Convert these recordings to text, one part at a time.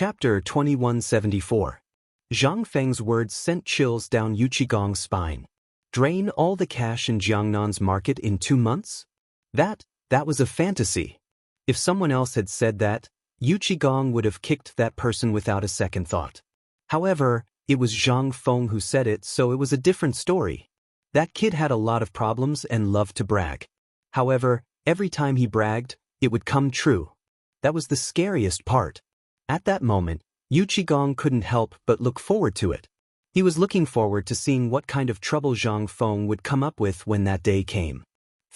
Chapter 2174. Zhang Feng's words sent chills down Yu Qigong's spine. Drain all the cash in Jiangnan's market in 2 months? That was a fantasy. If someone else had said that, Yu Qigong would have kicked that person without a second thought. However, it was Zhang Feng who said it, so it was a different story. That kid had a lot of problems and loved to brag. However, every time he bragged, it would come true. That was the scariest part. At that moment, Yu Qigong couldn't help but look forward to it. He was looking forward to seeing what kind of trouble Zhang Feng would come up with when that day came.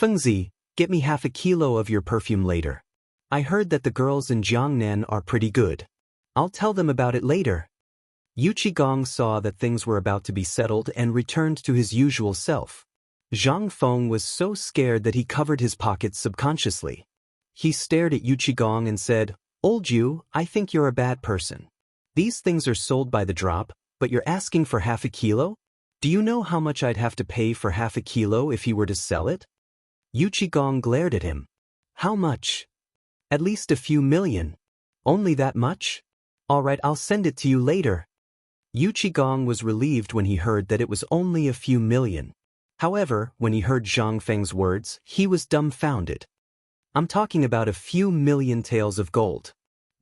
Fengzi, get me half a kilo of your perfume later. I heard that the girls in Jiangnan are pretty good. I'll tell them about it later. Yu Qigong saw that things were about to be settled and returned to his usual self. Zhang Feng was so scared that he covered his pockets subconsciously. He stared at Yu Qigong and said, "Old Yu, I think you're a bad person. These things are sold by the drop, but you're asking for half a kilo? Do you know how much I'd have to pay for half a kilo if he were to sell it?" Yu Qigong glared at him. "How much?" "At least a few million." "Only that much? All right, I'll send it to you later." Yu Qigong was relieved when he heard that it was only a few million. However, when he heard Zhang Feng's words, he was dumbfounded. "I'm talking about a few million taels of gold."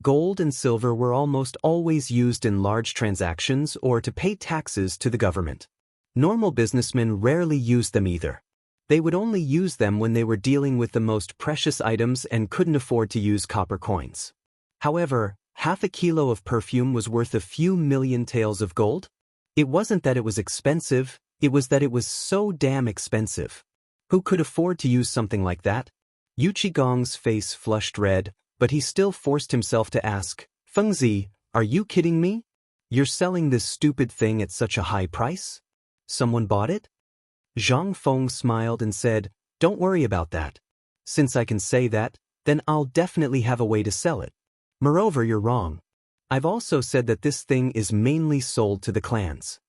Gold and silver were almost always used in large transactions or to pay taxes to the government. Normal businessmen rarely used them either. They would only use them when they were dealing with the most precious items and couldn't afford to use copper coins. However, half a kilo of perfume was worth a few million taels of gold? It wasn't that it was expensive, it was that it was so damn expensive. Who could afford to use something like that? Yu Qigong's face flushed red, but he still forced himself to ask, "Fengzi, are you kidding me? You're selling this stupid thing at such a high price? Someone bought it?" Zhang Feng smiled and said, "Don't worry about that. Since I can say that, then I'll definitely have a way to sell it. Moreover, you're wrong. I've also said that this thing is mainly sold to the clans.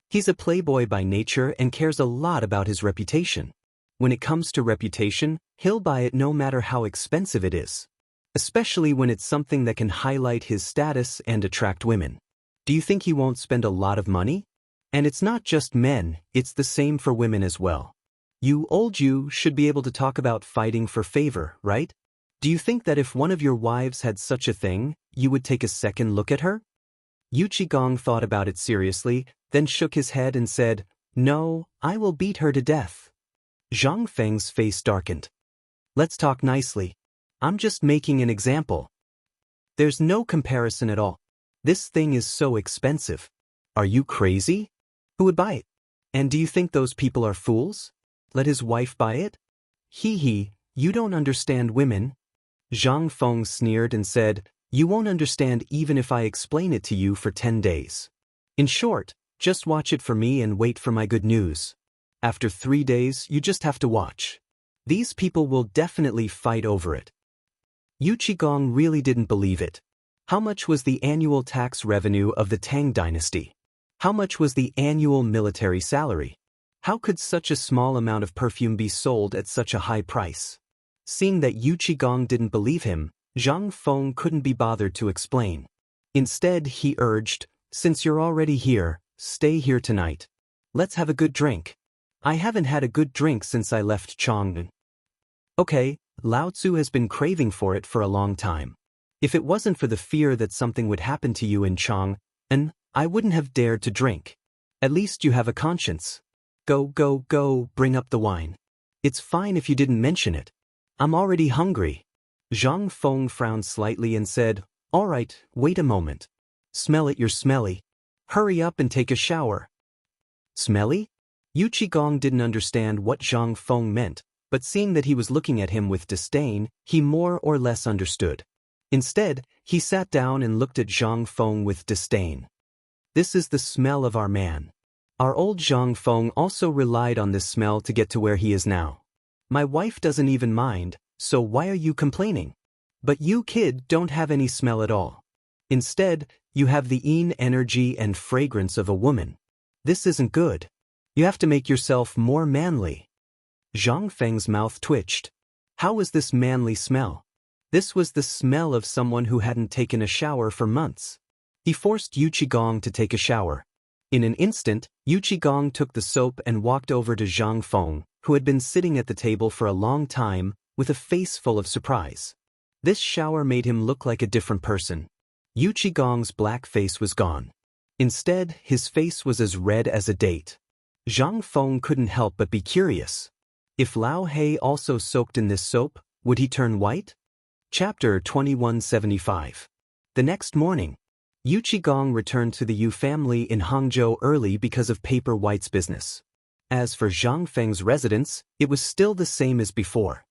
He's a playboy by nature and cares a lot about his reputation. When it comes to reputation, he'll buy it no matter how expensive it is. Especially when it's something that can highlight his status and attract women. Do you think he won't spend a lot of money? And it's not just men, it's the same for women as well. You old Jew should be able to talk about fighting for favor, right? Do you think that if one of your wives had such a thing, you would take a second look at her?" Yu Qigong thought about it seriously, then shook his head and said, "No, I will beat her to death." Zhang Feng's face darkened. "Let's talk nicely. I'm just making an example. There's no comparison at all. This thing is so expensive. Are you crazy? Who would buy it? And do you think those people are fools? Let his wife buy it? Hee, you don't understand women." Zhang Feng sneered and said, "You won't understand even if I explain it to you for 10 days. In short, just watch it for me and wait for my good news. After 3 days, you just have to watch. These people will definitely fight over it." Yu Qigong really didn't believe it. How much was the annual tax revenue of the Tang dynasty? How much was the annual military salary? How could such a small amount of perfume be sold at such a high price? Seeing that Yu Qigong didn't believe him, Zhang Feng couldn't be bothered to explain. Instead, he urged, "Since you're already here, stay here tonight. Let's have a good drink. I haven't had a good drink since I left Chang'an." "Okay, Lao Tzu has been craving for it for a long time. If it wasn't for the fear that something would happen to you in Chang'an, I wouldn't have dared to drink. At least you have a conscience. Go, bring up the wine. It's fine if you didn't mention it. I'm already hungry." Zhang Feng frowned slightly and said, "All right, wait a moment. Smell it, you're smelly. Hurry up and take a shower." Smelly? Yu Qigong didn't understand what Zhang Feng meant, but seeing that he was looking at him with disdain, he more or less understood. Instead, he sat down and looked at Zhang Feng with disdain. "This is the smell of our man. Our old Zhang Feng also relied on this smell to get to where he is now. My wife doesn't even mind, so why are you complaining? But you kid don't have any smell at all. Instead, you have the energy and fragrance of a woman. This isn't good. You have to make yourself more manly." Zhang Feng's mouth twitched. How was this manly smell? This was the smell of someone who hadn't taken a shower for months. He forced Yu Qigong to take a shower. In an instant, Yu Qigong took the soap and walked over to Zhang Feng, who had been sitting at the table for a long time, with a face full of surprise. This shower made him look like a different person. Yu Qigong's black face was gone. Instead, his face was as red as a date. Zhang Feng couldn't help but be curious. If Lao He also soaked in this soap, would he turn white? Chapter 2175. The next morning, Yu Qigong returned to the Yu family in Hangzhou early because of Paper White's business. As for Zhang Feng's residence, it was still the same as before.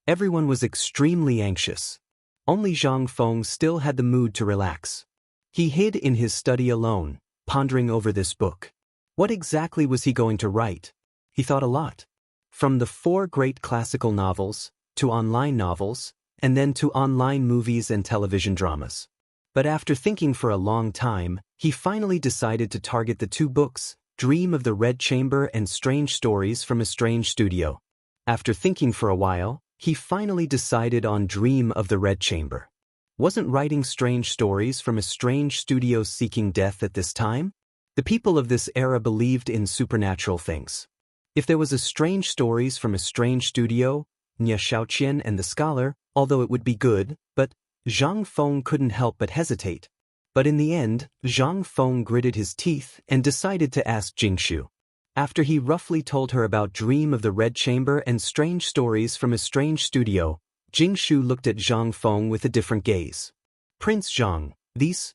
Everyone was extremely anxious. Only Zhang Feng still had the mood to relax. He hid in his study alone, pondering over this book. What exactly was he going to write? He thought a lot. From the 4 great classical novels, to online novels, and then to online movies and television dramas. But after thinking for a long time, he finally decided to target the 2 books, Dream of the Red Chamber and Strange Stories from a Strange Studio. After thinking for a while, he finally decided on Dream of the Red Chamber. Wasn't writing strange stories from a strange studio seeking death at this time? The people of this era believed in supernatural things. If there was a strange stories from a strange studio, Nya Shaoqian and the Scholar, although it would be good, but Zhang Feng couldn't help but hesitate. But in the end, Zhang Feng gritted his teeth and decided to ask Jingshu. After he roughly told her about Dream of the Red Chamber and Strange Stories from a Strange Studio, Jingshu looked at Zhang Feng with a different gaze. Prince Zhang, these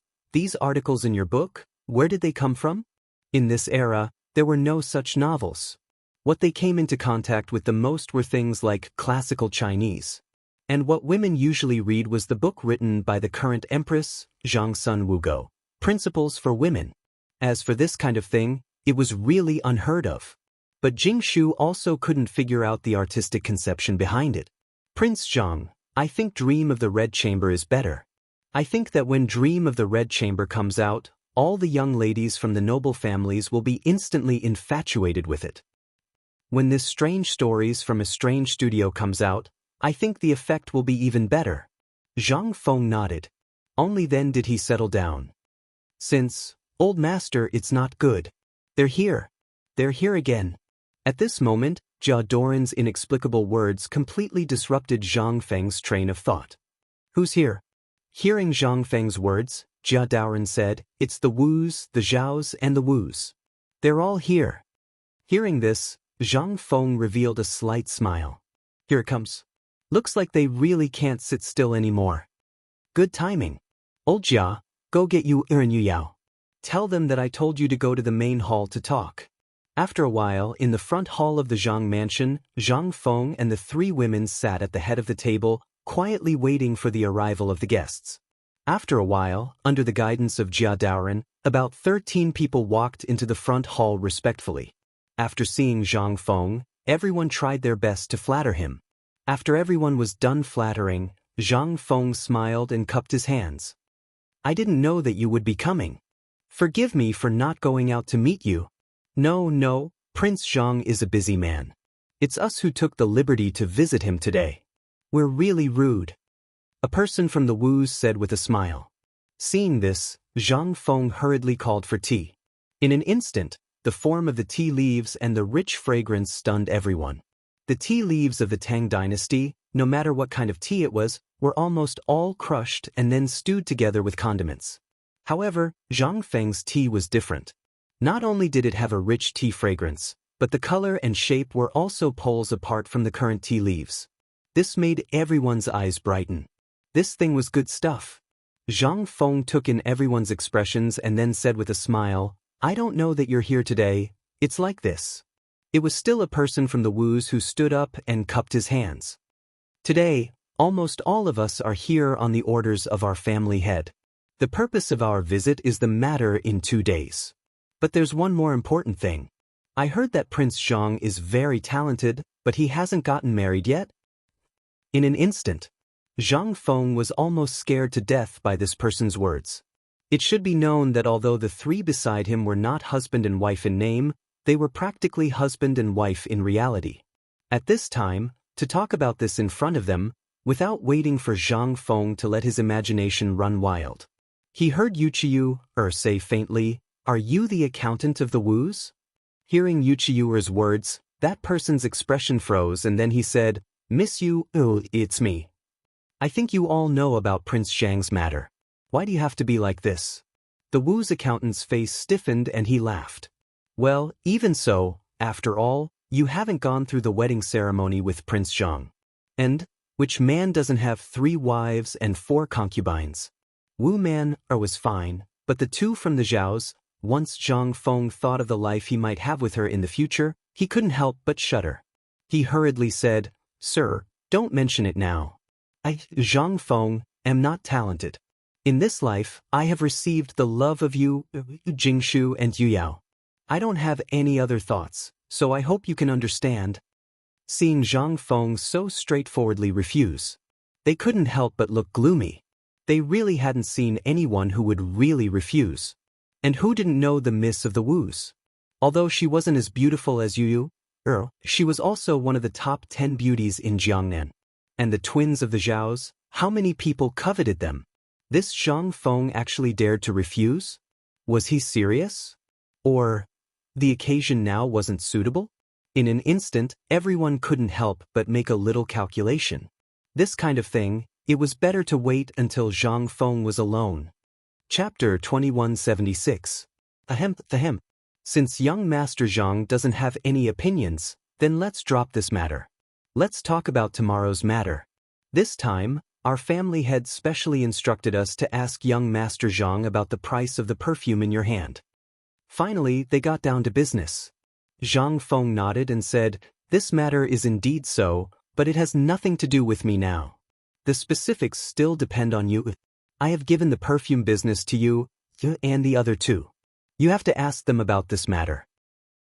articles in your book, where did they come from? In this era, there were no such novels. What they came into contact with the most were things like classical Chinese. And what women usually read was the book written by the current empress, Zhang Sun Wugo, Principles for Women. As for this kind of thing, it was really unheard of. But Jingshu also couldn't figure out the artistic conception behind it. Prince Zhang, I think Dream of the Red Chamber is better. I think that when Dream of the Red Chamber comes out, all the young ladies from the noble families will be instantly infatuated with it. When this Strange Stories from a Strange Studio comes out, I think the effect will be even better. Zhang Feng nodded. Only then did he settle down. Since, old master, it's not good. They're here. They're here again. At this moment, Jia Doran's inexplicable words completely disrupted Zhang Feng's train of thought. Who's here? Hearing Zhang Feng's words, Jia Doran said, it's the Wus, the Zhaos, and the Wus. They're all here. Hearing this, Zhang Feng revealed a slight smile. Here it comes. Looks like they really can't sit still anymore. Good timing. Old Jia, go get Yu and Yu Yao. Tell them that I told you to go to the main hall to talk. After a while, in the front hall of the Zhang mansion, Zhang Feng and the 3 women sat at the head of the table, quietly waiting for the arrival of the guests. After a while, under the guidance of Jia Daoran, about 13 people walked into the front hall respectfully. After seeing Zhang Feng, everyone tried their best to flatter him. After everyone was done flattering, Zhang Feng smiled and cupped his hands. I didn't know that you would be coming. Forgive me for not going out to meet you. No, Prince Zhang is a busy man. It's us who took the liberty to visit him today. We're really rude. A person from the Wus said with a smile. Seeing this, Zhang Feng hurriedly called for tea. In an instant, the form of the tea leaves and the rich fragrance stunned everyone. The tea leaves of the Tang dynasty, no matter what kind of tea it was, were almost all crushed and then stewed together with condiments. However, Zhang Feng's tea was different. Not only did it have a rich tea fragrance, but the color and shape were also poles apart from the current tea leaves. This made everyone's eyes brighten. This thing was good stuff. Zhang Feng took in everyone's expressions and then said with a smile, I don't know that you're here today, it's like this. It was still a person from the Wus who stood up and cupped his hands. Today, almost all of us are here on the orders of our family head. The purpose of our visit is the matter in 2 days. But there's one more important thing. I heard that Prince Zhang is very talented, but he hasn't gotten married yet? In an instant, Zhang Feng was almost scared to death by this person's words. It should be known that although the 3 beside him were not husband and wife in name, they were practically husband and wife in reality. At this time, to talk about this in front of them, without waiting for Zhang Feng to let his imagination run wild. He heard Yuqiu say faintly, "Are you the accountant of the Wus?" Hearing Yuqiu's words, that person's expression froze and then he said, "Miss Yu, it's me. I think you all know about Prince Zhang's matter. Why do you have to be like this?" The Wu's accountant's face stiffened and he laughed. "Well, even so, after all, you haven't gone through the wedding ceremony with Prince Zhang. And, which man doesn't have 3 wives and 4 concubines? Wu man was fine, but the 2 from the Zhaos, once Zhang Feng thought of the life he might have with her in the future, he couldn't help but shudder. He hurriedly said, "Sir, don't mention it now. I, Zhang Feng, am not talented. In this life, I have received the love of you, Jingshu and Yuyao. I don't have any other thoughts, so I hope you can understand." Seeing Zhang Feng so straightforwardly refuse, they couldn't help but look gloomy. They really hadn't seen anyone who would really refuse. And who didn't know the miss of the Wus? Although she wasn't as beautiful as Yu, she was also one of the top 10 beauties in Jiangnan. And the twins of the Zhaos, how many people coveted them? This Zhang Feng actually dared to refuse? Was he serious? Or the occasion now wasn't suitable? In an instant, everyone couldn't help but make a little calculation. This kind of thing, it was better to wait until Zhang Feng was alone. Chapter 2176. Ahem. Since young Master Zhang doesn't have any opinions, then let's drop this matter. Let's talk about tomorrow's matter. This time, our family head specially instructed us to ask young Master Zhang about the price of the perfume in your hand. Finally, they got down to business. Zhang Feng nodded and said, "This matter is indeed so, but it has nothing to do with me now. The specifics still depend on you. I have given the perfume business to you, and the other 2. You have to ask them about this matter."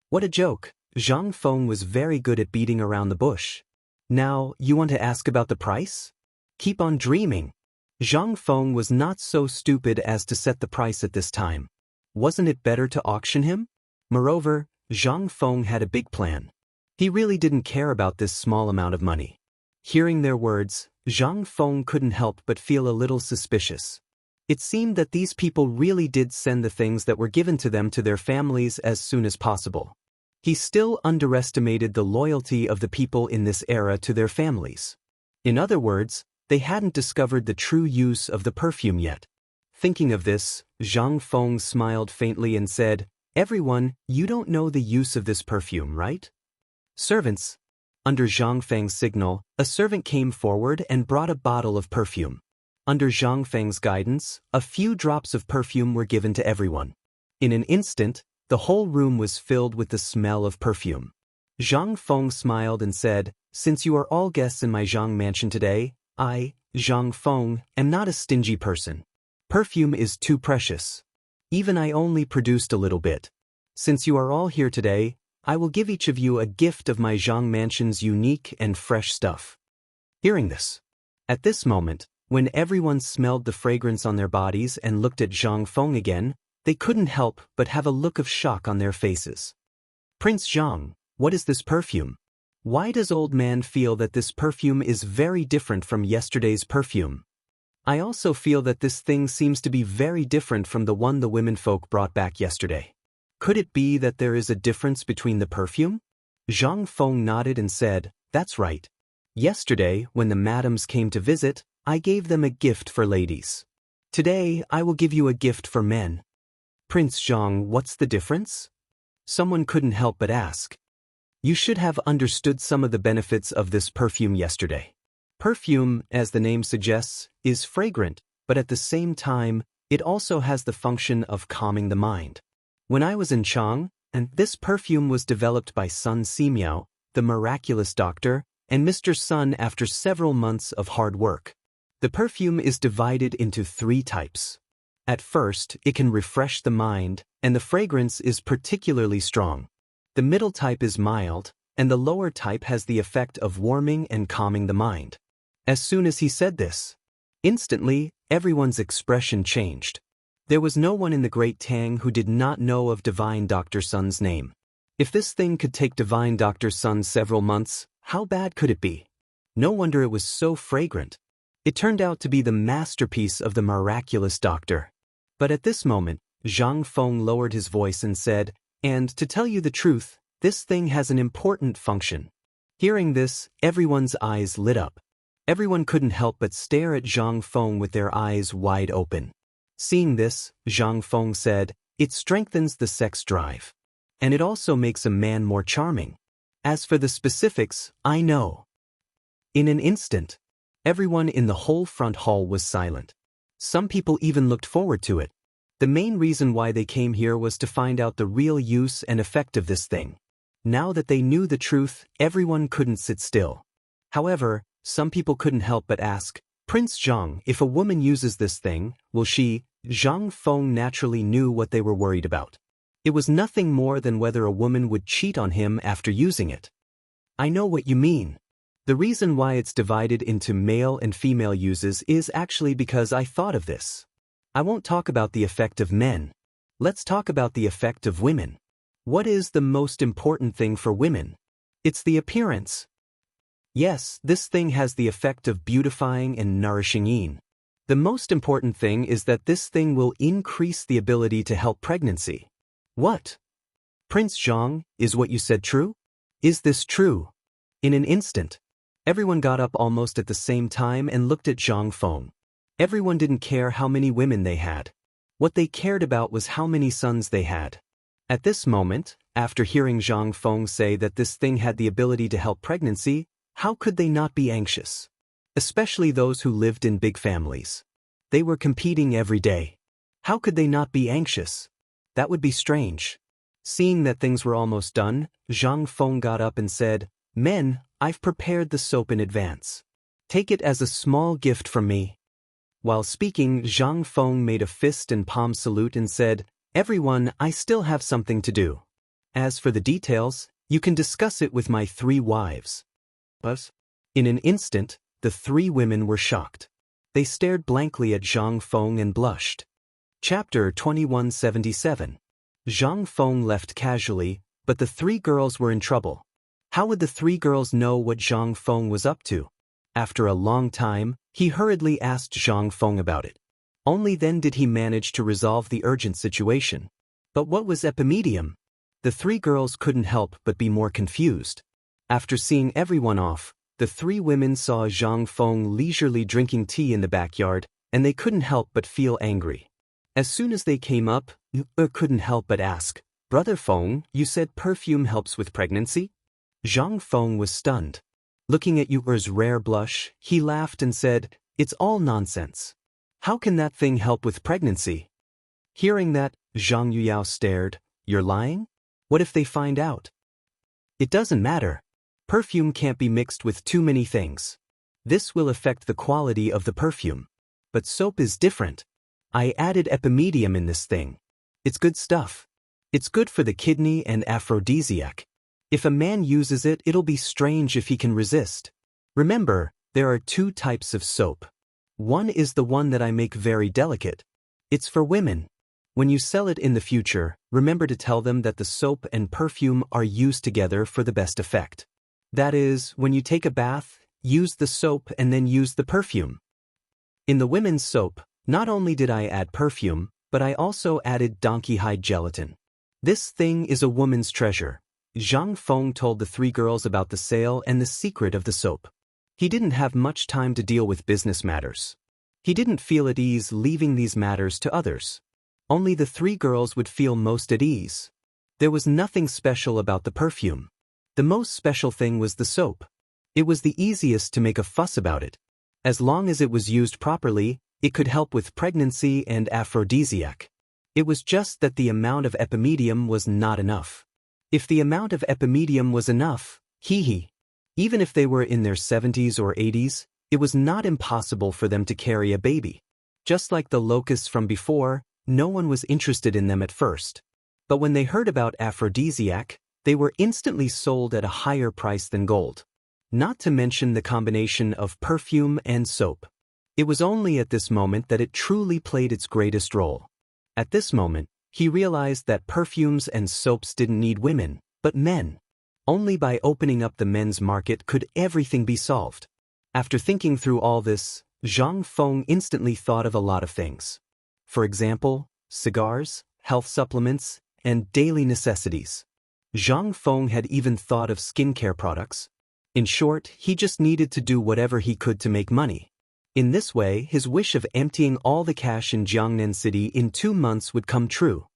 What a joke. Zhang Feng was very good at beating around the bush. Now, you want to ask about the price? Keep on dreaming. Zhang Feng was not so stupid as to set the price at this time. Wasn't it better to auction him? Moreover, Zhang Feng had a big plan. He really didn't care about this small amount of money. Hearing their words, Zhang Feng couldn't help but feel a little suspicious. It seemed that these people really did send the things that were given to them to their families as soon as possible. He still underestimated the loyalty of the people in this era to their families. In other words, they hadn't discovered the true use of the perfume yet. Thinking of this, Zhang Feng smiled faintly and said, "Everyone, you don't know the use of this perfume, right?" Servants. Under Zhang Feng's signal, a servant came forward and brought a bottle of perfume. Under Zhang Feng's guidance, a few drops of perfume were given to everyone. In an instant, the whole room was filled with the smell of perfume. Zhang Feng smiled and said, "Since you are all guests in my Zhang mansion today, I, Zhang Feng, am not a stingy person. Perfume is too precious. Even I only produced a little bit. Since you are all here today, I will give each of you a gift of my Zhang mansion's unique and fresh stuff." Hearing this, at this moment, when everyone smelled the fragrance on their bodies and looked at Zhang Feng again, they couldn't help but have a look of shock on their faces. "Prince Zhang, what is this perfume? Why does old man feel that this perfume is very different from yesterday's perfume? I also feel that this thing seems to be very different from the one the womenfolk brought back yesterday. Could it be that there is a difference between the perfume?" Zhang Feng nodded and said, "That's right. Yesterday, when the madams came to visit, I gave them a gift for ladies. Today, I will give you a gift for men." "Prince Zhang, what's the difference?" Someone couldn't help but ask. "You should have understood some of the benefits of this perfume yesterday. Perfume, as the name suggests, is fragrant, but at the same time, it also has the function of calming the mind. When I was in Chang'an, and this perfume was developed by Sun Simiao, the miraculous doctor, and Mr. Sun after several months of hard work. The perfume is divided into 3 types. At first, it can refresh the mind, and the fragrance is particularly strong. The middle type is mild, and the lower type has the effect of warming and calming the mind." As soon as he said this, instantly, everyone's expression changed. There was no one in the Great Tang who did not know of Divine Dr. Sun's name. If this thing could take Divine Dr. Sun several months, how bad could it be? No wonder it was so fragrant. It turned out to be the masterpiece of the miraculous doctor. But at this moment, Zhang Feng lowered his voice and said, "And to tell you the truth, this thing has an important function." Hearing this, everyone's eyes lit up. Everyone couldn't help but stare at Zhang Feng with their eyes wide open. Seeing this, Zhang Feng said, "It strengthens the sex drive. And it also makes a man more charming. As for the specifics, I know." In an instant, everyone in the whole front hall was silent. Some people even looked forward to it. The main reason why they came here was to find out the real use and effect of this thing. Now that they knew the truth, everyone couldn't sit still. However, some people couldn't help but ask, "Prince Zhang, if a woman uses this thing, will she?" Zhang Feng naturally knew what they were worried about. It was nothing more than whether a woman would cheat on him after using it. "I know what you mean. The reason why it's divided into male and female uses is actually because I thought of this. I won't talk about the effect of men. Let's talk about the effect of women. What is the most important thing for women? It's the appearance. Yes, this thing has the effect of beautifying and nourishing yin. The most important thing is that this thing will increase the ability to help pregnancy." "What? Prince Zhang, is what you said true? Is this true?" In an instant, everyone got up almost at the same time and looked at Zhang Feng. Everyone didn't care how many women they had. What they cared about was how many sons they had. At this moment, after hearing Zhang Feng say that this thing had the ability to help pregnancy, how could they not be anxious? Especially those who lived in big families. They were competing every day. How could they not be anxious? That would be strange. Seeing that things were almost done, Zhang Feng got up and said, "Men, I've prepared the soap in advance. Take it as a small gift from me." While speaking, Zhang Feng made a fist and palm salute and said, "Everyone, I still have something to do. As for the details, you can discuss it with my 3 wives." But in an instant, the 3 women were shocked. They stared blankly at Zhang Feng and blushed. Chapter 2177. Zhang Feng left casually, but the 3 girls were in trouble. How would the 3 girls know what Zhang Feng was up to? After a long time, he hurriedly asked Zhang Feng about it. Only then did he manage to resolve the urgent situation. But what was epimedium? The 3 girls couldn't help but be more confused. After seeing everyone off, the 3 women saw Zhang Feng leisurely drinking tea in the backyard, and they couldn't help but feel angry. As soon as they came up, couldn't help but ask, "Brother Feng, you said perfume helps with pregnancy?" Zhang Feng was stunned. Looking at Yu'er's rare blush, he laughed and said, "It's all nonsense. How can that thing help with pregnancy?" Hearing that, Zhang Yuyao stared. "You're lying? What if they find out?" "It doesn't matter. Perfume can't be mixed with too many things. This will affect the quality of the perfume. But soap is different. I added epimedium in this thing. It's good stuff. It's good for the kidney and aphrodisiac. If a man uses it, it'll be strange if he can resist. Remember, there are 2 types of soap. One is the one that I make very delicate. It's for women. When you sell it in the future, remember to tell them that the soap and perfume are used together for the best effect. That is, when you take a bath, use the soap and then use the perfume. In the women's soap, not only did I add perfume, but I also added donkey hide gelatin. This thing is a woman's treasure." Zhang Feng told the 3 girls about the sale and the secret of the soap. He didn't have much time to deal with business matters. He didn't feel at ease leaving these matters to others. Only the 3 girls would feel most at ease. There was nothing special about the perfume. The most special thing was the soap. It was the easiest to make a fuss about it. As long as it was used properly, it could help with pregnancy and aphrodisiac. It was just that the amount of epimedium was not enough. If the amount of epimedium was enough, even if they were in their 70s or 80s, it was not impossible for them to carry a baby. Just like the locusts from before, no one was interested in them at first. But when they heard about aphrodisiac, they were instantly sold at a higher price than gold. Not to mention the combination of perfume and soap. It was only at this moment that it truly played its greatest role. At this moment, he realized that perfumes and soaps didn't need women, but men. Only by opening up the men's market could everything be solved. After thinking through all this, Zhang Feng instantly thought of a lot of things. For example, cigars, health supplements, and daily necessities. Zhang Feng had even thought of skincare products. In short, he just needed to do whatever he could to make money. In this way, his wish of emptying all the cash in Jiangnan City in 2 months would come true.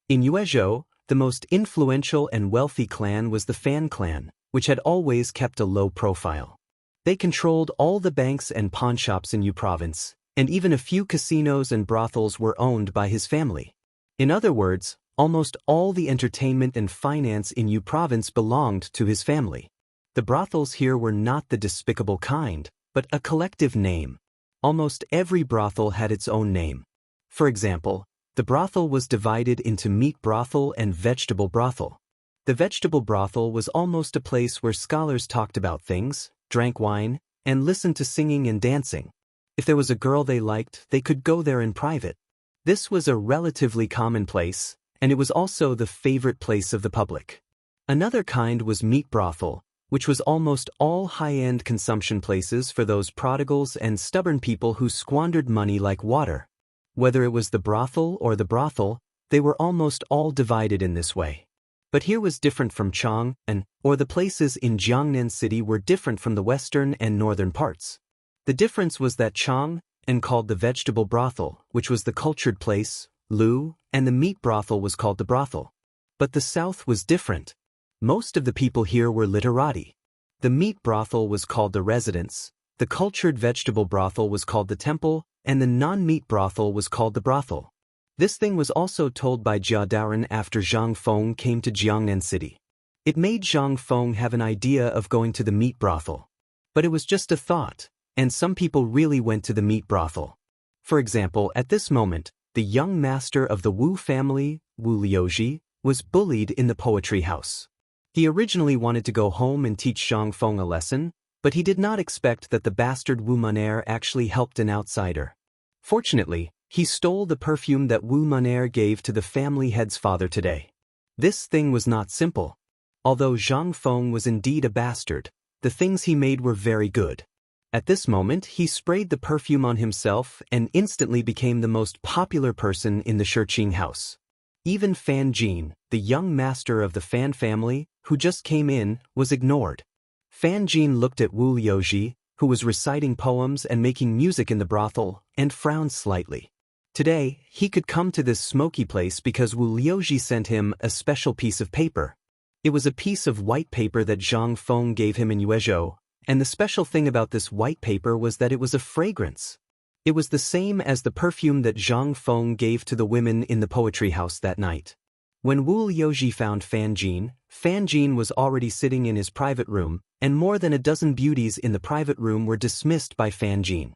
In Yuezhou, the most influential and wealthy clan was the Fan clan, which had always kept a low profile. They controlled all the banks and pawnshops in Yu province, and even a few casinos and brothels were owned by his family. In other words, almost all the entertainment and finance in Yu province belonged to his family. The brothels here were not the despicable kind, but a collective name. Almost every brothel had its own name. For example, the brothel was divided into meat brothel and vegetable brothel. The vegetable brothel was almost a place where scholars talked about things, drank wine, and listened to singing and dancing. If there was a girl they liked, they could go there in private. This was a relatively common place, and it was also the favorite place of the public. Another kind was meat brothel, which was almost all high-end consumption places for those prodigals and stubborn people who squandered money like water. Whether it was the brothel or the brothel, they were almost all divided in this way. But here was different from Chang'an, or the places in Jiangnan City were different from the western and northern parts. The difference was that Chang'an called the vegetable brothel, which was the cultured place, Lu, and the meat brothel was called the brothel. But the south was different. Most of the people here were literati. The meat brothel was called the residence, the cultured vegetable brothel was called the temple, and the non-meat brothel was called the brothel. This thing was also told by Jia Daoren after Zhang Feng came to Jiangnan City. It made Zhang Feng have an idea of going to the meat brothel. But it was just a thought, and some people really went to the meat brothel. For example, at this moment, the young master of the Wu family, Wu Liuji, was bullied in the poetry house. He originally wanted to go home and teach Zhang Feng a lesson, but he did not expect that the bastard Wu Monair actually helped an outsider. Fortunately, he stole the perfume that Wu Monair gave to the family head's father today. This thing was not simple. Although Zhang Feng was indeed a bastard, the things he made were very good. At this moment, he sprayed the perfume on himself and instantly became the most popular person in the Shiqing house. Even Fan Jin, the young master of the Fan family, who just came in, was ignored. Fan Jin looked at Wu Liuji, who was reciting poems and making music in the brothel, and frowned slightly. Today, he could come to this smoky place because Wu Liuji sent him a special piece of paper. It was a piece of white paper that Zhang Feng gave him in Yuezhou, and the special thing about this white paper was that it was a fragrance. It was the same as the perfume that Zhang Feng gave to the women in the poetry house that night. When Wu Liuji found Fan Jin was already sitting in his private room, and more than a dozen beauties in the private room were dismissed by Fan Jin.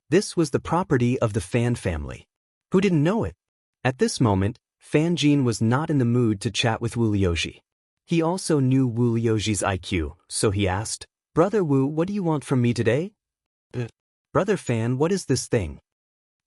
This was the property of the Fan family. Who didn't know it? At this moment, Fan Jin was not in the mood to chat with Wu Liuji. He also knew Wu Liuji's IQ, so he asked, "Brother Wu, what do you want from me today?" "Brother Fan, what is this thing?"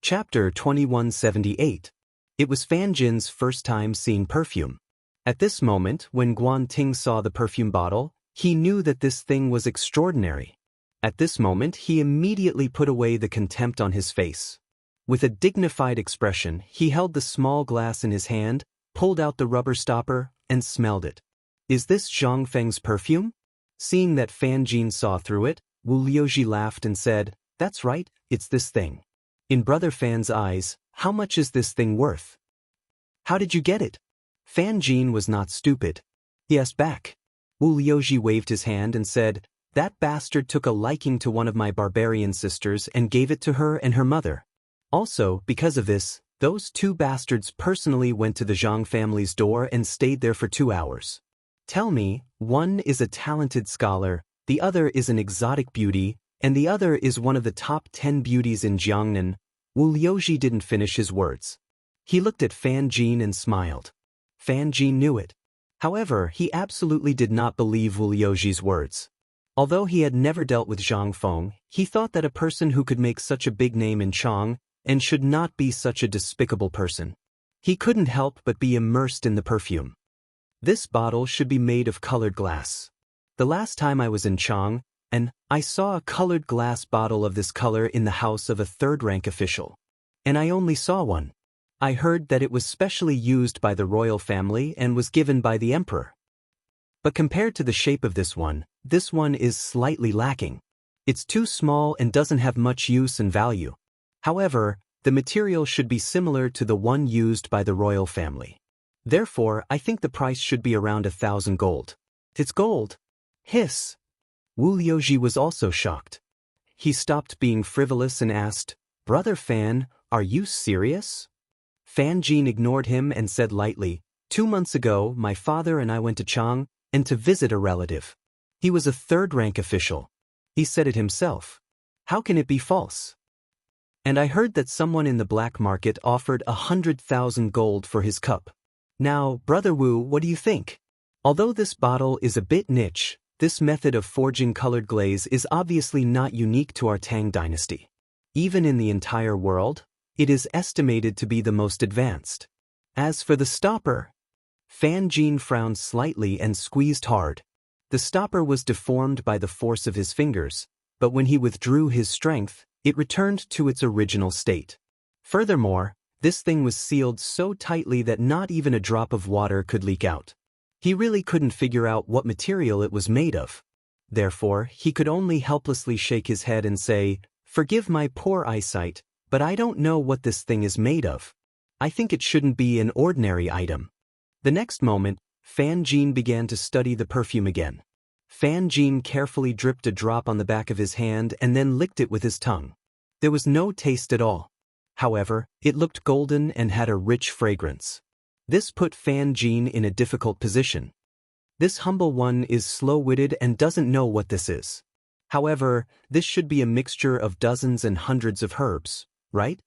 Chapter 2178. It was Fan Jin's first time seeing perfume. At this moment, when Guan Ting saw the perfume bottle, he knew that this thing was extraordinary. At this moment, he immediately put away the contempt on his face. With a dignified expression, he held the small glass in his hand, pulled out the rubber stopper, and smelled it. "Is this Zhang Feng's perfume?" Seeing that Fan Jin saw through it, Wu Liuji laughed and said, "That's right, it's this thing." In Brother Fan's eyes, how much is this thing worth? "How did you get it?" Fan Jin was not stupid. He asked back. Wu Liuji waved his hand and said, "That bastard took a liking to one of my barbarian sisters and gave it to her and her mother. Also, because of this, those 2 bastards personally went to the Zhang family's door and stayed there for 2 hours. Tell me, one is a talented scholar, the other is an exotic beauty, and the other is one of the top 10 beauties in Jiangnan." Wu Liuji didn't finish his words. He looked at Fan Jin and smiled. Fan Jin knew it. However, he absolutely did not believe Wu Liuji's words. Although he had never dealt with Zhang Feng, he thought that a person who could make such a big name in Chang'an and should not be such a despicable person. He couldn't help but be immersed in the perfume. This bottle should be made of colored glass. The last time I was in Chang'an, And I saw a colored glass bottle of this color in the house of a third-rank official. And I only saw one. I heard that it was specially used by the royal family and was given by the emperor. But compared to the shape of this one is slightly lacking. It's too small and doesn't have much use and value. However, the material should be similar to the one used by the royal family. Therefore, I think the price should be around 1,000 gold. It's gold. Hiss. Wu Liuji was also shocked. He stopped being frivolous and asked, "Brother Fan, are you serious?" Fan Jin ignored him and said lightly, "2 months ago, my father and I went to Chang'an to visit a relative. He was a third-rank official. He said it himself. How can it be false? And I heard that someone in the black market offered 100,000 gold for his cup. Now, Brother Wu, what do you think? Although this bottle is a bit niche, this method of forging colored glaze is obviously not unique to our Tang dynasty. Even in the entire world, it is estimated to be the most advanced. As for the stopper..." Fan Jin frowned slightly and squeezed hard. The stopper was deformed by the force of his fingers, but when he withdrew his strength, it returned to its original state. Furthermore, this thing was sealed so tightly that not even a drop of water could leak out. He really couldn't figure out what material it was made of. Therefore, he could only helplessly shake his head and say, "Forgive my poor eyesight, but I don't know what this thing is made of. I think it shouldn't be an ordinary item." The next moment, Fan Jin began to study the perfume again. Fan Jin carefully dripped a drop on the back of his hand and then licked it with his tongue. There was no taste at all. However, it looked golden and had a rich fragrance. This put Fan Jin in a difficult position. This humble one is slow-witted and doesn't know what this is. However, this should be a mixture of dozens and hundreds of herbs, right?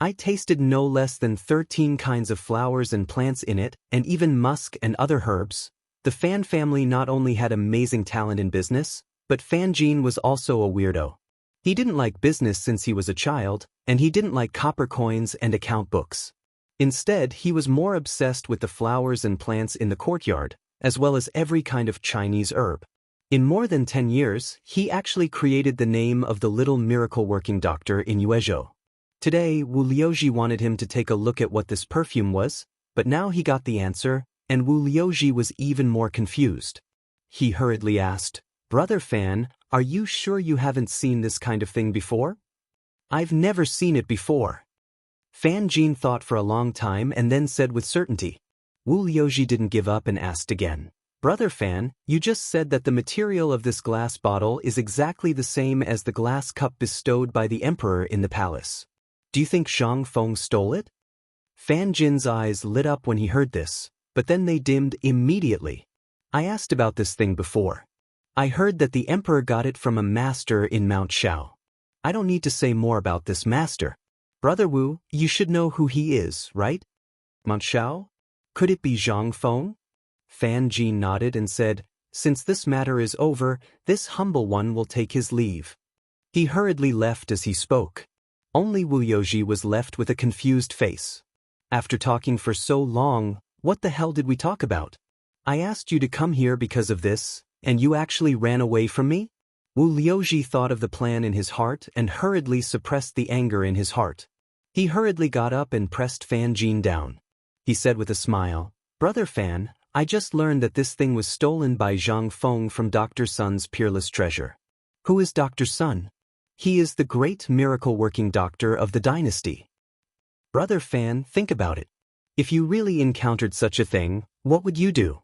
I tasted no less than 13 kinds of flowers and plants in it, and even musk and other herbs. The Fan family not only had amazing talent in business, but Fan Jin was also a weirdo. He didn't like business since he was a child, and he didn't like copper coins and account books. Instead, he was more obsessed with the flowers and plants in the courtyard, as well as every kind of Chinese herb. In more than 10 years, he actually created the name of the little miracle-working doctor in Yuezhou. Today, Wu Liuji wanted him to take a look at what this perfume was, but now he got the answer, and Wu Liuji was even more confused. He hurriedly asked, "Brother Fan, are you sure you haven't seen this kind of thing before?" "I've never seen it before." Fan Jin thought for a long time and then said with certainty. Wu Liuji didn't give up and asked again, "Brother Fan, you just said that the material of this glass bottle is exactly the same as the glass cup bestowed by the emperor in the palace. Do you think Zhang Feng stole it?" Fan Jin's eyes lit up when he heard this, but then they dimmed immediately. "I asked about this thing before. I heard that the emperor got it from a master in Mount Shao. I don't need to say more about this master. Brother Wu, you should know who he is, right? Mount Shao? Could it be Zhang Feng?" Fan Jin nodded and said, "Since this matter is over, this humble one will take his leave." He hurriedly left as he spoke. Only Wu Liuji was left with a confused face. "After talking for so long, what the hell did we talk about? I asked you to come here because of this, and you actually ran away from me?" Wu Liuji thought of the plan in his heart and hurriedly suppressed the anger in his heart. He hurriedly got up and pressed Fan Jin down. He said with a smile, "Brother Fan, I just learned that this thing was stolen by Zhang Feng from Dr. Sun's Peerless treasure." "Who is Dr. Sun?" "He is the great miracle-working doctor of the dynasty." "Brother Fan, think about it. If you really encountered such a thing, what would you do?"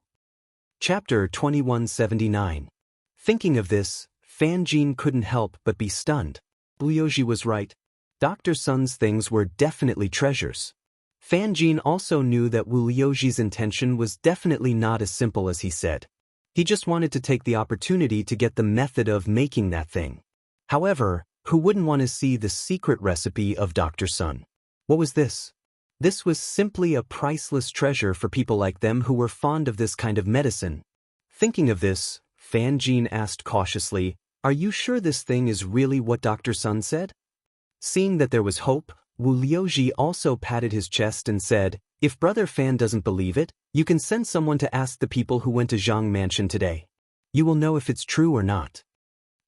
Chapter 2179. Thinking of this, Fan Jin couldn't help but be stunned. Wu Liuji was right. Dr. Sun's things were definitely treasures. Fan Jin also knew that Wu Liuji's intention was definitely not as simple as he said. He just wanted to take the opportunity to get the method of making that thing. However, who wouldn't want to see the secret recipe of Dr. Sun? What was this? This was simply a priceless treasure for people like them who were fond of this kind of medicine. Thinking of this, Fan Jin asked cautiously, "Are you sure this thing is really what Dr. Sun said?" Seeing that there was hope, Wu Liuji also patted his chest and said, "If Brother Fan doesn't believe it, you can send someone to ask the people who went to Zhang Mansion today. You will know if it's true or not."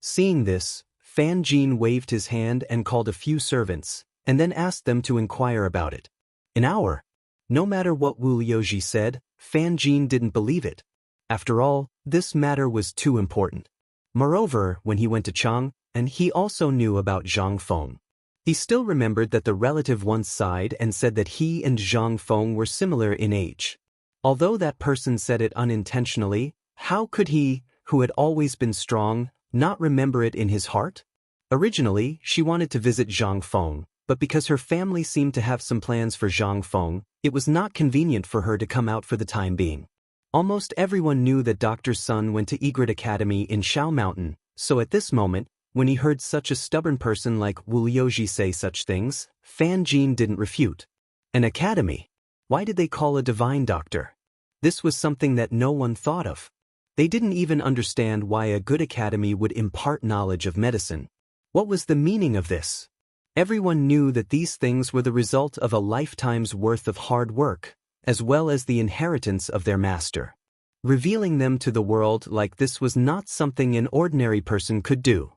Seeing this, Fan Jin waved his hand and called a few servants, and then asked them to inquire about it. An hour. No matter what Wu Liuji said, Fan Jin didn't believe it. After all, this matter was too important. Moreover, when he went to Chang'an, he also knew about Zhang Feng. He still remembered that the relative once sighed and said that he and Zhang Feng were similar in age. Although that person said it unintentionally, how could he, who had always been strong, not remember it in his heart? Originally, she wanted to visit Zhang Feng, but because her family seemed to have some plans for Zhang Feng, it was not convenient for her to come out for the time being. Almost everyone knew that Dr. Sun went to Egret Academy in Shao Mountain, so at this moment, when he heard such a stubborn person like Wu Liuji say such things, Fan Jin didn't refute. An academy? Why did they call a divine doctor? This was something that no one thought of. They didn't even understand why a good academy would impart knowledge of medicine. What was the meaning of this? Everyone knew that these things were the result of a lifetime's worth of hard work, as well as the inheritance of their master. Revealing them to the world like this was not something an ordinary person could do.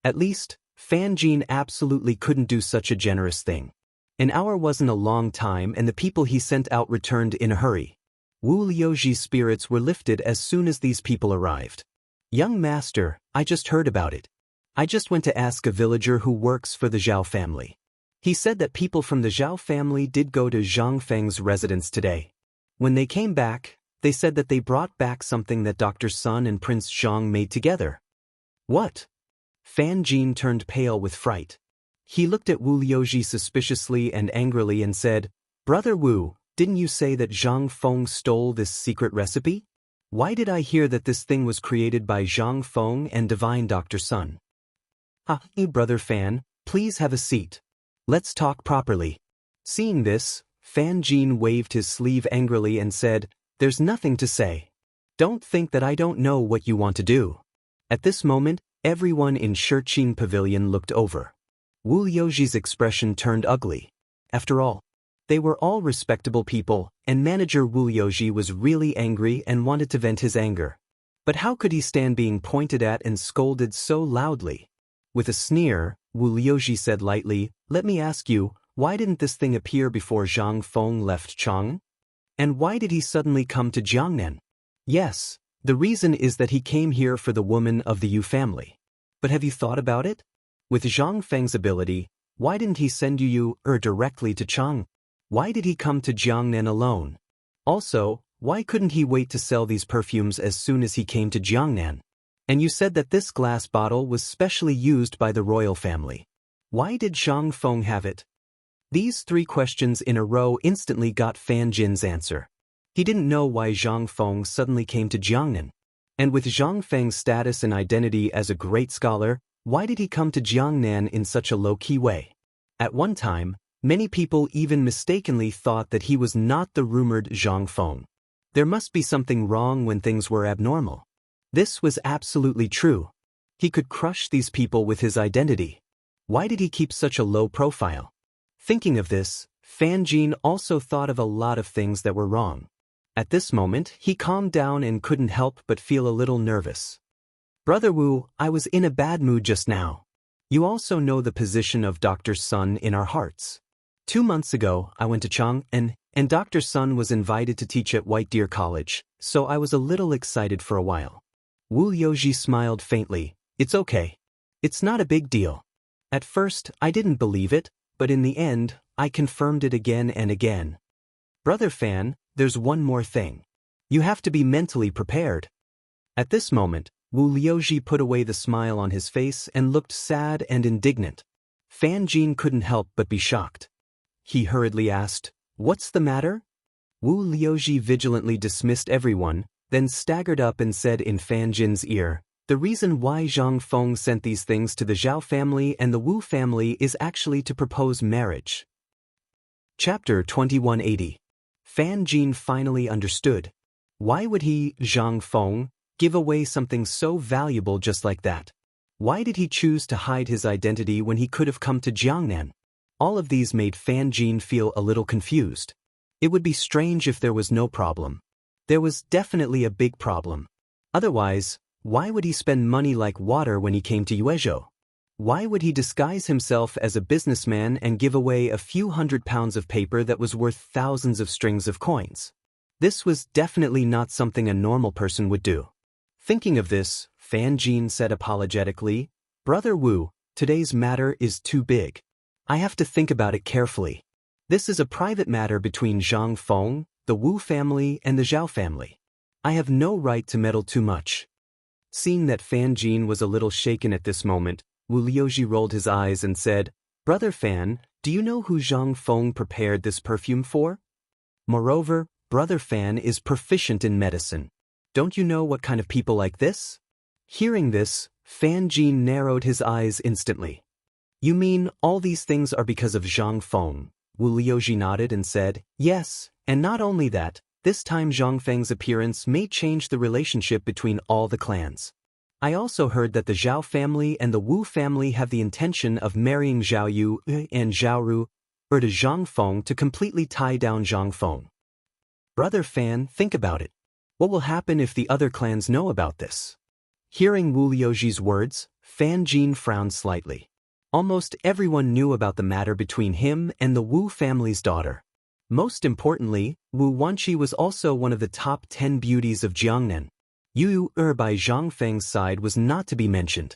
At least, Fan Jin absolutely couldn't do such a generous thing. An hour wasn't a long time and the people he sent out returned in a hurry. Wu Liuji's spirits were lifted as soon as these people arrived. Young master, I just heard about it. I just went to ask a villager who works for the Zhao family. He said that people from the Zhao family did go to Zhang Feng's residence today. When they came back, they said that they brought back something that Dr. Sun and Prince Zhang made together. What? Fan Jin turned pale with fright. He looked at Wu Liuji suspiciously and angrily and said, Brother Wu, didn't you say that Zhang Feng stole this secret recipe? Why did I hear that this thing was created by Zhang Feng and divine Dr. Sun? Brother Fan, please have a seat. Let's talk properly. Seeing this, Fan Jin waved his sleeve angrily and said, There's nothing to say. Don't think that I don't know what you want to do. At this moment, everyone in Shiqing Pavilion looked over. Wu Liuji's expression turned ugly. After all, they were all respectable people, and manager Wu Liuji was really angry and wanted to vent his anger. But how could he stand being pointed at and scolded so loudly? With a sneer, Wu Liuji said lightly, Let me ask you, why didn't this thing appear before Zhang Feng left Chang'an? And why did he suddenly come to Jiangnan? Yes, the reason is that he came here for the woman of the Yu family. But have you thought about it? With Zhang Feng's ability, why didn't he send you directly to Chang'an? Why did he come to Jiangnan alone? Also, why couldn't he wait to sell these perfumes as soon as he came to Jiangnan? And you said that this glass bottle was specially used by the royal family. Why did Zhang Feng have it? These three questions in a row instantly got Fan Jin's answer. He didn't know why Zhang Feng suddenly came to Jiangnan. And with Zhang Feng's status and identity as a great scholar, why did he come to Jiangnan in such a low-key way? At one time, many people even mistakenly thought that he was not the rumored Zhang Feng. There must be something wrong when things were abnormal. This was absolutely true. He could crush these people with his identity. Why did he keep such a low profile? Thinking of this, Fan Jin also thought of a lot of things that were wrong. At this moment, he calmed down and couldn't help but feel a little nervous. Brother Wu, I was in a bad mood just now. You also know the position of Dr. Sun in our hearts. 2 months ago, I went to Chang'an, and Dr. Sun was invited to teach at White Deer College, so I was a little excited for a while. Wu Liuji smiled faintly. It's okay. It's not a big deal. At first, I didn't believe it, but in the end, I confirmed it again and again. Brother Fan, there's one more thing. You have to be mentally prepared. At this moment, Wu Liuji put away the smile on his face and looked sad and indignant. Fan Jin couldn't help but be shocked. He hurriedly asked, What's the matter? Wu Liuji vigilantly dismissed everyone, then staggered up and said in Fan Jin's ear, The reason why Zhang Feng sent these things to the Zhao family and the Wu family is actually to propose marriage. Chapter 2180. Fan Jin finally understood. Why would he, Zhang Feng, give away something so valuable just like that? Why did he choose to hide his identity when he could have come to Jiangnan? All of these made Fan Jin feel a little confused. It would be strange if there was no problem. There was definitely a big problem. Otherwise, Why would he spend money like water when he came to Yuezhou? Why would he disguise himself as a businessman and give away a few £100 of paper that was worth thousands of strings of coins? This was definitely not something a normal person would do. Thinking of this, Fan Jin said apologetically, "Brother Wu, today's matter is too big. I have to think about it carefully. This is a private matter between Zhang Feng, the Wu family, and the Zhao family. I have no right to meddle too much." Seeing that Fan Jin was a little shaken at this moment, Wu Liuji rolled his eyes and said, "Brother Fan, do you know who Zhang Feng prepared this perfume for? Moreover, Brother Fan is proficient in medicine. Don't you know what kind of people like this?" Hearing this, Fan Jin narrowed his eyes instantly. "You mean all these things are because of Zhang Feng?" Wu Liuji nodded and said, "Yes, and not only that, this time Zhang Feng's appearance may change the relationship between all the clans. I also heard that the Zhao family and the Wu family have the intention of marrying Zhao Yu and Zhao Ru to Zhang Feng to completely tie down Zhang Feng. Brother Fan, think about it. What will happen if the other clans know about this?" Hearing Wu Liuji's words, Fan Jin frowned slightly. Almost everyone knew about the matter between him and the Wu family's daughter. Most importantly, Wu Wanqi was also one of the top 10 beauties of Jiangnan. Yu by Zhang Feng's side was not to be mentioned.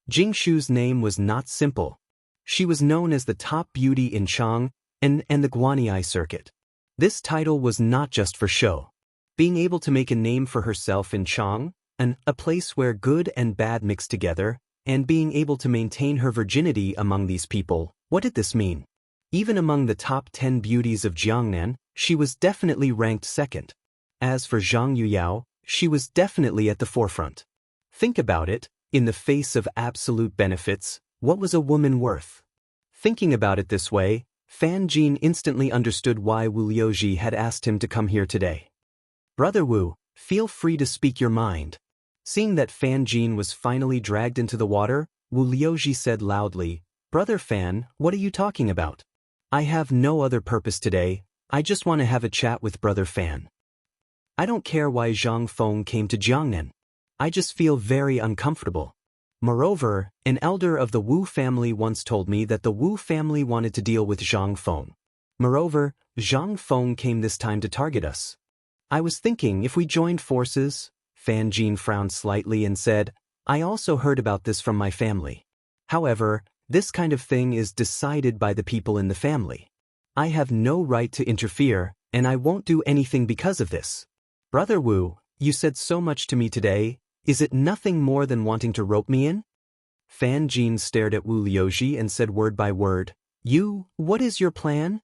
Jing Shu's name was not simple. She was known as the top beauty in Chang'an and the Guanyi circuit. This title was not just for show. Being able to make a name for herself in Chang'an, a place where good and bad mix together, and being able to maintain her virginity among these people, what did this mean? Even among the top 10 beauties of Jiangnan, she was definitely ranked second. As for Zhang Yuyao, she was definitely at the forefront. Think about it, in the face of absolute benefits, what was a woman worth? Thinking about it this way, Fan Jin instantly understood why Wu Liuji had asked him to come here today. "Brother Wu, feel free to speak your mind." Seeing that Fan Jin was finally dragged into the water, Wu Liuji said loudly, "Brother Fan, what are you talking about? I have no other purpose today, I just want to have a chat with Brother Fan. I don't care why Zhang Feng came to Jiangnan. I just feel very uncomfortable. Moreover, an elder of the Wu family once told me that the Wu family wanted to deal with Zhang Feng. Moreover, Zhang Feng came this time to target us. I was thinking if we joined forces." Fan Jin frowned slightly and said, "I also heard about this from my family. However, this kind of thing is decided by the people in the family. I have no right to interfere, and I won't do anything because of this. Brother Wu, you said so much to me today, is it nothing more than wanting to rope me in?" Fan Jin stared at Wu Liuji and said word by word, What is your plan?"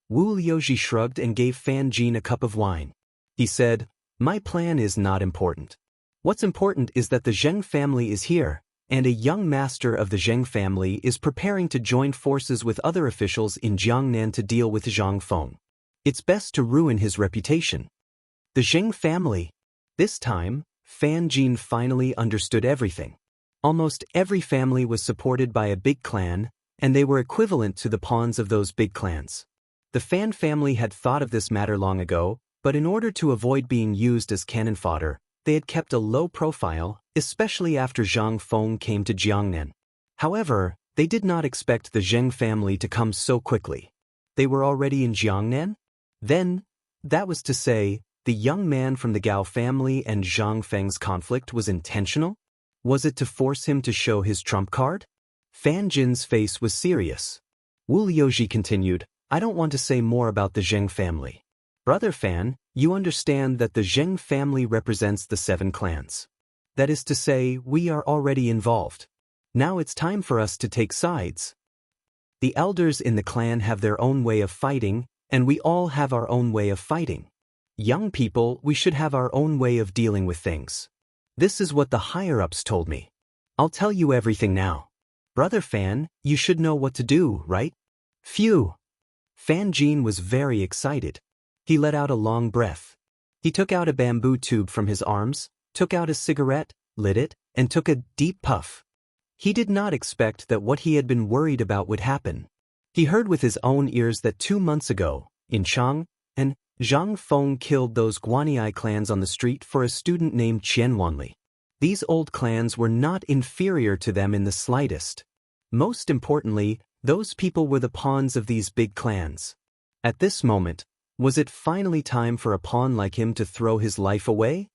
Wu Liuji shrugged and gave Fan Jin a cup of wine. He said, "My plan is not important. What's important is that the Zheng family is here, and a young master of the Zheng family is preparing to join forces with other officials in Jiangnan to deal with Zhang Feng. It's best to ruin his reputation." The Zheng family. This time, Fan Jin finally understood everything. Almost every family was supported by a big clan, and they were equivalent to the pawns of those big clans. The Fan family had thought of this matter long ago, but in order to avoid being used as cannon fodder, they had kept a low profile, especially after Zhang Feng came to Jiangnan. However, they did not expect the Zheng family to come so quickly. They were already in Jiangnan? Then, that was to say, the young man from the Gao family and Zhang Feng's conflict was intentional? Was it to force him to show his trump card? Fan Jin's face was serious. Wu Liuji continued, "I don't want to say more about the Zheng family. Brother Fan, you understand that the Zheng family represents the 7 clans. That is to say, we are already involved. Now it's time for us to take sides. The elders in the clan have their own way of fighting, and we all have our own way of fighting. Young people, we should have our own way of dealing with things. This is what the higher-ups told me. I'll tell you everything now. Brother Fan, you should know what to do, right?" Phew! Fan Jin was very excited. He let out a long breath. He took out a bamboo tube from his arms, took out a cigarette, lit it, and took a deep puff. He did not expect that what he had been worried about would happen. He heard with his own ears that 2 months ago, in Chang'an, Zhang Feng killed those Guanyi clans on the street for a student named Qian Wanli. These old clans were not inferior to them in the slightest. Most importantly, those people were the pawns of these big clans. At this moment, was it finally time for a pawn like him to throw his life away?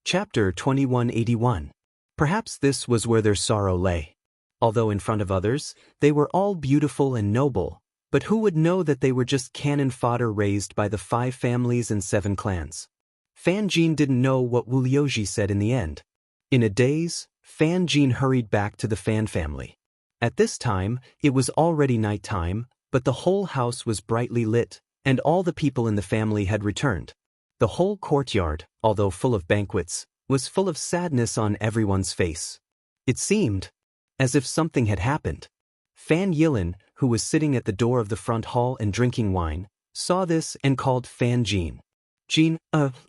Chapter 2181. Perhaps this was where their sorrow lay. Although in front of others, they were all beautiful and noble, but who would know that they were just cannon fodder raised by the 5 families and 7 clans? Fan Jin didn't know what Wu Liuji said in the end. In a daze, Fan Jin hurried back to the Fan family. At this time, it was already night time, but the whole house was brightly lit, and all the people in the family had returned. The whole courtyard, although full of banquets, was full of sadness on everyone's face. It seemed as if something had happened. Fan Yilin, who was sitting at the door of the front hall and drinking wine, saw this and called Fan Jin. Jin,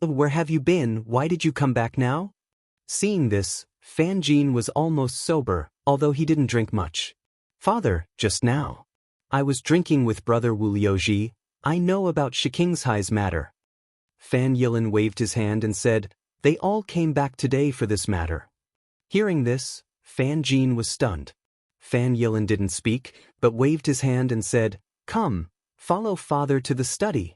where have you been? Why did you come back now? Seeing this, Fan Jin was almost sober, although he didn't drink much. Father, just now. I was drinking with brother Wu Liuji. I know about Shikingshai's matter. Fan Yilin waved his hand and said, they all came back today for this matter. Hearing this, Fan Jin was stunned. Fan Yilin didn't speak, but waved his hand and said, come, follow father to the study.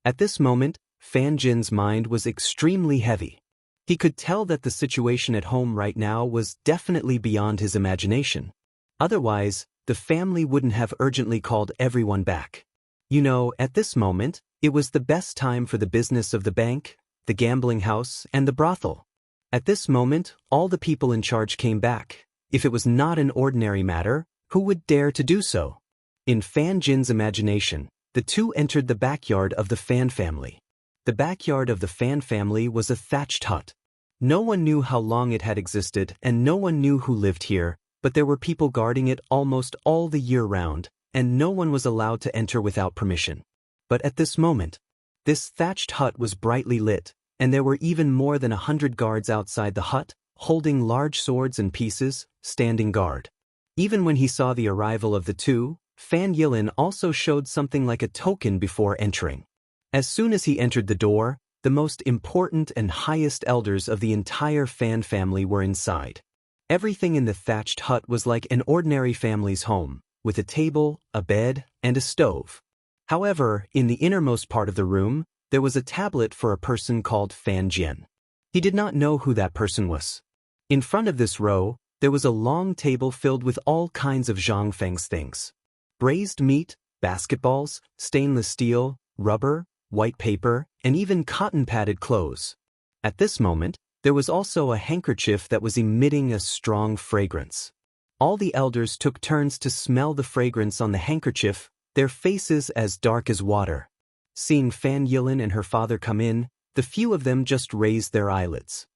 At this moment, Fan Jin's mind was extremely heavy. He could tell that the situation at home right now was definitely beyond his imagination. Otherwise, the family wouldn't have urgently called everyone back. You know, at this moment, it was the best time for the business of the bank, the gambling house, and the brothel. At this moment, all the people in charge came back. If it was not an ordinary matter, who would dare to do so? In Fan Jin's imagination, the two entered the backyard of the Fan family. The backyard of the Fan family was a thatched hut. No one knew how long it had existed and no one knew who lived here, but there were people guarding it almost all the year round, and no one was allowed to enter without permission. But at this moment, this thatched hut was brightly lit, and there were even more than 100 guards outside the hut, holding large swords and pieces, standing guard. Even when he saw the arrival of the two, Fan Yilin also showed something like a token before entering. As soon as he entered the door, the most important and highest elders of the entire Fan family were inside. Everything in the thatched hut was like an ordinary family's home, with a table, a bed, and a stove. However, in the innermost part of the room, there was a tablet for a person called Fan Jian. He did not know who that person was. In front of this row, there was a long table filled with all kinds of Zhang Feng's things. Braised meat, basketballs, stainless steel, rubber, white paper, and even cotton-padded clothes. At this moment, there was also a handkerchief that was emitting a strong fragrance. All the elders took turns to smell the fragrance on the handkerchief, their faces as dark as water. Seeing Fan Yilin and her father come in, the few of them just raised their eyelids.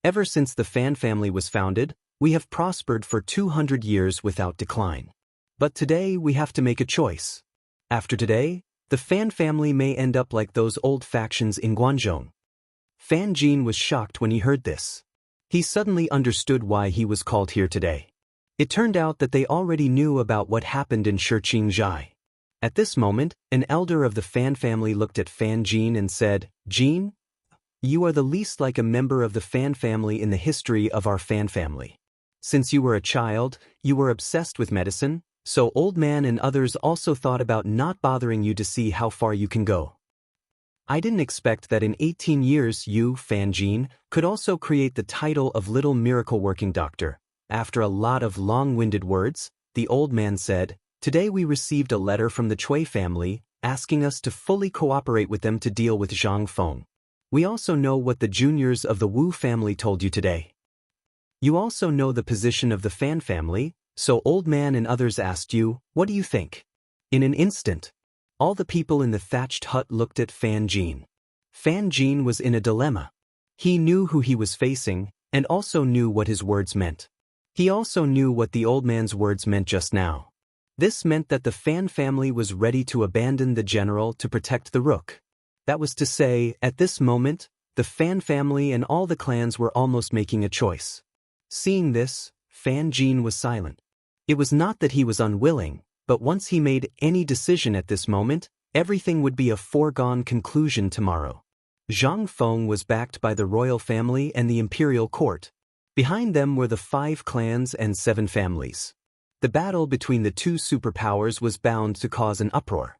Ever since the Fan family was founded, we have prospered for 200 years without decline. But today we have to make a choice. After today, the Fan family may end up like those old factions in Guangzhou. Fan Jin was shocked when he heard this. He suddenly understood why he was called here today. It turned out that they already knew about what happened in Shang'an. At this moment, an elder of the Fan family looked at Fan Jin and said, Jin, you are the least like a member of the Fan family in the history of our Fan family. Since you were a child, you were obsessed with medicine, so Old Man and others also thought about not bothering you to see how far you can go. I didn't expect that in 18 years you, Fan Jin, could also create the title of Little Miracle Working Doctor. After a lot of long-winded words, the old man said, today we received a letter from the Cui family, asking us to fully cooperate with them to deal with Zhang Feng. We also know what the juniors of the Wu family told you today. You also know the position of the Fan family, so Old Man and others asked you, what do you think? In an instant, all the people in the thatched hut looked at Fan Jin. Fan Jin was in a dilemma. He knew who he was facing, and also knew what his words meant. He also knew what the old man's words meant just now. This meant that the Fan family was ready to abandon the general to protect the rook. That was to say, at this moment, the Fan family and all the clans were almost making a choice. Seeing this, Fan Jin was silent. It was not that he was unwilling, but once he made any decision at this moment, everything would be a foregone conclusion tomorrow. Zhang Feng was backed by the royal family and the imperial court. Behind them were the 5 clans and 7 families. The battle between the 2 superpowers was bound to cause an uproar.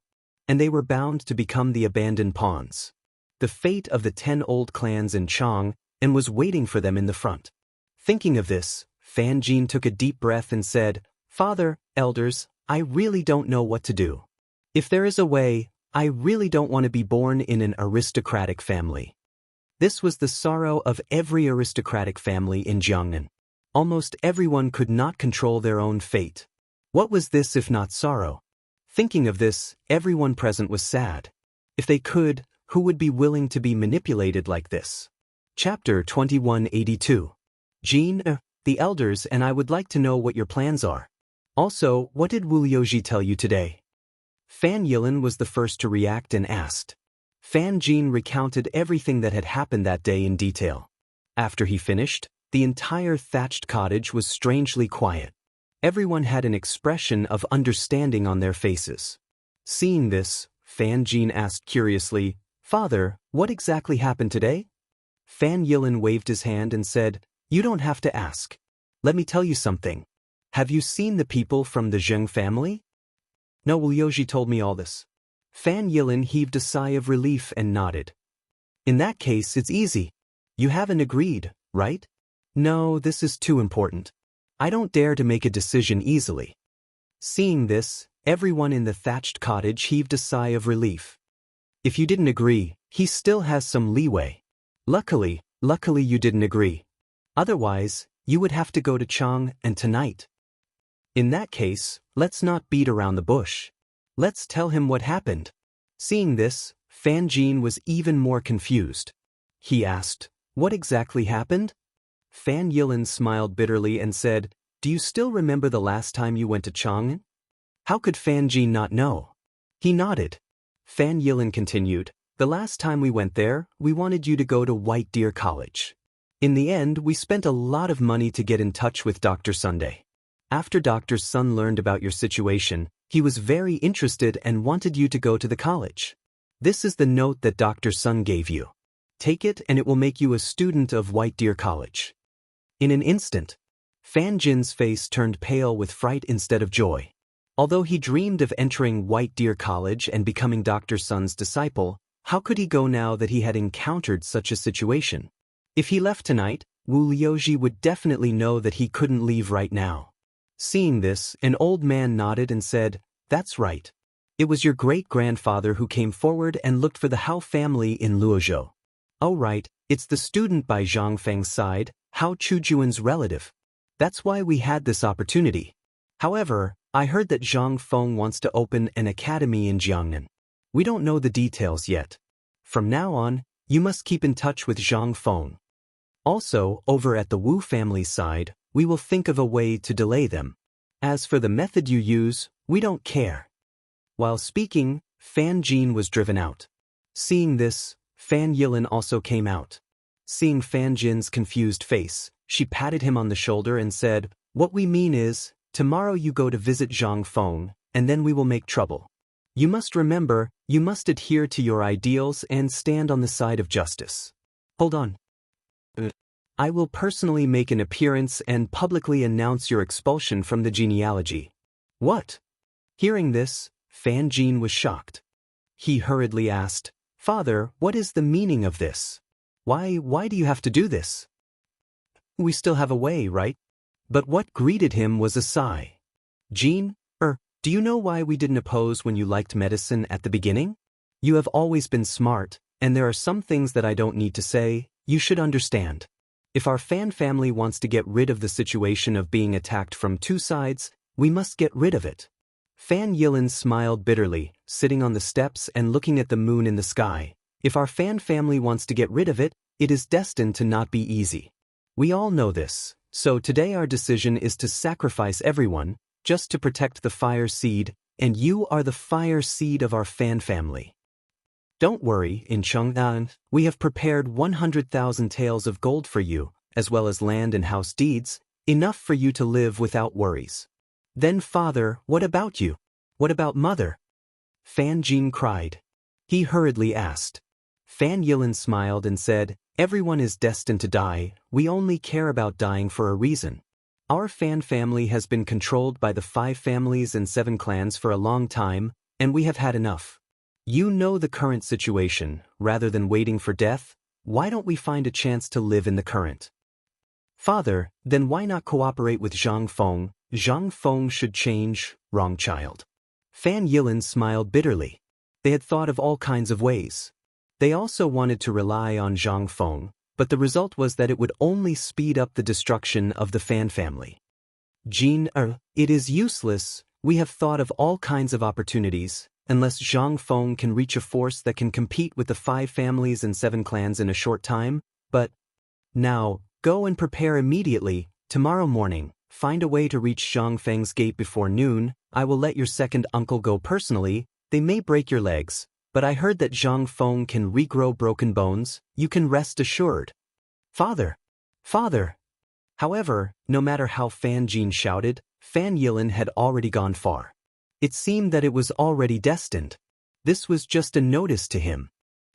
And they were bound to become the abandoned pawns. The fate of the 10 old clans in Chang'an was waiting for them in the front. Thinking of this, Fan Jin took a deep breath and said, "Father, elders, I really don't know what to do. If there is a way, I really don't want to be born in an aristocratic family." This was the sorrow of every aristocratic family in Chang'an. Almost everyone could not control their own fate. What was this if not sorrow? Thinking of this, everyone present was sad. If they could, who would be willing to be manipulated like this? Chapter 2182. Jin, the elders and I would like to know what your plans are. Also, what did Wu Liuji tell you today? Fan Yilin was the first to react and asked. Fan Jin recounted everything that had happened that day in detail. After he finished, the entire thatched cottage was strangely quiet. Everyone had an expression of understanding on their faces. Seeing this, Fan Jin asked curiously, "Father, what exactly happened today?" Fan Yilin waved his hand and said, "You don't have to ask. Let me tell you something. Have you seen the people from the Zheng family?" "No, Wu Liuji told me all this." Fan Yilin heaved a sigh of relief and nodded. "In that case, it's easy. You haven't agreed, right?" "No, this is too important. I don't dare to make a decision easily." Seeing this, everyone in the thatched cottage heaved a sigh of relief. If you didn't agree, he still has some leeway. Luckily you didn't agree. Otherwise, you would have to go to Chang'an tonight. In that case, let's not beat around the bush. Let's tell him what happened. Seeing this, Fan Jin was even more confused. He asked, "What exactly happened?" Fan Yilin smiled bitterly and said, "Do you still remember the last time you went to Chang'an?" How could Fan Jin not know? He nodded. Fan Yilin continued, "The last time we went there, we wanted you to go to White Deer College. In the end, we spent a lot of money to get in touch with Dr. Sunday. After Dr. Sun learned about your situation, he was very interested and wanted you to go to the college. This is the note that Dr. Sun gave you. Take it and it will make you a student of White Deer College." In an instant, Fan Jin's face turned pale with fright instead of joy. Although he dreamed of entering White Deer College and becoming Dr. Sun's disciple, how could he go now that he had encountered such a situation? If he left tonight, Wu Liuji would definitely know that he couldn't leave right now. Seeing this, an old man nodded and said, "That's right. It was your great-grandfather who came forward and looked for the Hao family in Luozhou. Oh right, it's the student by Zhang Feng's side, Hao Chujuan's relative. That's why we had this opportunity. However, I heard that Zhang Feng wants to open an academy in Jiangnan. We don't know the details yet. From now on, you must keep in touch with Zhang Feng. Also, over at the Wu family's side, we will think of a way to delay them. As for the method you use, we don't care." While speaking, Fan Jin was driven out. Seeing this, Fan Yilin also came out. Seeing Fan Jin's confused face, she patted him on the shoulder and said, "What we mean is, tomorrow you go to visit Zhang Feng, and then we will make trouble. You must remember, you must adhere to your ideals and stand on the side of justice." "Hold on. I will personally make an appearance and publicly announce your expulsion from the genealogy." "What?" Hearing this, Fan Jin was shocked. He hurriedly asked, "Father, what is the meaning of this? Why do you have to do this? We still have a way, right?" But what greeted him was a sigh. "Jin, do you know why we didn't oppose when you liked medicine at the beginning? You have always been smart, and there are some things that I don't need to say, you should understand. If our Fan family wants to get rid of the situation of being attacked from 2 sides, we must get rid of it." Fan Yilin smiled bitterly, sitting on the steps and looking at the moon in the sky. If our Fan family wants to get rid of it, it is destined to not be easy. We all know this, so today our decision is to sacrifice everyone, just to protect the fire seed, and you are the fire seed of our Fan family. Don't worry, in Chang'an, we have prepared 100,000 taels of gold for you, as well as land and house deeds, enough for you to live without worries. Then father, what about you? What about mother? Fan Jin cried. He hurriedly asked. Fan Yilin smiled and said, "Everyone is destined to die, we only care about dying for a reason. Our Fan family has been controlled by the 5 families and 7 clans for a long time, and we have had enough. You know the current situation, rather than waiting for death, why don't we find a chance to live in the current? Father, then why not cooperate with Zhang Feng? Zhang Feng should change, wrong child." Fan Yilin smiled bitterly. They had thought of all kinds of ways. They also wanted to rely on Zhang Feng, but the result was that it would only speed up the destruction of the Fan family. Jin, it is useless, we have thought of all kinds of opportunities, unless Zhang Feng can reach a force that can compete with the 5 families and 7 clans in a short time, but now, go and prepare immediately, tomorrow morning, find a way to reach Zhang Feng's gate before noon, I will let your second uncle go personally, they may break your legs, but I heard that Zhang Feng can regrow broken bones, you can rest assured. Father! Father! However, no matter how Fan Jin shouted, Fan Yilin had already gone far. It seemed that it was already destined. This was just a notice to him.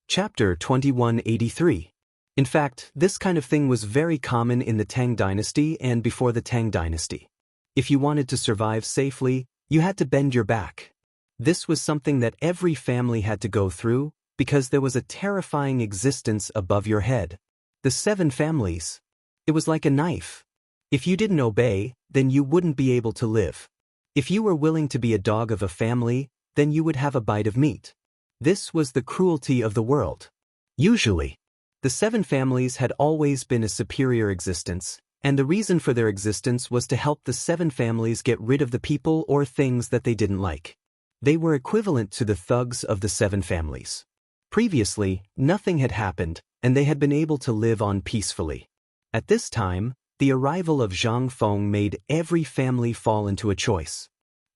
Chapter 2183. In fact, this kind of thing was very common in the Tang dynasty and before the Tang dynasty. If you wanted to survive safely, you had to bend your back. This was something that every family had to go through, because there was a terrifying existence above your head. The 7 families. It was like a knife. If you didn't obey, then you wouldn't be able to live. If you were willing to be a dog of a family, then you would have a bite of meat. This was the cruelty of the world. Usually, the 7 families had always been a superior existence, and the reason for their existence was to help the 7 families get rid of the people or things that they didn't like. They were equivalent to the thugs of the 7 families. Previously, nothing had happened, and they had been able to live on peacefully. At this time, the arrival of Zhang Feng made every family fall into a choice.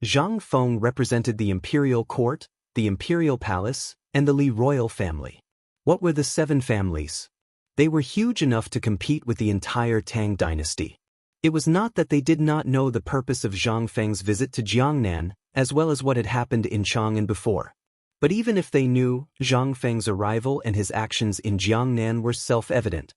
Zhang Feng represented the imperial court, the imperial palace, and the Li royal family. What were the 7 families? They were huge enough to compete with the entire Tang dynasty. It was not that they did not know the purpose of Zhang Feng's visit to Jiangnan, as well as what had happened in Chang'an before. But even if they knew, Zhang Feng's arrival and his actions in Jiangnan were self-evident.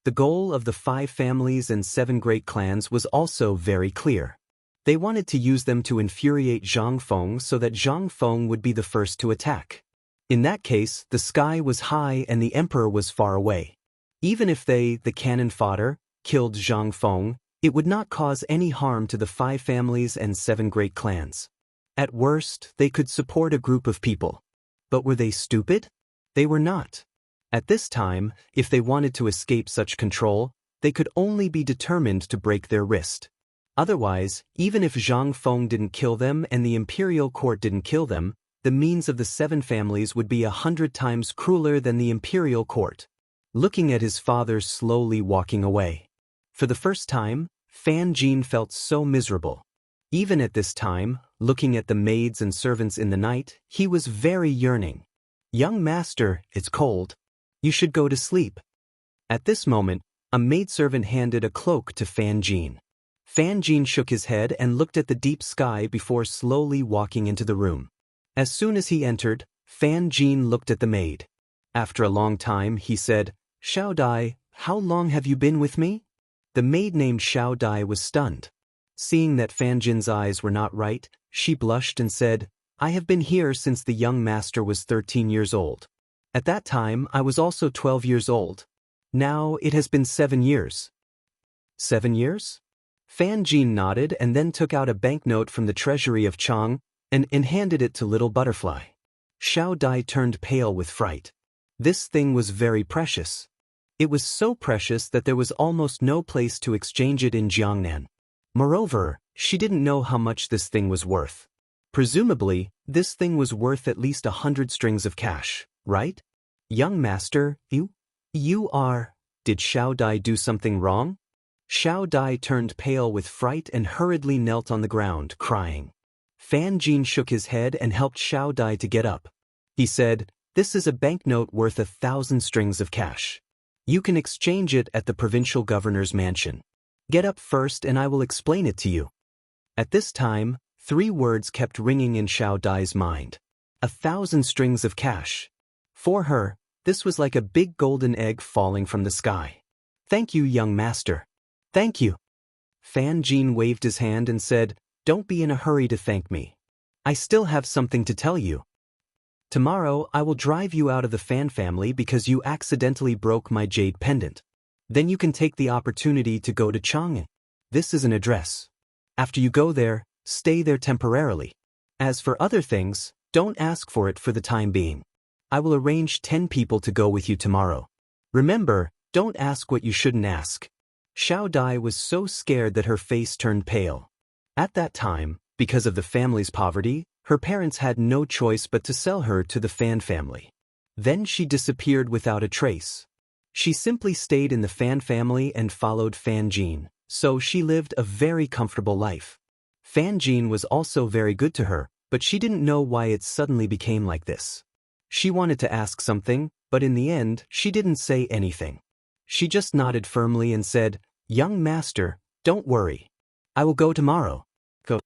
The goal of the 5 families and 7 great clans was also very clear. They wanted to use them to infuriate Zhang Feng so that Zhang Feng would be the first to attack. In that case, the sky was high and the emperor was far away. Even if they, the cannon fodder, killed Zhang Feng, it would not cause any harm to the 5 families and 7 great clans. At worst, they could support a group of people. But were they stupid? They were not. At this time, if they wanted to escape such control, they could only be determined to break their wrist. Otherwise, even if Zhang Feng didn't kill them and the imperial court didn't kill them, the means of the 7 families would be 100 times crueler than the imperial court. Looking at his father slowly walking away. For the first time, Fan Jin felt so miserable. Even at this time, looking at the maids and servants in the night, he was very yearning. "Young master, it's cold. You should go to sleep." At this moment, a maidservant handed a cloak to Fan Jin. Fan Jin shook his head and looked at the deep sky before slowly walking into the room. As soon as he entered, Fan Jin looked at the maid. After a long time, he said, "Xiao Dai, how long have you been with me?" The maid named Xiao Dai was stunned. Seeing that Fan Jin's eyes were not right, she blushed and said, "I have been here since the young master was 13 years old. At that time, I was also 12 years old. Now it has been 7 years." 7 years? Fan Jin nodded and then took out a banknote from the treasury of Chang and handed it to Little Butterfly. Xiao Dai turned pale with fright. This thing was very precious. It was so precious that there was almost no place to exchange it in Jiangnan. Moreover, she didn't know how much this thing was worth. Presumably, this thing was worth at least 100 strings of cash, right? "Young master, you are..." Did Xiao Dai do something wrong? Xiao Dai turned pale with fright and hurriedly knelt on the ground, crying. Fan Jin shook his head and helped Xiao Dai to get up. He said, "This is a banknote worth 1,000 strings of cash. You can exchange it at the provincial governor's mansion. Get up first and I will explain it to you." At this time, 3 words kept ringing in Xiao Dai's mind. 1,000 strings of cash. For her, This was like a big golden egg falling from the sky. Thank you, young master. Thank you. Fan Jin waved his hand and said, Don't be in a hurry to thank me. I still have something to tell you. Tomorrow I will drive you out of the Fan family because you accidentally broke my jade pendant. Then you can take the opportunity to go to Chang'an. This is an address. After you go there, stay there temporarily. As for other things, don't ask for it for the time being. I will arrange 10 people to go with you tomorrow. Remember, don't ask what you shouldn't ask. Xiao Dai was so scared that her face turned pale. At that time, because of the family's poverty, her parents had no choice but to sell her to the Fan family. Then she disappeared without a trace. She simply stayed in the Fan family and followed Fan Jin, so she lived a very comfortable life. Fan Jin was also very good to her, but she didn't know why it suddenly became like this. She wanted to ask something, but in the end, she didn't say anything. She just nodded firmly and said, Young master, don't worry. I will go tomorrow. Go.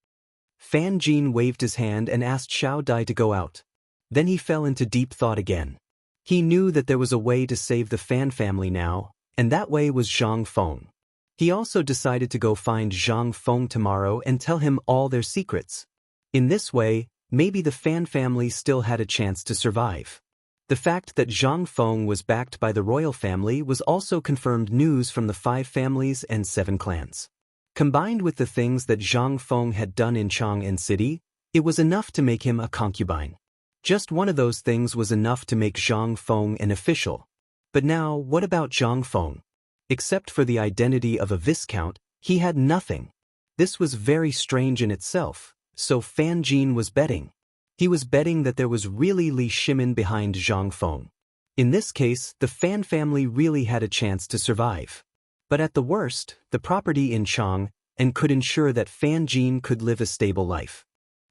Fan Jin waved his hand and asked Xiao Dai to go out. Then he fell into deep thought again. He knew that there was a way to save the Fan family now, and that way was Zhang Feng. He also decided to go find Zhang Feng tomorrow and tell him all their secrets. In this way, maybe the Fan family still had a chance to survive. The fact that Zhang Feng was backed by the royal family was also confirmed news from the 5 families and 7 clans. Combined with the things that Zhang Feng had done in Chang'an City, it was enough to make him a concubine. Just one of those things was enough to make Zhang Feng an official. But now, what about Zhang Feng? Except for the identity of a viscount, he had nothing. This was very strange in itself, so Fan Jin was betting. He was betting that there was really Li Shimin behind Zhang Feng. In this case, the Fan family really had a chance to survive. But at the worst, the property in Chang'an could ensure that Fan Jin could live a stable life.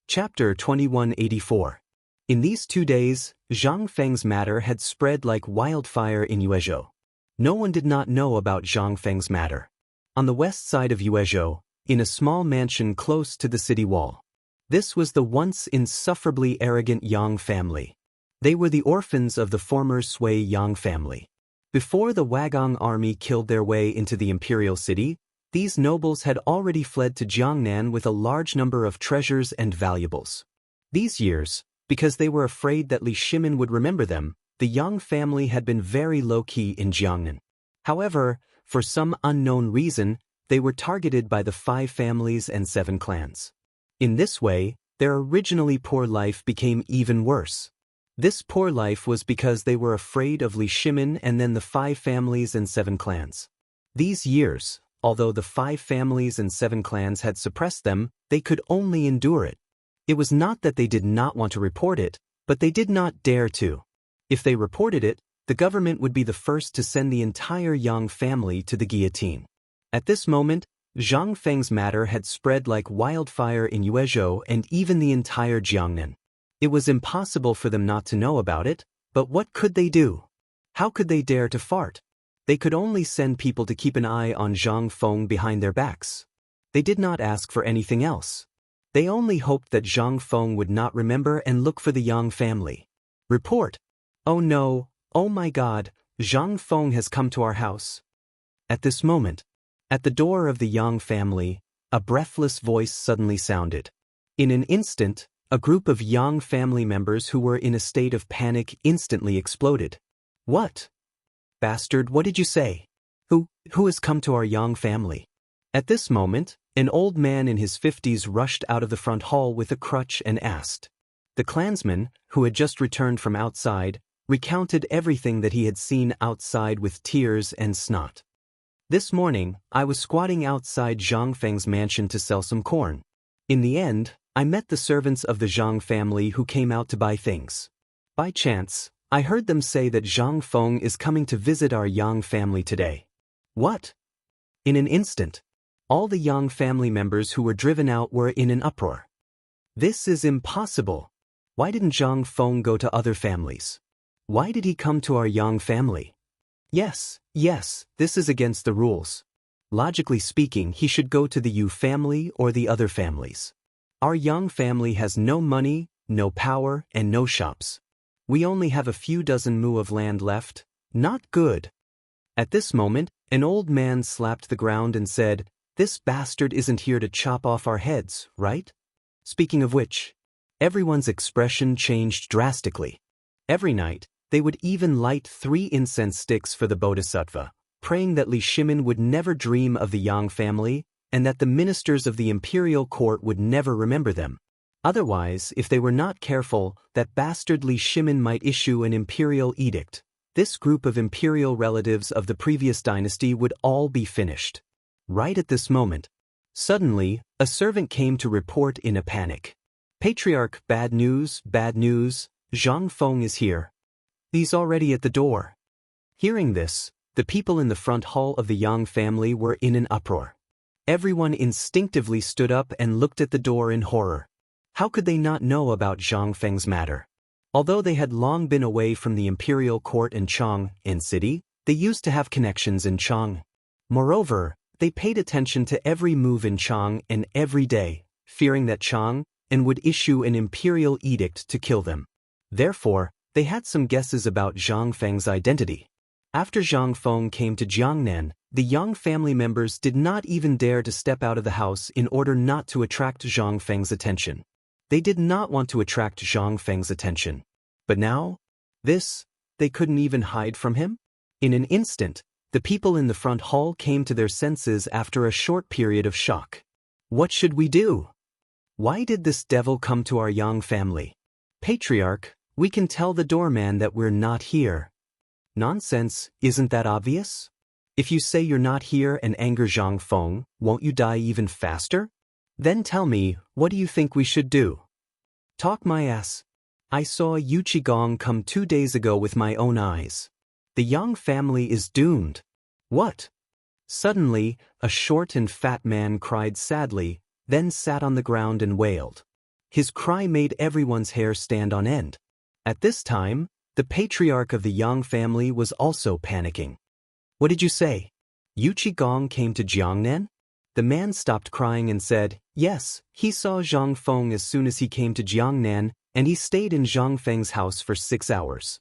Chapter 2184. In these 2 days, Zhang Feng's matter had spread like wildfire in Yuezhou. No one did not know about Zhang Feng's matter. On the west side of Yuezhou, in a small mansion close to the city wall. This was the once insufferably arrogant Yang family. They were the orphans of the former Sui Yang family. Before the Wagong army killed their way into the imperial city, these nobles had already fled to Jiangnan with a large number of treasures and valuables. These years, because they were afraid that Li Shimin would remember them, the Yang family had been very low-key in Jiangnan. However, for some unknown reason, they were targeted by the 5 families and 7 clans. In this way, their originally poor life became even worse. This poor life was because they were afraid of Li Shimin and then the 5 families and 7 clans. These years, although the 5 families and 7 clans had suppressed them, they could only endure it. It was not that they did not want to report it, but they did not dare to. If they reported it, the government would be the first to send the entire Yang family to the guillotine. At this moment, Zhang Feng's matter had spread like wildfire in Yuezhou and even the entire Jiangnan. It was impossible for them not to know about it, but what could they do? How could they dare to fart? They could only send people to keep an eye on Zhang Feng behind their backs. They did not ask for anything else. They only hoped that Zhang Feng would not remember and look for the Yang family. Report. Oh no, oh my God, Zhang Feng has come to our house. At this moment, at the door of the Yang family, a breathless voice suddenly sounded. In an instant, a group of Yang family members who were in a state of panic instantly exploded. What? Bastard, what did you say? Who has come to our Yang family? At this moment, an old man in his 50s rushed out of the front hall with a crutch and asked. The clansman, who had just returned from outside, recounted everything that he had seen outside with tears and snot. This morning, I was squatting outside Zhang Feng's mansion to sell some corn. In the end, I met the servants of the Zhang family who came out to buy things. By chance, I heard them say that Zhang Feng is coming to visit our Yang family today. What? In an instant, all the Yang family members who were driven out were in an uproar. This is impossible. Why didn't Zhang Feng go to other families? Why did he come to our Yang family? Yes, this is against the rules. Logically speaking, he should go to the Yu family or the other families. Our Yang family has no money, no power, and no shops. We only have a few dozen mu of land left. Not good. At this moment, an old man slapped the ground and said, "This bastard isn't here to chop off our heads, right?" Speaking of which, everyone's expression changed drastically. Every night, they would even light 3 incense sticks for the bodhisattva, praying that Li Shimin would never dream of the Yang family and that the ministers of the imperial court would never remember them. Otherwise, if they were not careful, that bastard Li Shimin might issue an imperial edict. This group of imperial relatives of the previous dynasty would all be finished. Right at this moment, suddenly, a servant came to report in a panic. "Patriarch, bad news, Zhang Feng is here. He's already at the door." Hearing this, the people in the front hall of the Yang family were in an uproar. Everyone instinctively stood up and looked at the door in horror. How could they not know about Zhang Feng's matter? Although they had long been away from the imperial court in Chang'an city, they used to have connections in Chang'an. Moreover, they paid attention to every move in Chang'an every day, fearing that Chang'an would issue an imperial edict to kill them. Therefore, they had some guesses about Zhang Feng's identity. After Zhang Feng came to Jiangnan, the Yang family members did not even dare to step out of the house in order not to attract Zhang Feng's attention. They did not want to attract Zhang Feng's attention. But now, they couldn't even hide from him? In an instant, the people in the front hall came to their senses after a short period of shock. What should we do? Why did this devil come to our Yang family? Patriarch, we can tell the doorman that we're not here. Nonsense, isn't that obvious? If you say you're not here and anger Zhang Feng, won't you die even faster? Then tell me, what do you think we should do? Talk my ass. I saw Yu Qigong come 2 days ago with my own eyes. The Yang family is doomed. What? Suddenly, a short and fat man cried sadly, then sat on the ground and wailed. His cry made everyone's hair stand on end. At this time, the patriarch of the Yang family was also panicking. What did you say? Yu Qigong came to Jiangnan? The man stopped crying and said, yes, he saw Zhang Feng as soon as he came to Jiangnan, and he stayed in Zhang Feng's house for 6 hours.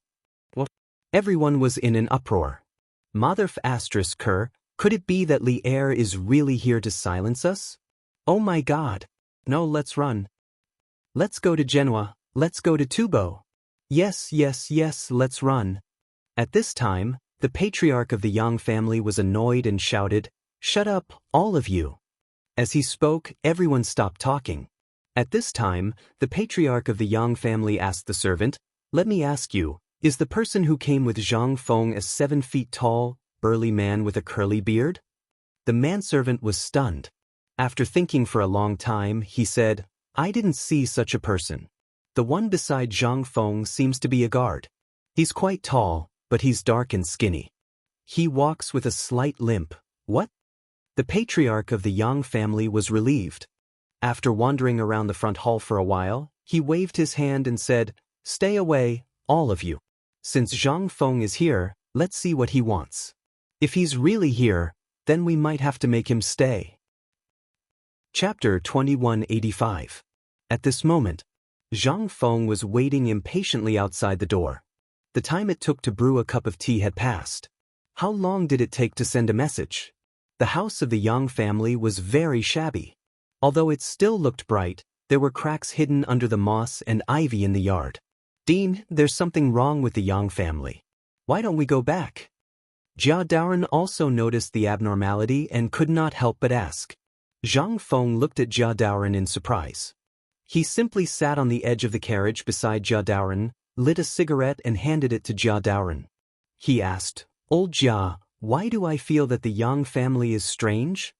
What? Everyone was in an uproar. Mother asterisk her, could it be that Li Er is really here to silence us? Oh my God. No, let's run. Let's go to Genoa, let's go to Tubo. Yes, let's run. At this time, the patriarch of the Yang family was annoyed and shouted, shut up, all of you. As he spoke, everyone stopped talking. At this time, the patriarch of the Yang family asked the servant, let me ask you, is the person who came with Zhang Feng a 7 feet tall, burly man with a curly beard? The manservant was stunned. After thinking for a long time, he said, I didn't see such a person. The one beside Zhang Feng seems to be a guard. He's quite tall, but he's dark and skinny. He walks with a slight limp. What? The patriarch of the Yang family was relieved. After wandering around the front hall for a while, he waved his hand and said, stay away, all of you. Since Zhang Feng is here, let's see what he wants. If he's really here, then we might have to make him stay. Chapter 2185. At this moment, Zhang Feng was waiting impatiently outside the door. The time it took to brew a cup of tea had passed. How long did it take to send a message? The house of the Yang family was very shabby. Although it still looked bright, there were cracks hidden under the moss and ivy in the yard. Dean, there's something wrong with the Yang family. Why don't we go back? Jia Daoren also noticed the abnormality and could not help but ask. Zhang Feng looked at Jia Daoren in surprise. He simply sat on the edge of the carriage beside Jia Daoren, lit a cigarette and handed it to Jia Daoren. He asked, Old Jia, why do I feel that the Yang family is strange?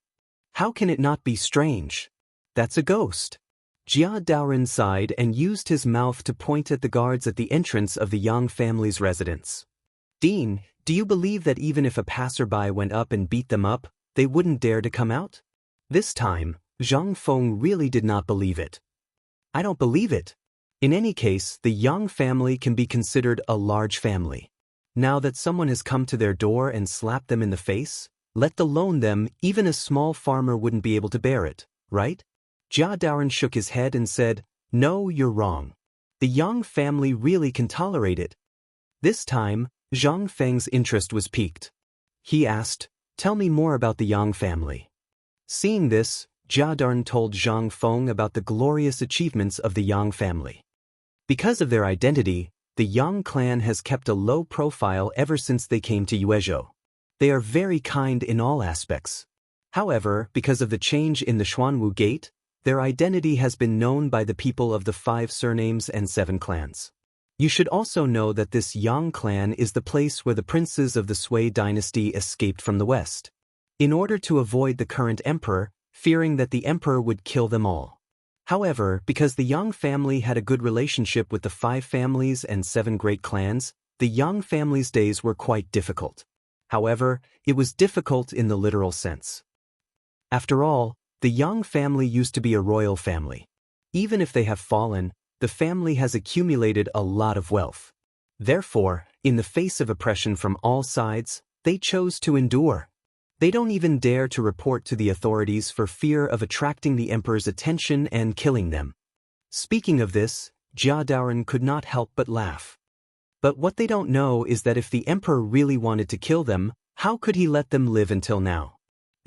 How can it not be strange? That's a ghost. Jia Daoren sighed and used his mouth to point at the guards at the entrance of the Yang family's residence. Dean, do you believe that even if a passerby went up and beat them up, they wouldn't dare to come out? This time, Zhang Feng really did not believe it. I don't believe it. In any case, the Yang family can be considered a large family. Now that someone has come to their door and slapped them in the face, let alone them, even a small farmer wouldn't be able to bear it, right? Jia Daoren shook his head and said, no, you're wrong. The Yang family really can tolerate it. This time, Zhang Feng's interest was piqued. He asked, "Tell me more about the Yang family." Seeing this, Jia Darn told Zhang Feng about the glorious achievements of the Yang family. Because of their identity, the Yang clan has kept a low profile ever since they came to Yuezhou. They are very kind in all aspects. However, because of the change in the Xuanwu Gate, their identity has been known by the people of the 5 surnames and 7 clans. You should also know that this Yang clan is the place where the princes of the Sui dynasty escaped from the west, in order to avoid the current emperor, fearing that the emperor would kill them all. However, because the Yang family had a good relationship with the 5 families and 7 great clans, the Yang family's days were quite difficult. However, it was difficult in the literal sense. After all, the Yang family used to be a royal family. Even if they have fallen, the family has accumulated a lot of wealth. Therefore, in the face of oppression from all sides, they chose to endure. They don't even dare to report to the authorities for fear of attracting the emperor's attention and killing them. Speaking of this, Jia Daoren could not help but laugh. But what they don't know is that if the emperor really wanted to kill them, how could he let them live until now?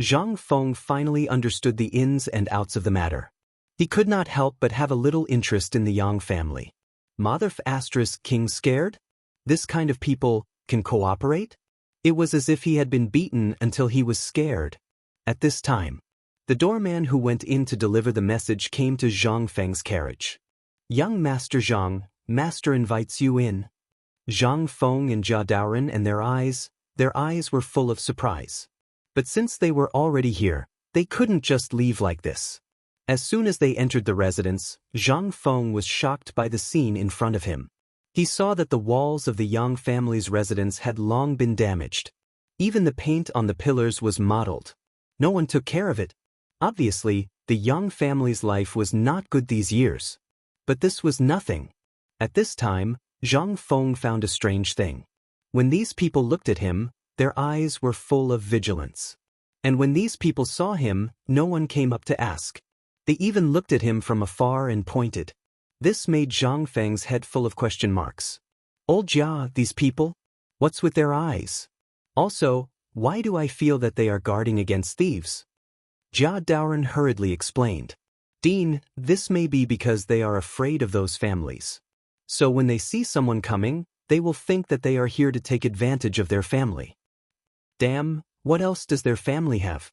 Zhang Feng finally understood the ins and outs of the matter. He could not help but have a little interest in the Yang family. Mother *King scared? This kind of people can cooperate? It was as if he had been beaten until he was scared. At this time, the doorman who went in to deliver the message came to Zhang Feng's carriage. "Young Master Zhang, Master invites you in." Zhang Feng and Jia Daoren and their eyes were full of surprise. But since they were already here, they couldn't just leave like this. As soon as they entered the residence, Zhang Feng was shocked by the scene in front of him. He saw that the walls of the Yang family's residence had long been damaged. Even the paint on the pillars was mottled. No one took care of it. Obviously, the Yang family's life was not good these years. But this was nothing. At this time, Zhang Feng found a strange thing. When these people looked at him, their eyes were full of vigilance. And when these people saw him, no one came up to ask. They even looked at him from afar and pointed. This made Zhang Feng's head full of question marks. "Old Jia, these people? What's with their eyes? Also, why do I feel that they are guarding against thieves?" Jia Daoren hurriedly explained. "Dean, this may be because they are afraid of those families. So when they see someone coming, they will think that they are here to take advantage of their family." "Damn, what else does their family have?"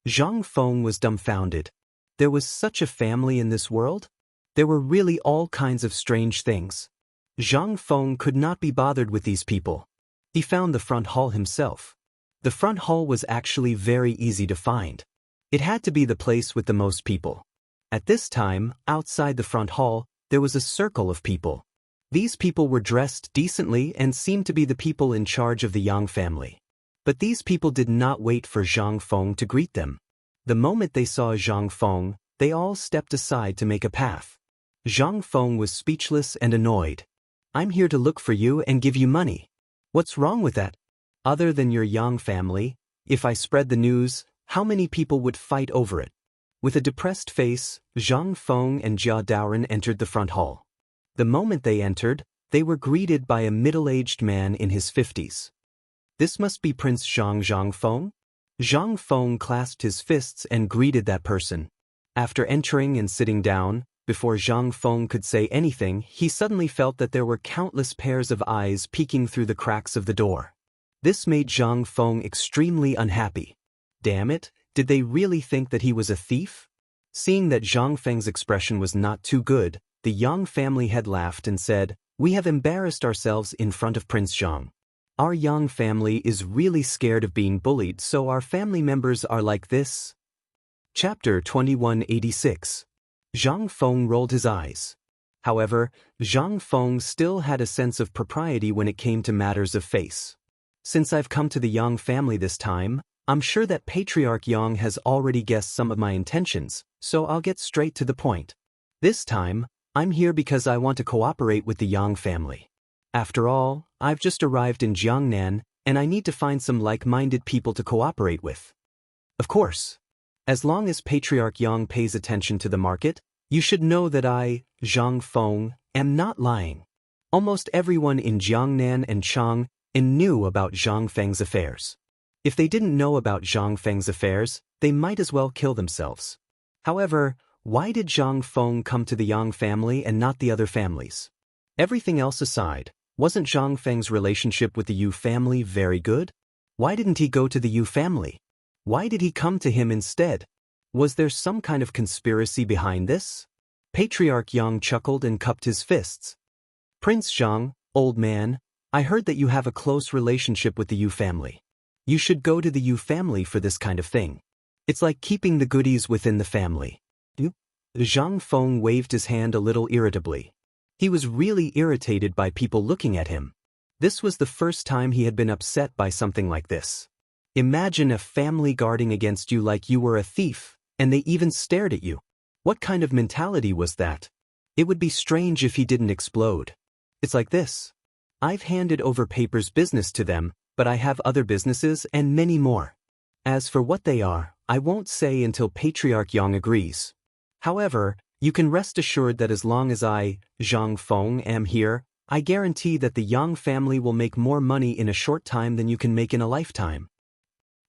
Zhang Feng was dumbfounded. There was such a family in this world? There were really all kinds of strange things. Zhang Feng could not be bothered with these people. He found the front hall himself. The front hall was actually very easy to find. It had to be the place with the most people. At this time, outside the front hall, there was a circle of people. These people were dressed decently and seemed to be the people in charge of the Yang family. But these people did not wait for Zhang Feng to greet them. The moment they saw Zhang Feng, they all stepped aside to make a path. Zhang Feng was speechless and annoyed. "I'm here to look for you and give you money. What's wrong with that? Other than your Yang family, if I spread the news, how many people would fight over it?" With a depressed face, Zhang Feng and Jia Daoren entered the front hall. The moment they entered, they were greeted by a middle-aged man in his 50s. "This must be Prince Zhang Feng?" Zhang Feng clasped his fists and greeted that person. After entering and sitting down, before Zhang Feng could say anything, he suddenly felt that there were countless pairs of eyes peeking through the cracks of the door. This made Zhang Feng extremely unhappy. Damn it, did they really think that he was a thief? Seeing that Zhang Feng's expression was not too good, the Yang family had laughed and said, "We have embarrassed ourselves in front of Prince Zhang. Our Yang family is really scared of being bullied, so our family members are like this." Chapter 2186. Zhang Feng rolled his eyes. However, Zhang Feng still had a sense of propriety when it came to matters of face. "Since I've come to the Yang family this time, I'm sure that Patriarch Yang has already guessed some of my intentions, so I'll get straight to the point. This time, I'm here because I want to cooperate with the Yang family. After all, I've just arrived in Jiangnan, and I need to find some like-minded people to cooperate with. Of course. As long as Patriarch Yang pays attention to the market, you should know that I, Zhang Feng, am not lying. Almost everyone in Jiangnan and Chang'an knew about Zhang Feng's affairs. If they didn't know about Zhang Feng's affairs, they might as well kill themselves. However, why did Zhang Feng come to the Yang family and not the other families? Everything else aside, wasn't Zhang Feng's relationship with the Yu family very good? Why didn't he go to the Yu family? Why did he come to him instead? Was there some kind of conspiracy behind this? Patriarch Yang chuckled and cupped his fists. Prince Zhang, old man, I heard that you have a close relationship with the Yu family. You should go to the Yu family for this kind of thing. It's like keeping the goodies within the family. Zhang Feng waved his hand a little irritably. He was really irritated by people looking at him. This was the first time he had been upset by something like this. Imagine a family guarding against you like you were a thief, and they even stared at you. What kind of mentality was that? It would be strange if he didn't explode. It's like this. I've handed over papers business to them, but I have other businesses and many more. As for what they are, I won't say until Patriarch Yang agrees. However, you can rest assured that as long as I, Zhang Feng, am here, I guarantee that the Yang family will make more money in a short time than you can make in a lifetime.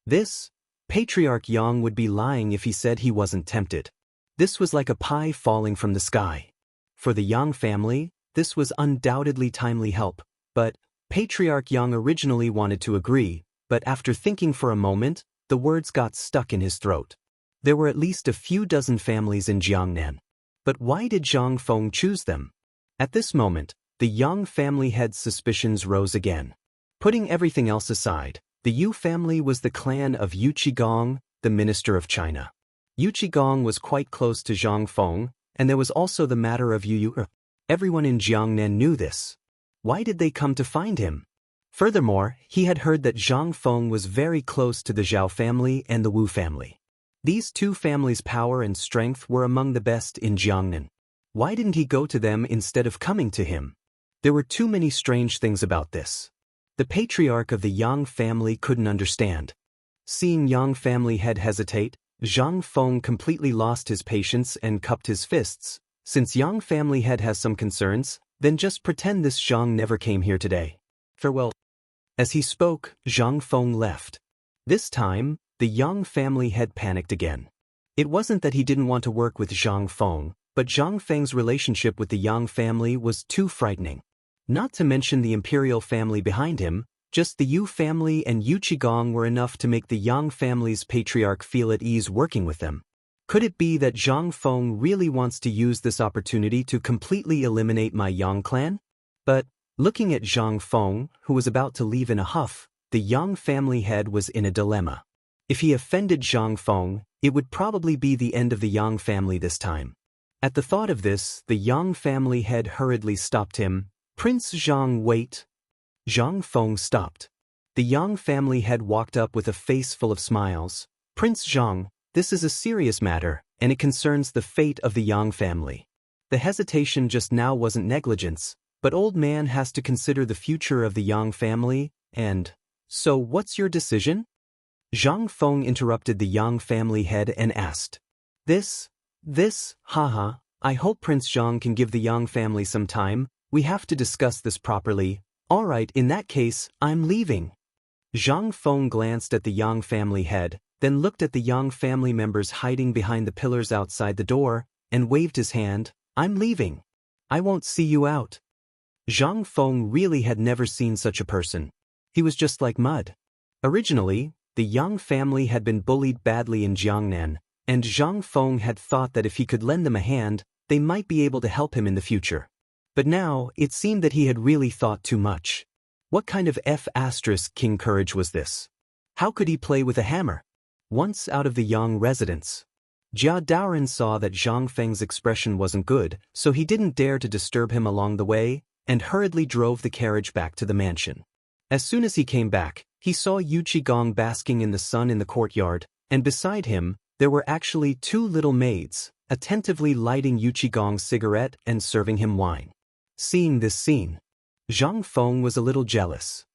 This, Patriarch Yang would be lying if he said he wasn't tempted. This was like a pie falling from the sky. For the Yang family, this was undoubtedly timely help, but Patriarch Yang originally wanted to agree, but after thinking for a moment, the words got stuck in his throat. There were at least a few dozen families in Jiangnan. But why did Zhang Feng choose them? At this moment, the Yang family head's suspicions rose again. Putting everything else aside, the Yu family was the clan of Yu Qigong, the minister of China. Yu Qigong was quite close to Zhang Feng, and there was also the matter of Yu. Everyone in Jiangnan knew this. Why did they come to find him? Furthermore, he had heard that Zhang Feng was very close to the Zhao family and the Wu family. These two families' power and strength were among the best in Jiangnan. Why didn't he go to them instead of coming to him? There were too many strange things about this. The patriarch of the Yang family couldn't understand. Seeing Yang family head hesitate, Zhang Feng completely lost his patience and cupped his fists. Since Yang family head has some concerns, then just pretend this Zhang never came here today. Farewell. As he spoke, Zhang Feng left. This time, the Yang family head panicked again. It wasn't that he didn't want to work with Zhang Feng, but Zhang Feng's relationship with the Yang family was too frightening. Not to mention the imperial family behind him, just the Yu family and Yu Qigong were enough to make the Yang family's patriarch feel at ease working with them. Could it be that Zhang Feng really wants to use this opportunity to completely eliminate my Yang clan? But, looking at Zhang Feng, who was about to leave in a huff, the Yang family head was in a dilemma. If he offended Zhang Feng, it would probably be the end of the Yang family this time. At the thought of this, the Yang family head hurriedly stopped him. Prince Zhang, wait. Zhang Feng stopped. The Yang family head walked up with a face full of smiles. Prince Zhang, this is a serious matter, and it concerns the fate of the Yang family. The hesitation just now wasn't negligence, but old man has to consider the future of the Yang family, and, so what's your decision? Zhang Feng interrupted the Yang family head and asked. This, haha, I hope Prince Zhang can give the Yang family some time, we have to discuss this properly. Alright, in that case, I'm leaving. Zhang Feng glanced at the Yang family head, then looked at the Yang family members hiding behind the pillars outside the door, and waved his hand. I'm leaving. I won't see you out. Zhang Feng really had never seen such a person. He was just like mud. Originally, the Yang family had been bullied badly in Jiangnan, and Zhang Feng had thought that if he could lend them a hand, they might be able to help him in the future. But now, it seemed that he had really thought too much. What kind of King courage was this? How could he play with a hammer? Once out of the Yang residence, Jia Daoren saw that Zhang Feng's expression wasn't good, so he didn't dare to disturb him along the way, and hurriedly drove the carriage back to the mansion. As soon as he came back, he saw Yu Qigong basking in the sun in the courtyard, and beside him, there were actually two little maids, attentively lighting Yu Qigong's cigarette and serving him wine. Seeing this scene, Zhang Feng was a little jealous.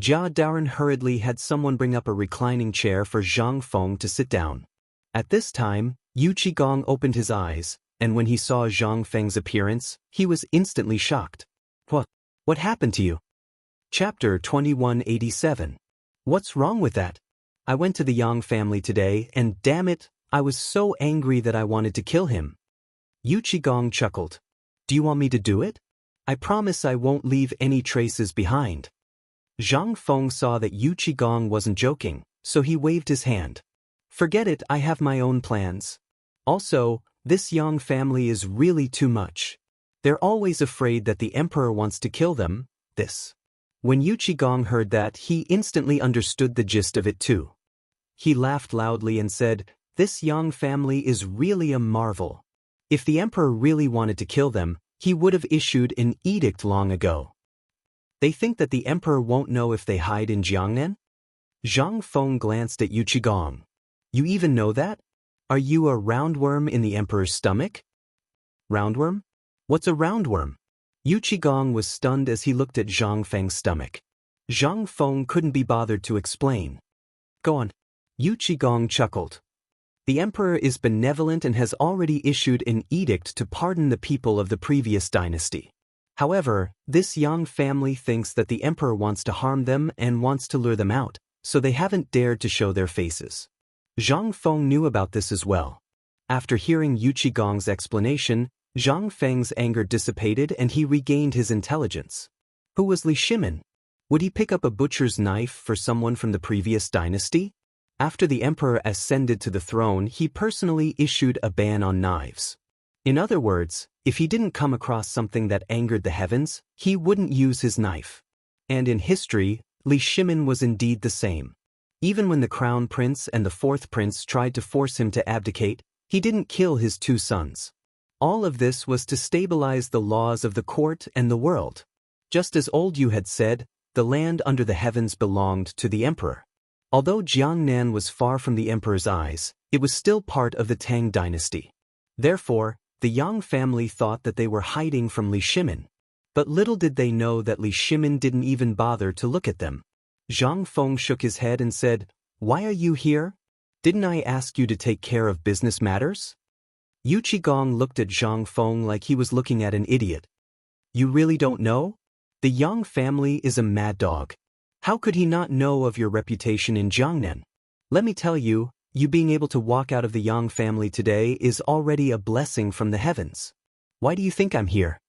Jia Daoren hurriedly had someone bring up a reclining chair for Zhang Feng to sit down. At this time, Yu Qigong opened his eyes, and when he saw Zhang Feng's appearance, he was instantly shocked. What happened to you? Chapter 2187. What's wrong with that? I went to the Yang family today and damn it, I was so angry that I wanted to kill him. Yu Qigong chuckled. Do you want me to do it? I promise I won't leave any traces behind. Zhang Feng saw that Yu Qigong wasn't joking, so he waved his hand. Forget it, I have my own plans. Also, this Yang family is really too much. They're always afraid that the emperor wants to kill them. When Yu Qigong heard that, he instantly understood the gist of it too. He laughed loudly and said, this Yang family is really a marvel. If the emperor really wanted to kill them, he would have issued an edict long ago. They think that the emperor won't know if they hide in Jiangnan? Zhang Feng glanced at Yu Qigong. You even know that? Are you a roundworm in the emperor's stomach? Roundworm? What's a roundworm? Yu Qigong was stunned as he looked at Zhang Feng's stomach. Zhang Feng couldn't be bothered to explain. Go on. Yu Qigong chuckled. The emperor is benevolent and has already issued an edict to pardon the people of the previous dynasty. However, this Yang family thinks that the emperor wants to harm them and wants to lure them out, so they haven't dared to show their faces. Zhang Feng knew about this as well. After hearing Yu Qigong's explanation, Zhang Feng's anger dissipated and he regained his intelligence. Who was Li Shimin? Would he pick up a butcher's knife for someone from the previous dynasty? After the emperor ascended to the throne, he personally issued a ban on knives. In other words, if he didn't come across something that angered the heavens, he wouldn't use his knife. And in history, Li Shimin was indeed the same. Even when the crown prince and the fourth prince tried to force him to abdicate, he didn't kill his two sons. All of this was to stabilize the laws of the court and the world. Just as old Yu had said, the land under the heavens belonged to the emperor. Although Jiangnan was far from the emperor's eyes, it was still part of the Tang dynasty. Therefore, the Yang family thought that they were hiding from Li Shimin. But little did they know that Li Shimin didn't even bother to look at them. Zhang Feng shook his head and said, Why are you here? Didn't I ask you to take care of business matters? Yu Qigong looked at Zhang Feng like he was looking at an idiot. You really don't know? The Yang family is a mad dog. How could he not know of your reputation in Jiangnan? Let me tell you, you being able to walk out of the Yang family today is already a blessing from the heavens. Why do you think I'm here?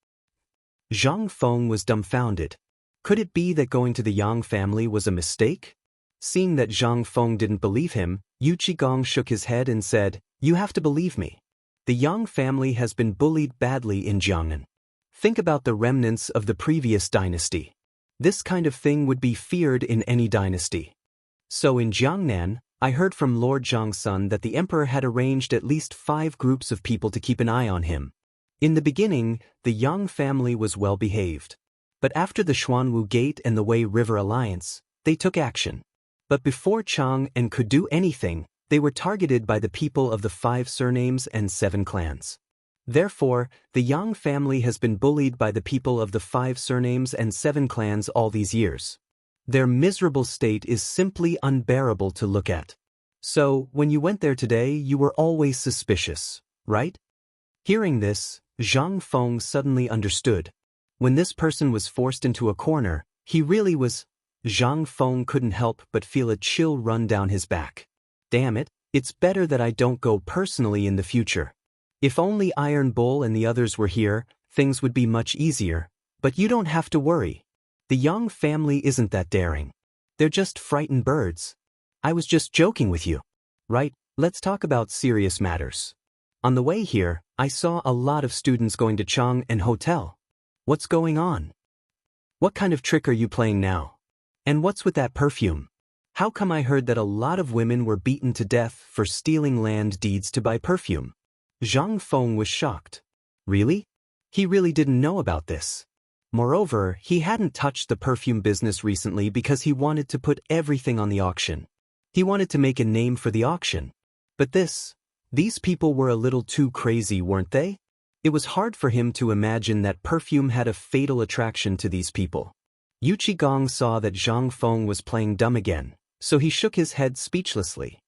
Zhang Feng was dumbfounded. Could it be that going to the Yang family was a mistake? Seeing that Zhang Feng didn't believe him, Yu Qigong shook his head and said, You have to believe me. The Yang family has been bullied badly in Jiangnan. Think about the remnants of the previous dynasty. This kind of thing would be feared in any dynasty. So in Jiangnan, I heard from Lord Zhang's son that the emperor had arranged at least 5 groups of people to keep an eye on him. In the beginning, the Yang family was well behaved. But after the Xuanwu Gate and the Wei River Alliance, they took action. But before Chang'an could do anything, they were targeted by the people of the 5 surnames and 7 clans. Therefore, the Yang family has been bullied by the people of the 5 surnames and 7 clans all these years. Their miserable state is simply unbearable to look at. So, when you went there today, you were always suspicious, right? Hearing this, Zhang Feng suddenly understood. When this person was forced into a corner, he really was. Zhang Feng couldn't help but feel a chill run down his back. Damn it, it's better that I don't go personally in the future. If only Iron Bull and the others were here, things would be much easier, but you don't have to worry. The Yang family isn't that daring. They're just frightened birds. I was just joking with you. Right, let's talk about serious matters. On the way here, I saw a lot of students going to Chang'an Hotel. What's going on? What kind of trick are you playing now? And what's with that perfume? How come I heard that a lot of women were beaten to death for stealing land deeds to buy perfume? Zhang Feng was shocked. Really? He really didn't know about this. Moreover, he hadn't touched the perfume business recently because he wanted to put everything on the auction. He wanted to make a name for the auction. But these people were a little too crazy, weren't they? It was hard for him to imagine that perfume had a fatal attraction to these people. Yu Qigong saw that Zhang Feng was playing dumb again, so he shook his head speechlessly.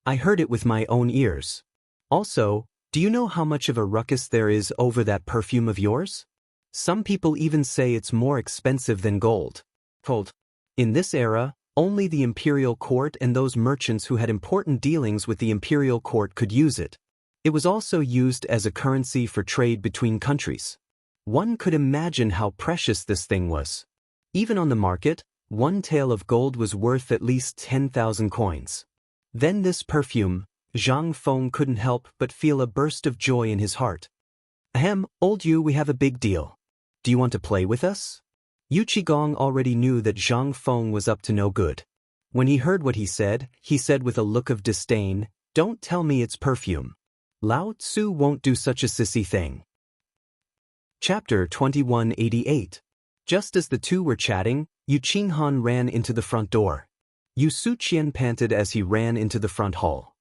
I heard it with my own ears. Also, Do you know how much of a ruckus there is over that perfume of yours? Some people even say it's more expensive than gold. Gold. In this era, only the imperial court and those merchants who had important dealings with the imperial court could use it. It was also used as a currency for trade between countries. One could imagine how precious this thing was. Even on the market, one tael of gold was worth at least 10,000 coins. Then this perfume, Zhang Feng couldn't help but feel a burst of joy in his heart. Ahem, old Yu, we have a big deal. Do you want to play with us? Yu Qigong already knew that Zhang Feng was up to no good. When he heard what he said with a look of disdain, "Don't tell me it's perfume. Lao Tzu won't do such a sissy thing." Chapter 2188. Just as the two were chatting, Yu Qinghan ran into the front door. Yu Suqian panted as he ran into the front hall.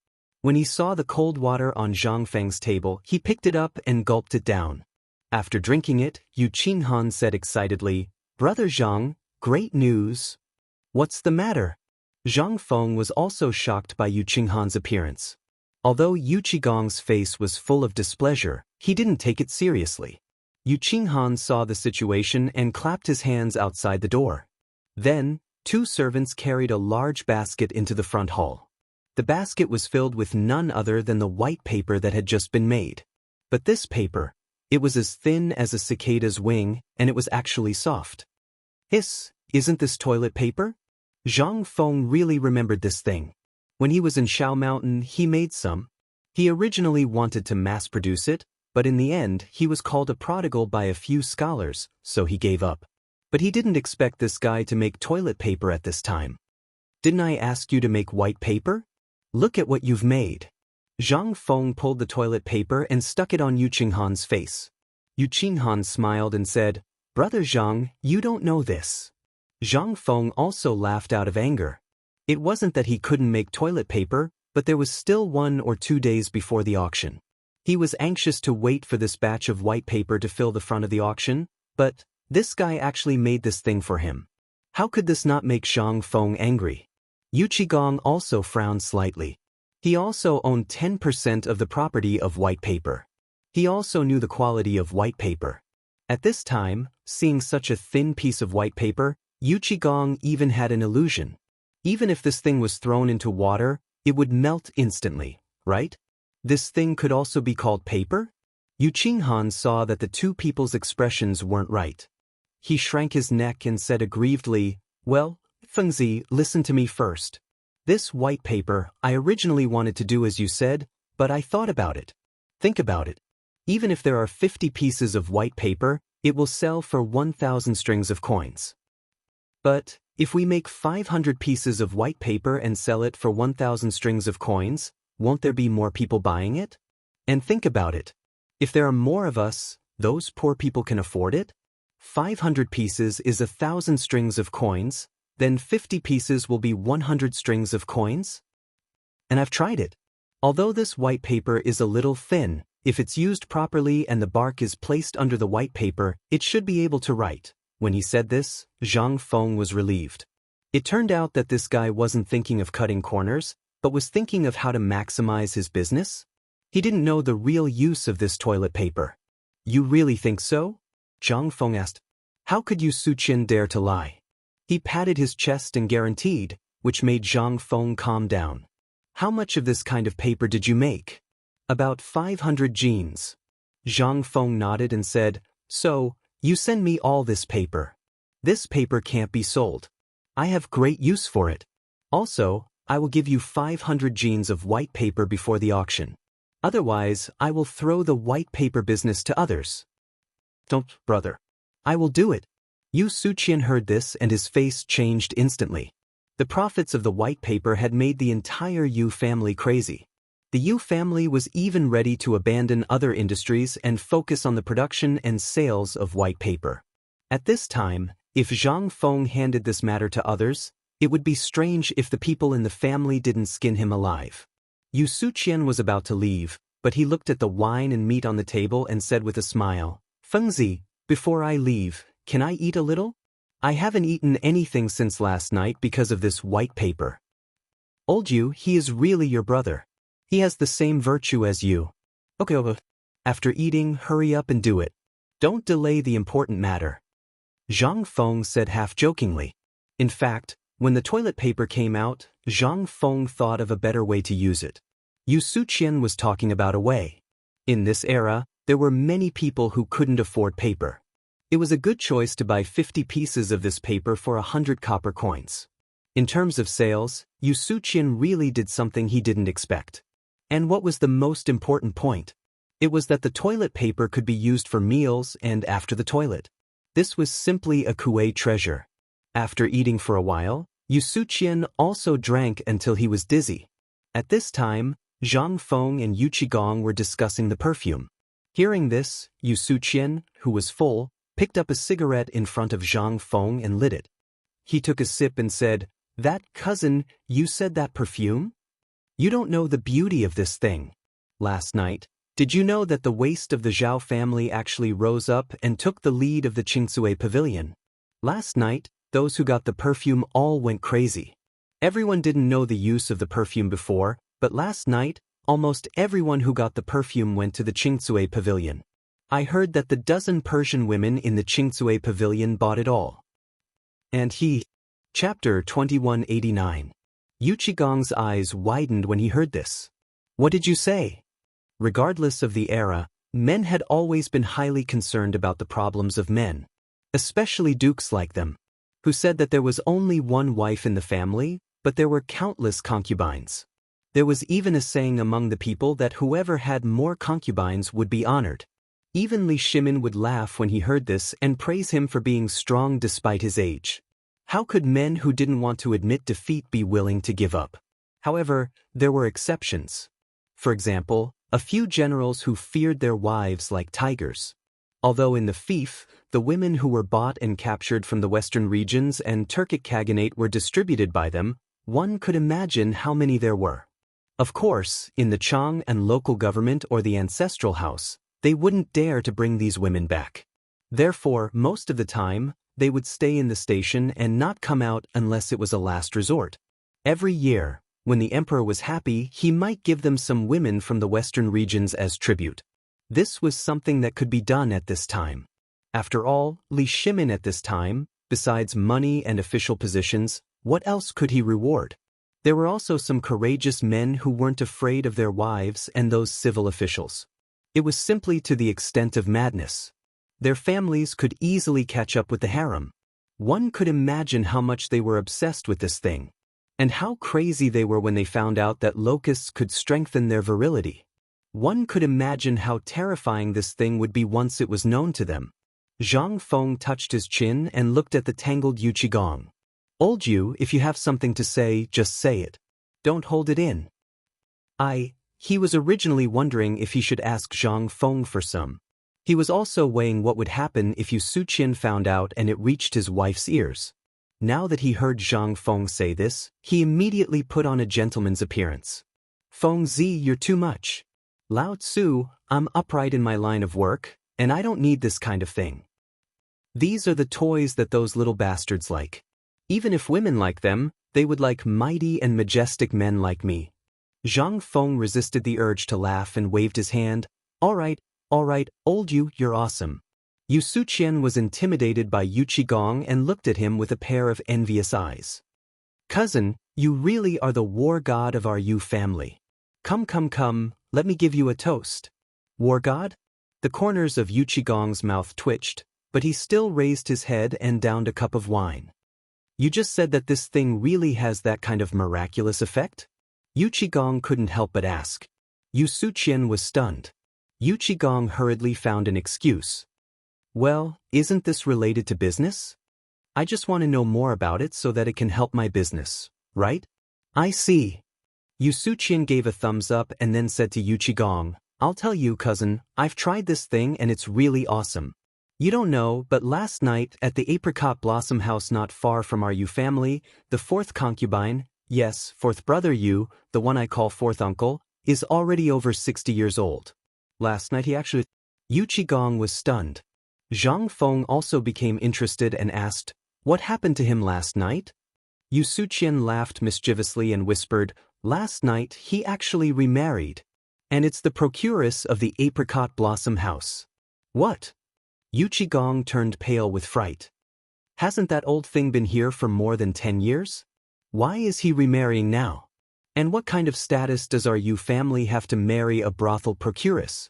When he saw the cold water on Zhang Feng's table, he picked it up and gulped it down. After drinking it, Yu Qinghan said excitedly, "Brother Zhang, great news." "What's the matter?" Zhang Feng was also shocked by Yu Qinghan's appearance. Although Yu Qigong's face was full of displeasure, he didn't take it seriously. Yu Qinghan saw the situation and clapped his hands outside the door. Then, two servants carried a large basket into the front hall. The basket was filled with none other than the white paper that had just been made. But this paper, it was as thin as a cicada's wing, and it was actually soft. Hiss, isn't this toilet paper? Zhang Feng really remembered this thing. When he was in Shao Mountain, he made some. He originally wanted to mass-produce it, but in the end, he was called a prodigal by a few scholars, so he gave up. But he didn't expect this guy to make toilet paper at this time. "Didn't I ask you to make white paper? Look at what you've made." Zhang Feng pulled the toilet paper and stuck it on Yu Qinghan's face. Yu Qinghan smiled and said, "Brother Zhang, you don't know this." Zhang Feng also laughed out of anger. It wasn't that he couldn't make toilet paper, but there was still 1 or 2 days before the auction. He was anxious to wait for this batch of white paper to fill the front of the auction, but this guy actually made this thing for him. How could this not make Zhang Feng angry? Yu Qigong also frowned slightly. He also owned 10% of the property of white paper. He also knew the quality of white paper. At this time, seeing such a thin piece of white paper, Yu Qigong even had an illusion. Even if this thing was thrown into water, it would melt instantly, right? This thing could also be called paper? Yu Qinghan saw that the two people's expressions weren't right. He shrank his neck and said aggrievedly, "Well, Fengzi, listen to me first. This white paper, I originally wanted to do as you said, but I thought about it. Think about it. Even if there are 50 pieces of white paper, it will sell for 1,000 strings of coins. But if we make 500 pieces of white paper and sell it for 1,000 strings of coins, won't there be more people buying it? And think about it. If there are more of us, those poor people can afford it? 500 pieces is 1,000 strings of coins, then 50 pieces will be 100 strings of coins? And I've tried it. Although this white paper is a little thin, if it's used properly and the bark is placed under the white paper, it should be able to write." When he said this, Zhang Feng was relieved. It turned out that this guy wasn't thinking of cutting corners, but was thinking of how to maximize his business. He didn't know the real use of this toilet paper. "You really think so?" Zhang Feng asked. "How could Yu Suqian dare to lie?" He patted his chest and guaranteed, which made Zhang Feng calm down. "How much of this kind of paper did you make?" "About 500 jeans." Zhang Feng nodded and said, "So, you send me all this paper. This paper can't be sold. I have great use for it. Also, I will give you 500 jeans of white paper before the auction. Otherwise, I will throw the white paper business to others." "Don't, brother. I will do it." Yu Suqian heard this and his face changed instantly. The profits of the white paper had made the entire Yu family crazy. The Yu family was even ready to abandon other industries and focus on the production and sales of white paper. At this time, if Zhang Feng handed this matter to others, it would be strange if the people in the family didn't skin him alive. Yu Suqian was about to leave, but he looked at the wine and meat on the table and said with a smile, "Fengzi, before I leave, can I eat a little? I haven't eaten anything since last night because of this white paper." "Old Yu, he is really your brother. He has the same virtue as you." Okay. After eating, hurry up and do it. Don't delay the important matter. Zhang Feng said half-jokingly. In fact, when the toilet paper came out, Zhang Feng thought of a better way to use it. Yu Suqian was talking about a way. In this era, there were many people who couldn't afford paper. It was a good choice to buy 50 pieces of this paper for 100 copper coins. In terms of sales, Yu Suqian really did something he didn't expect. And what was the most important point? It was that the toilet paper could be used for meals and after the toilet. This was simply a Kuei treasure. After eating for a while, Yu Suqian also drank until he was dizzy. At this time, Zhang Feng and Yu Qigong were discussing the perfume. Hearing this, Yu Suqian, who was full, picked up a cigarette in front of Zhang Feng and lit it. He took a sip and said, "That cousin, you said that perfume? You don't know the beauty of this thing. Last night, did you know that the waist of the Zhao family actually rose up and took the lead of the Qingcue pavilion? Last night, those who got the perfume all went crazy. Everyone didn't know the use of the perfume before, but last night, almost everyone who got the perfume went to the Qingcue pavilion. I heard that the dozen Persian women in the Qingcue pavilion bought it all." And he... Chapter 2189. Yu Qigong's eyes widened when he heard this. "What did you say?" Regardless of the era, men had always been highly concerned about the problems of men, especially dukes like them, who said that there was only one wife in the family, but there were countless concubines. There was even a saying among the people that whoever had more concubines would be honored. Even Li Shimin would laugh when he heard this and praise him for being strong despite his age. How could men who didn't want to admit defeat be willing to give up? However, there were exceptions. For example, a few generals who feared their wives like tigers. Although in the fief, the women who were bought and captured from the western regions and Turkic Khaganate were distributed by them, one could imagine how many there were. Of course, in the Chang'an local government or the ancestral house, they wouldn't dare to bring these women back. Therefore, most of the time, they would stay in the station and not come out unless it was a last resort. Every year, when the emperor was happy, he might give them some women from the western regions as tribute. This was something that could be done at this time. After all, Li Shimin at this time, besides money and official positions, what else could he reward? There were also some courageous men who weren't afraid of their wives and those civil officials. It was simply to the extent of madness. Their families could easily catch up with the harem. One could imagine how much they were obsessed with this thing, and how crazy they were when they found out that locusts could strengthen their virility. One could imagine how terrifying this thing would be once it was known to them. Zhang Feng touched his chin and looked at the tangled Yu Qigong. "Old Yu, if you have something to say, just say it. Don't hold it in." He was originally wondering if he should ask Zhang Feng for some. He was also weighing what would happen if Yu Suqian found out and it reached his wife's ears. Now that he heard Zhang Feng say this, he immediately put on a gentleman's appearance. "Feng Zi, you're too much. Lao Tzu, I'm upright in my line of work, and I don't need this kind of thing. These are the toys that those little bastards like. Even if women like them, they would like mighty and majestic men like me." Zhang Feng resisted the urge to laugh and waved his hand. All right, old Yu, you're awesome." Yu Suqian was intimidated by Yu Qigong and looked at him with a pair of envious eyes. "Cousin, you really are the war god of our Yu family. Come, let me give you a toast." "War god?" The corners of Yu Qigong's mouth twitched, but he still raised his head and downed a cup of wine. "You just said that this thing really has that kind of miraculous effect?" Yu Qigong couldn't help but ask. Yu Suqian was stunned. Yu Qigong hurriedly found an excuse. "Well, isn't this related to business? I just want to know more about it so that it can help my business, right?" "I see." Yu Suqian gave a thumbs up and then said to Yu Qigong, "I'll tell you, cousin, I've tried this thing and it's really awesome. You don't know, but last night at the apricot blossom house not far from our Yu family, the fourth concubine, yes, fourth brother Yu, the one I call fourth uncle, is already over 60 years old. Last night he actually..." Yu Qigong was stunned. Zhang Feng also became interested and asked, "What happened to him last night?" Yu Suqian laughed mischievously and whispered, "Last night he actually remarried." And it's the procuress of the apricot blossom house. What? Yuqigong turned pale with fright. Hasn't that old thing been here for more than 10 years? Why is he remarrying now? And what kind of status does our Yu family have to marry a brothel procuress?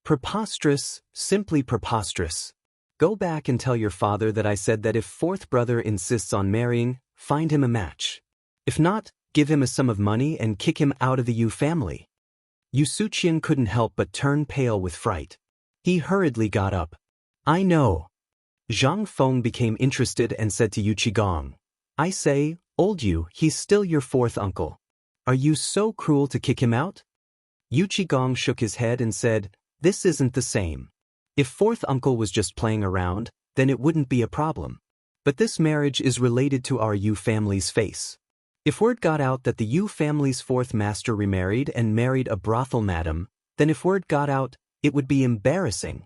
Preposterous, simply preposterous. Go back and tell your father that I said that if fourth brother insists on marrying, find him a match. If not, give him a sum of money and kick him out of the Yu family. Yu Suqian couldn't help but turn pale with fright. He hurriedly got up. I know. Zhang Feng became interested and said to Yu Qigong, I say, old Yu, he's still your fourth uncle. Are you so cruel to kick him out? Yu Qigong shook his head and said, this isn't the same. If fourth uncle was just playing around, then it wouldn't be a problem. But this marriage is related to our Yu family's face. If word got out that the Yu family's fourth master remarried and married a brothel madam, then if word got out, it would be embarrassing.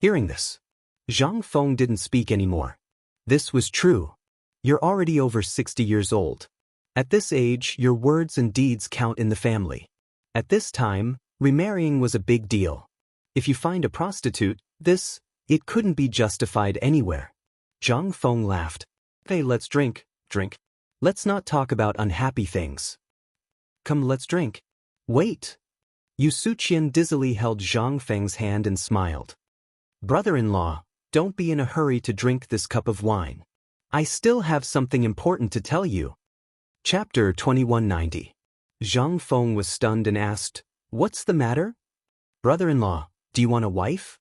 Hearing this, Zhang Feng didn't speak anymore. This was true. You're already over 60 years old. At this age, your words and deeds count in the family. At this time, remarrying was a big deal. If you find a prostitute, it couldn't be justified anywhere. Zhang Feng laughed. Hey, let's drink. Let's not talk about unhappy things. Come, let's drink. Wait. Yu Suqian dizzily held Zhang Feng's hand and smiled. Brother-in-law, don't be in a hurry to drink this cup of wine. I still have something important to tell you. Chapter 2190. Zhang Feng was stunned and asked, what's the matter? Brother-in-law, do you want a wife?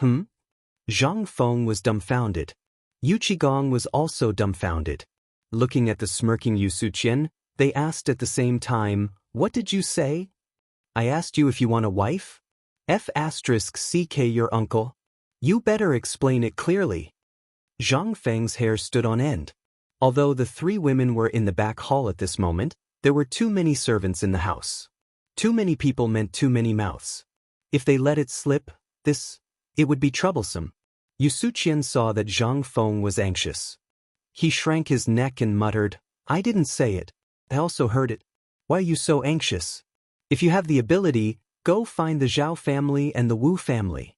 Zhang Feng was dumbfounded. Yu Qigong was also dumbfounded. Looking at the smirking Yu Suqian, they asked at the same time, what did you say? I asked you if you want a wife? F***ck your uncle. You better explain it clearly. Zhang Feng's hair stood on end. Although the three women were in the back hall at this moment, there were too many servants in the house. Too many people meant too many mouths. If they let it slip, it would be troublesome. Yu Suqian saw that Zhang Feng was anxious. He shrank his neck and muttered, I didn't say it. I also heard it. Why are you so anxious? If you have the ability, go find the Zhao family and the Wu family.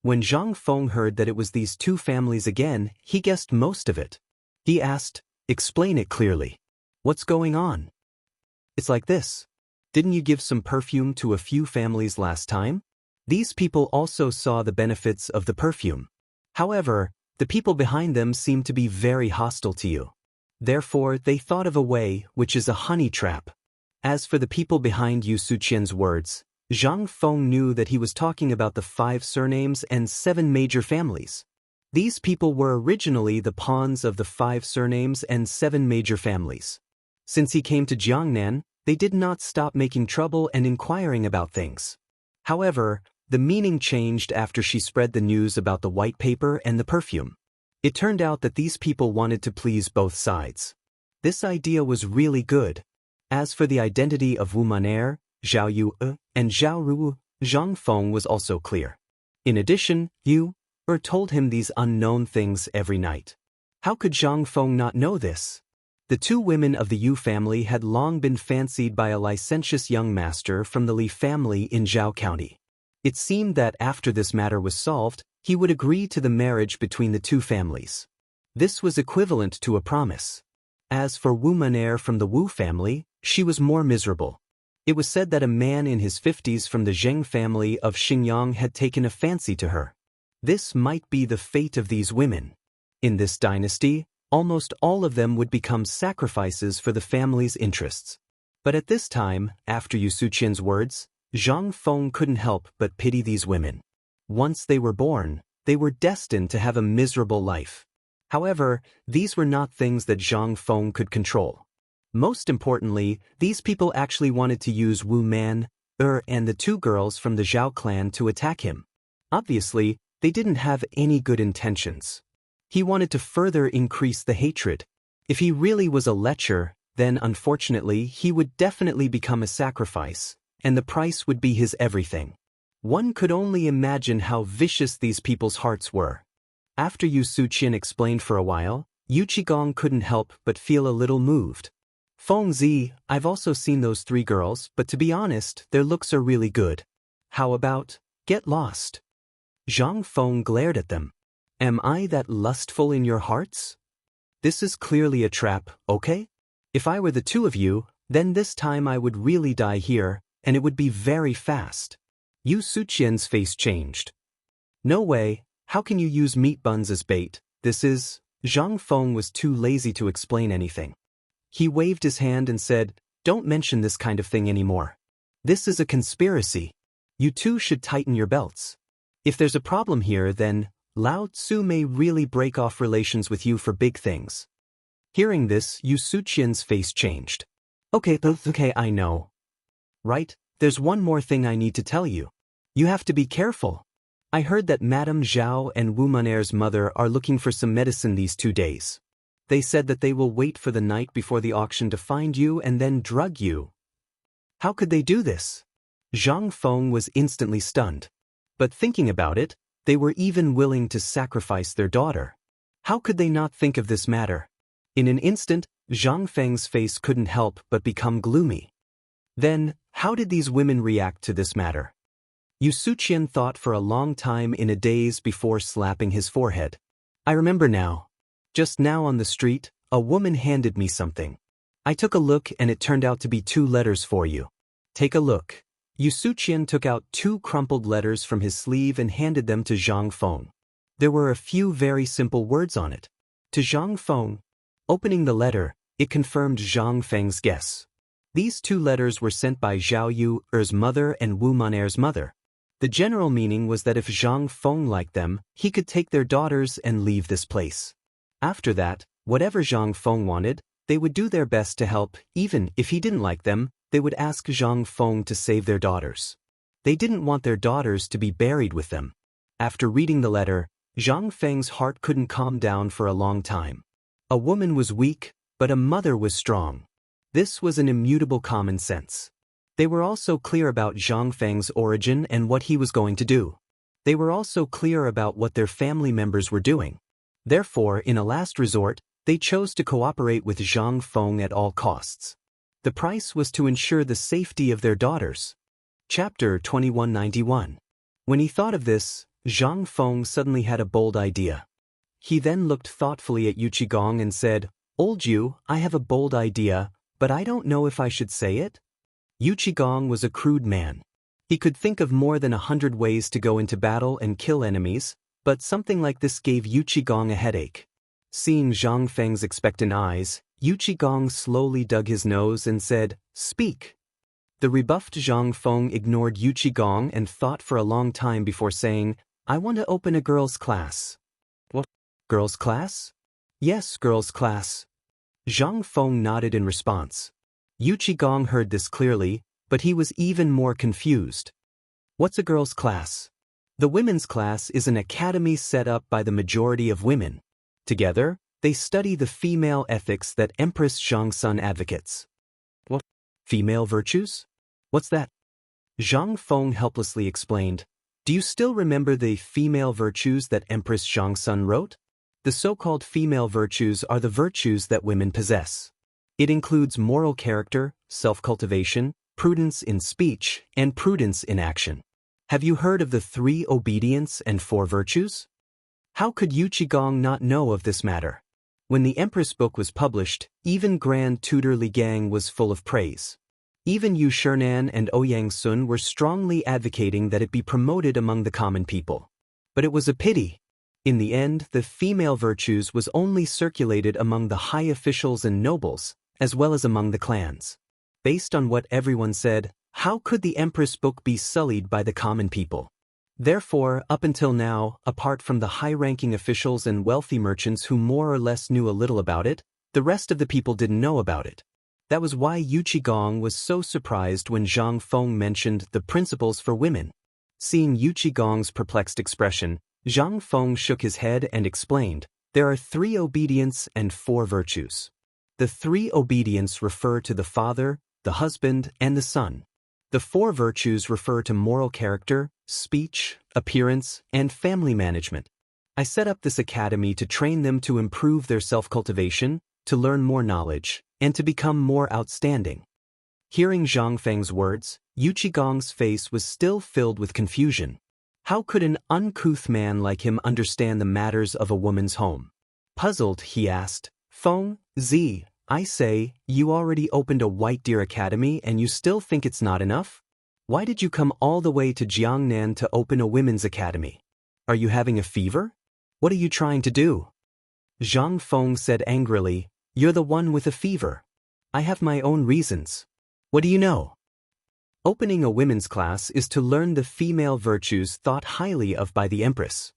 When Zhang Feng heard that it was these two families again, he guessed most of it. He asked, explain it clearly. What's going on? It's like this. Didn't you give some perfume to a few families last time? These people also saw the benefits of the perfume. However, the people behind them seemed to be very hostile to you. Therefore, they thought of a way, which is a honey trap. As for the people behind Yu Suqian's words, Zhang Feng knew that he was talking about the 5 surnames and 7 major families. These people were originally the pawns of the 5 surnames and 7 major families. Since he came to Jiangnan, they did not stop making trouble and inquiring about things. However, the meaning changed after she spread the news about the white paper and the perfume. It turned out that these people wanted to please both sides. This idea was really good. As for the identity of Wu Maner, Zhao Yu and Zhao Ru, Zhang Feng was also clear. In addition, Yu told him these unknown things every night. How could Zhang Feng not know this? The 2 women of the Yu family had long been fancied by a licentious young master from the Li family in Zhao County. It seemed that after this matter was solved, he would agree to the marriage between the 2 families. This was equivalent to a promise. As for Wu Maner from the Wu family, she was more miserable. It was said that a man in his 50s from the Zheng family of Xinjiang had taken a fancy to her. This might be the fate of these women. In this dynasty, almost all of them would become sacrifices for the family's interests. But at this time, after Yu Suqian's words, Zhang Feng couldn't help but pity these women. Once they were born, they were destined to have a miserable life. However, these were not things that Zhang Feng could control. Most importantly, these people actually wanted to use Wu Man, and the 2 girls from the Zhao clan to attack him. Obviously, they didn't have any good intentions. He wanted to further increase the hatred. If he really was a lecher, then unfortunately he would definitely become a sacrifice, and the price would be his everything. One could only imagine how vicious these people's hearts were. After Yu Suqian explained for a while, Yu Qigong couldn't help but feel a little moved. Feng Zi, I've also seen those 3 girls, but to be honest, their looks are really good. How about, get lost? Zhang Feng glared at them. Am I that lustful in your hearts? This is clearly a trap, okay? If I were the 2 of you, then this time I would really die here, and it would be very fast. Yu Suqian's face changed. No way, how can you use meat buns as bait? This is... Zhang Feng was too lazy to explain anything. He waved his hand and said, don't mention this kind of thing anymore. This is a conspiracy. You 2 should tighten your belts. If there's a problem here, then Lao Tzu may really break off relations with you for big things. Hearing this, Yu Suqian's face changed. Okay, I know. Right, there's one more thing I need to tell you. You have to be careful. I heard that Madame Zhao and Wu Moner's mother are looking for some medicine these 2 days. They said that they will wait for the night before the auction to find you and then drug you. How could they do this? Zhang Feng was instantly stunned. But thinking about it, they were even willing to sacrifice their daughter. How could they not think of this matter? In an instant, Zhang Feng's face couldn't help but become gloomy. Then, how did these women react to this matter? Yu Suqian thought for a long time in a daze before slapping his forehead. I remember now. Just now on the street, a woman handed me something. I took a look and it turned out to be 2 letters for you. Take a look. Yu Suqian took out 2 crumpled letters from his sleeve and handed them to Zhang Feng. There were a few very simple words on it. To Zhang Feng. Opening the letter, it confirmed Zhang Feng's guess. These 2 letters were sent by Zhao Yu's mother and Wu Moner's mother. The general meaning was that if Zhang Feng liked them, he could take their daughters and leave this place. After that, whatever Zhang Feng wanted, they would do their best to help. Even if he didn't like them, they would ask Zhang Feng to save their daughters. They didn't want their daughters to be buried with them. After reading the letter, Zhang Feng's heart couldn't calm down for a long time. A woman was weak, but a mother was strong. This was an immutable common sense. They were also clear about Zhang Feng's origin and what he was going to do. They were also clear about what their family members were doing. Therefore, in a last resort, they chose to cooperate with Zhang Feng at all costs. The price was to ensure the safety of their daughters. Chapter 2191. When he thought of this, Zhang Feng suddenly had a bold idea. He then looked thoughtfully at Yu Qigong and said, Old Yu, I have a bold idea, but I don't know if I should say it. Yu Qigong was a crude man. He could think of more than 100 ways to go into battle and kill enemies, but something like this gave Yu Qigong a headache. Seeing Zhang Feng's expectant eyes, Yu Qigong slowly dug his nose and said, Speak. The rebuffed Zhang Feng ignored Yu Qigong and thought for a long time before saying, I want to open a girls' class. What? Girls' class? Yes, girls' class. Zhang Feng nodded in response. Yu Qigong heard this clearly, but he was even more confused. What's a girls' class? The women's class is an academy set up by the majority of women. Together, they study the female ethics that Empress Zhangsun advocates. What? Female virtues? What's that? Zhang Feng helplessly explained. Do you still remember the female virtues that Empress Zhangsun wrote? The so-called female virtues are the virtues that women possess. It includes moral character, self-cultivation, prudence in speech, and prudence in action. Have you heard of the 3 obedience and 4 virtues? How could Yu Qigong not know of this matter? When the Empress book was published, even Grand Tutor Li Gang was full of praise. Even Yu Shernan and Ouyang Sun were strongly advocating that it be promoted among the common people. But it was a pity. In the end, the female virtues was only circulated among the high officials and nobles, as well as among the clans. Based on what everyone said, how could the Empress book be sullied by the common people? Therefore, up until now, apart from the high-ranking officials and wealthy merchants who more or less knew a little about it, the rest of the people didn't know about it. That was why Yu Qigong was so surprised when Zhang Feng mentioned the principles for women. Seeing Yu Qigong's perplexed expression, Zhang Feng shook his head and explained, there are 3 obedience and 4 virtues. The 3 obedience refer to the father, the husband, and the son. The 4 virtues refer to moral character, speech, appearance, and family management. I set up this academy to train them to improve their self-cultivation, to learn more knowledge, and to become more outstanding. Hearing Zhang Feng's words, Yuqigong's face was still filled with confusion. How could an uncouth man like him understand the matters of a woman's home? Puzzled, he asked, "Feng Zi, I say, you already opened a White Deer Academy and you still think it's not enough? Why did you come all the way to Jiangnan to open a women's academy? Are you having a fever? What are you trying to do?" Zhang Feng said angrily, "You're the one with a fever. I have my own reasons. What do you know? Opening a women's class is to learn the female virtues thought highly of by the Empress.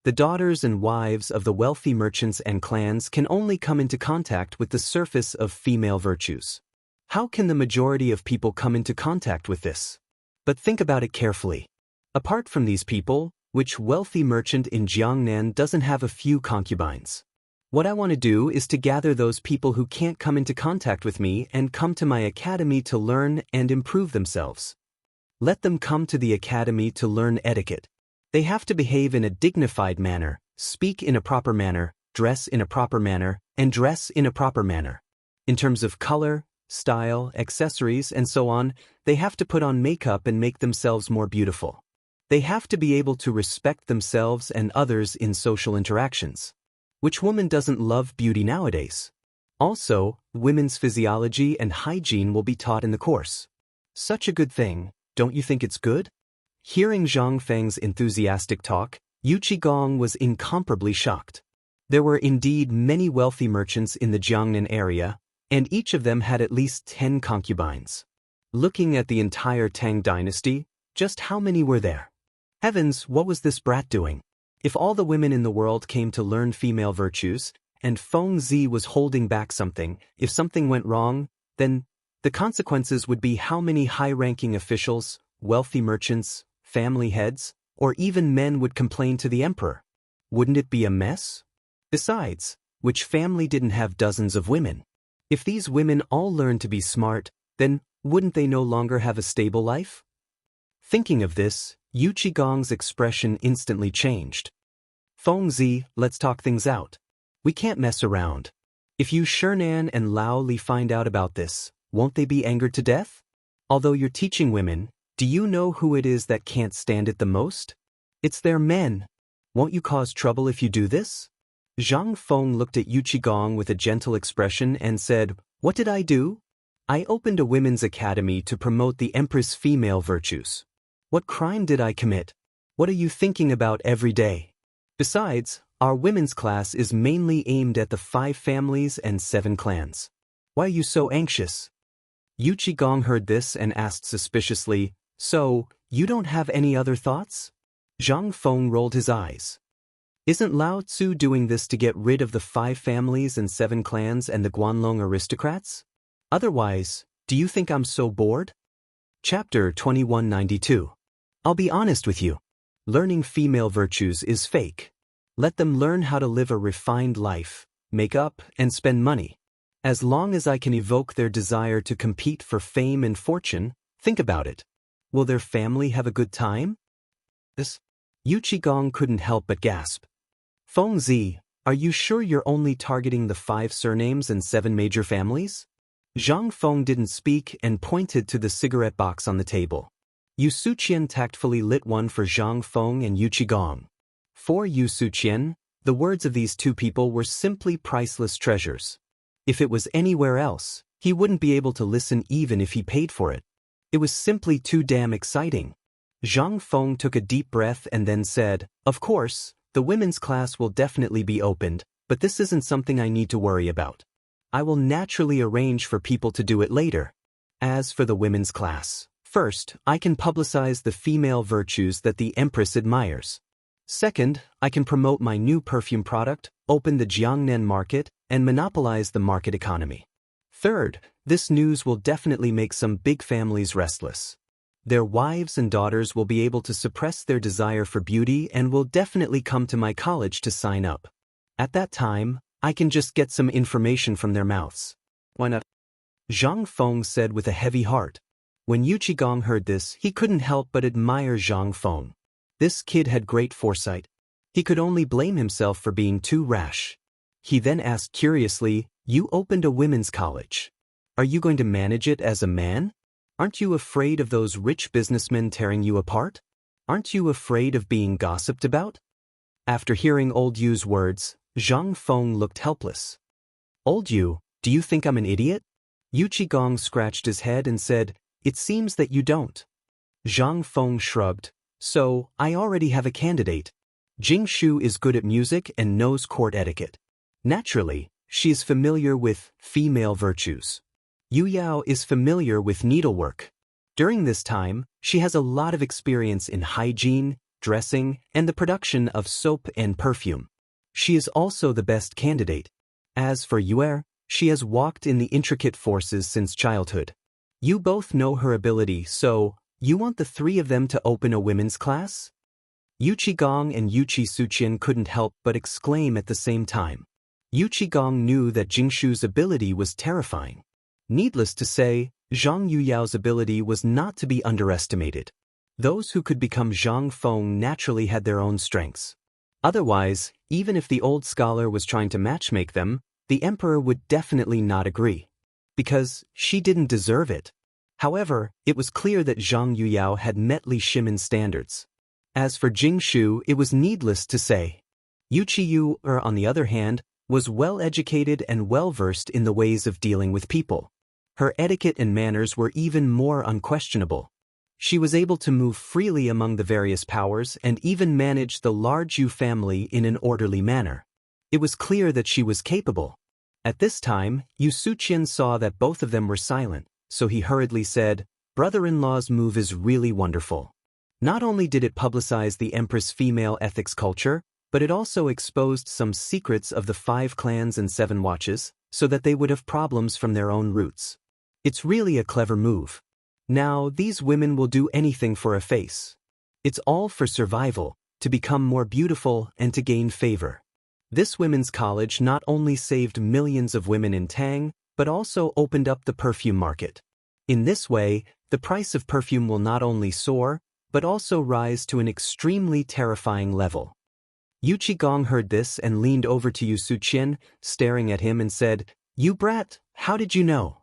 The daughters and wives of the wealthy merchants and clans can only come into contact with the surface of female virtues. How can the majority of people come into contact with this? But think about it carefully. Apart from these people, which wealthy merchant in Jiangnan doesn't have a few concubines? What I want to do is to gather those people who can't come into contact with me and come to my academy to learn and improve themselves. Let them come to the academy to learn etiquette. They have to behave in a dignified manner, speak in a proper manner, dress in a proper manner, and dress in a proper manner. In terms of color, style, accessories, and so on, they have to put on makeup and make themselves more beautiful. They have to be able to respect themselves and others in social interactions. Which woman doesn't love beauty nowadays? Also, women's physiology and hygiene will be taught in the course. Such a good thing, don't you think it's good? Hearing Zhang Feng's enthusiastic talk, Yuqigong was incomparably shocked. There were indeed many wealthy merchants in the Jiangnan area, and each of them had at least 10 concubines. Looking at the entire Tang dynasty, just how many were there? Heavens, what was this brat doing? If all the women in the world came to learn female virtues, and Feng Zi was holding back something, if something went wrong, then the consequences would be how many high-ranking officials, wealthy merchants, family heads, or even men would complain to the emperor. Wouldn't it be a mess? Besides, which family didn't have dozens of women? If these women all learned to be smart, then wouldn't they no longer have a stable life? Thinking of this, Yuqigong's expression instantly changed. "Feng Zi, let's talk things out. We can't mess around. If you Shernan and Lao Li find out about this, won't they be angered to death? Although you're teaching women, do you know who it is that can't stand it the most? It's their men. Won't you cause trouble if you do this?" Zhang Feng looked at Yuqigong with a gentle expression and said, "What did I do? I opened a women's academy to promote the Empress' female virtues. What crime did I commit? What are you thinking about every day? Besides, our women's class is mainly aimed at the 5 families and 7 clans. Why are you so anxious?" Yuqigong heard this and asked suspiciously, "So, you don't have any other thoughts?" Zhang Feng rolled his eyes. "Isn't Lao Tzu doing this to get rid of the 5 families and 7 clans and the Guanlong aristocrats? Otherwise, do you think I'm so bored?" Chapter 2192. I'll be honest with you. Learning female virtues is fake. Let them learn how to live a refined life, make up, and spend money. As long as I can evoke their desire to compete for fame and fortune, think about it. Will their family have a good time? This? Yuqigong couldn't help but gasp. "Feng Zi, are you sure you're only targeting the 5 surnames and 7 major families?" Zhang Feng didn't speak and pointed to the cigarette box on the table. Yu Suqian tactfully lit one for Zhang Feng and Yuqigong. For Yu Suqian, the words of these 2 people were simply priceless treasures. If it was anywhere else, he wouldn't be able to listen even if he paid for it. It was simply too damn exciting. Zhang Feng took a deep breath and then said, "Of course, the women's class will definitely be opened, but this isn't something I need to worry about. I will naturally arrange for people to do it later. As for the women's class, first, I can publicize the female virtues that the Empress admires. Second, I can promote my new perfume product, open the Jiangnan market, and monopolize the market economy. Third, this news will definitely make some big families restless. Their wives and daughters will be able to suppress their desire for beauty and will definitely come to my college to sign up. At that time, I can just get some information from their mouths. Why not?" Zhang Feng said with a heavy heart. When Yuqigong heard this, he couldn't help but admire Zhang Feng. This kid had great foresight. He could only blame himself for being too rash. He then asked curiously, You opened a women's college. Are you going to manage it as a man? Aren't you afraid of those rich businessmen tearing you apart? Aren't you afraid of being gossiped about? After hearing Old Yu's words, Zhang Feng looked helpless. Old Yu, do you think I'm an idiot? Yu Qigong scratched his head and said, It seems that you don't. Zhang Feng shrugged. So, I already have a candidate. Jing Shu is good at music and knows court etiquette. Naturally, she is familiar with female virtues. Yu Yao is familiar with needlework. During this time, she has a lot of experience in hygiene, dressing, and the production of soap and perfume. She is also the best candidate. As for Yuer, she has walked in the intricate forces since childhood. You both know her ability, so, you want the three of them to open a women's class? Yu Qigong and Yu Qi Suqian couldn't help but exclaim at the same time. Yu Qigong knew that Jingshu's ability was terrifying. Needless to say, Zhang Yuyao's ability was not to be underestimated. Those who could become Zhang Feng naturally had their own strengths. Otherwise, even if the old scholar was trying to matchmake them, the emperor would definitely not agree. Because she didn't deserve it. However, it was clear that Zhang Yuyao had met Li Shimin's standards. As for Jingshu, it was needless to say. Yu Qiyu, on the other hand, was well-educated and well-versed in the ways of dealing with people. Her etiquette and manners were even more unquestionable. She was able to move freely among the various powers and even manage the large Yu family in an orderly manner. It was clear that she was capable. At this time, Yu Suqian saw that both of them were silent, so he hurriedly said, Brother-in-law's move is really wonderful. Not only did it publicize the Empress' female ethics culture, but it also exposed some secrets of the 5 clans and 7 watches, so that they would have problems from their own roots. It's really a clever move. Now, these women will do anything for a face. It's all for survival, to become more beautiful and to gain favor. This women's college not only saved millions of women in Tang, but also opened up the perfume market. In this way, the price of perfume will not only soar, but also rise to an extremely terrifying level. Yu Qigong heard this and leaned over to Yu Suqian, staring at him and said, You brat, how did you know?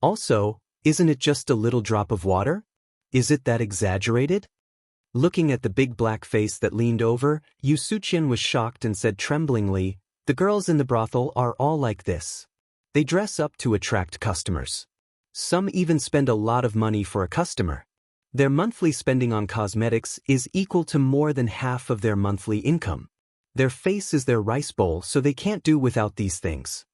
Also, isn't it just a little drop of water? Is it that exaggerated? Looking at the big black face that leaned over, Yu Suqian was shocked and said tremblingly, The girls in the brothel are all like this. They dress up to attract customers. Some even spend a lot of money for a customer. Their monthly spending on cosmetics is equal to more than half of their monthly income. Their face is their rice bowl, so they can't do without these things.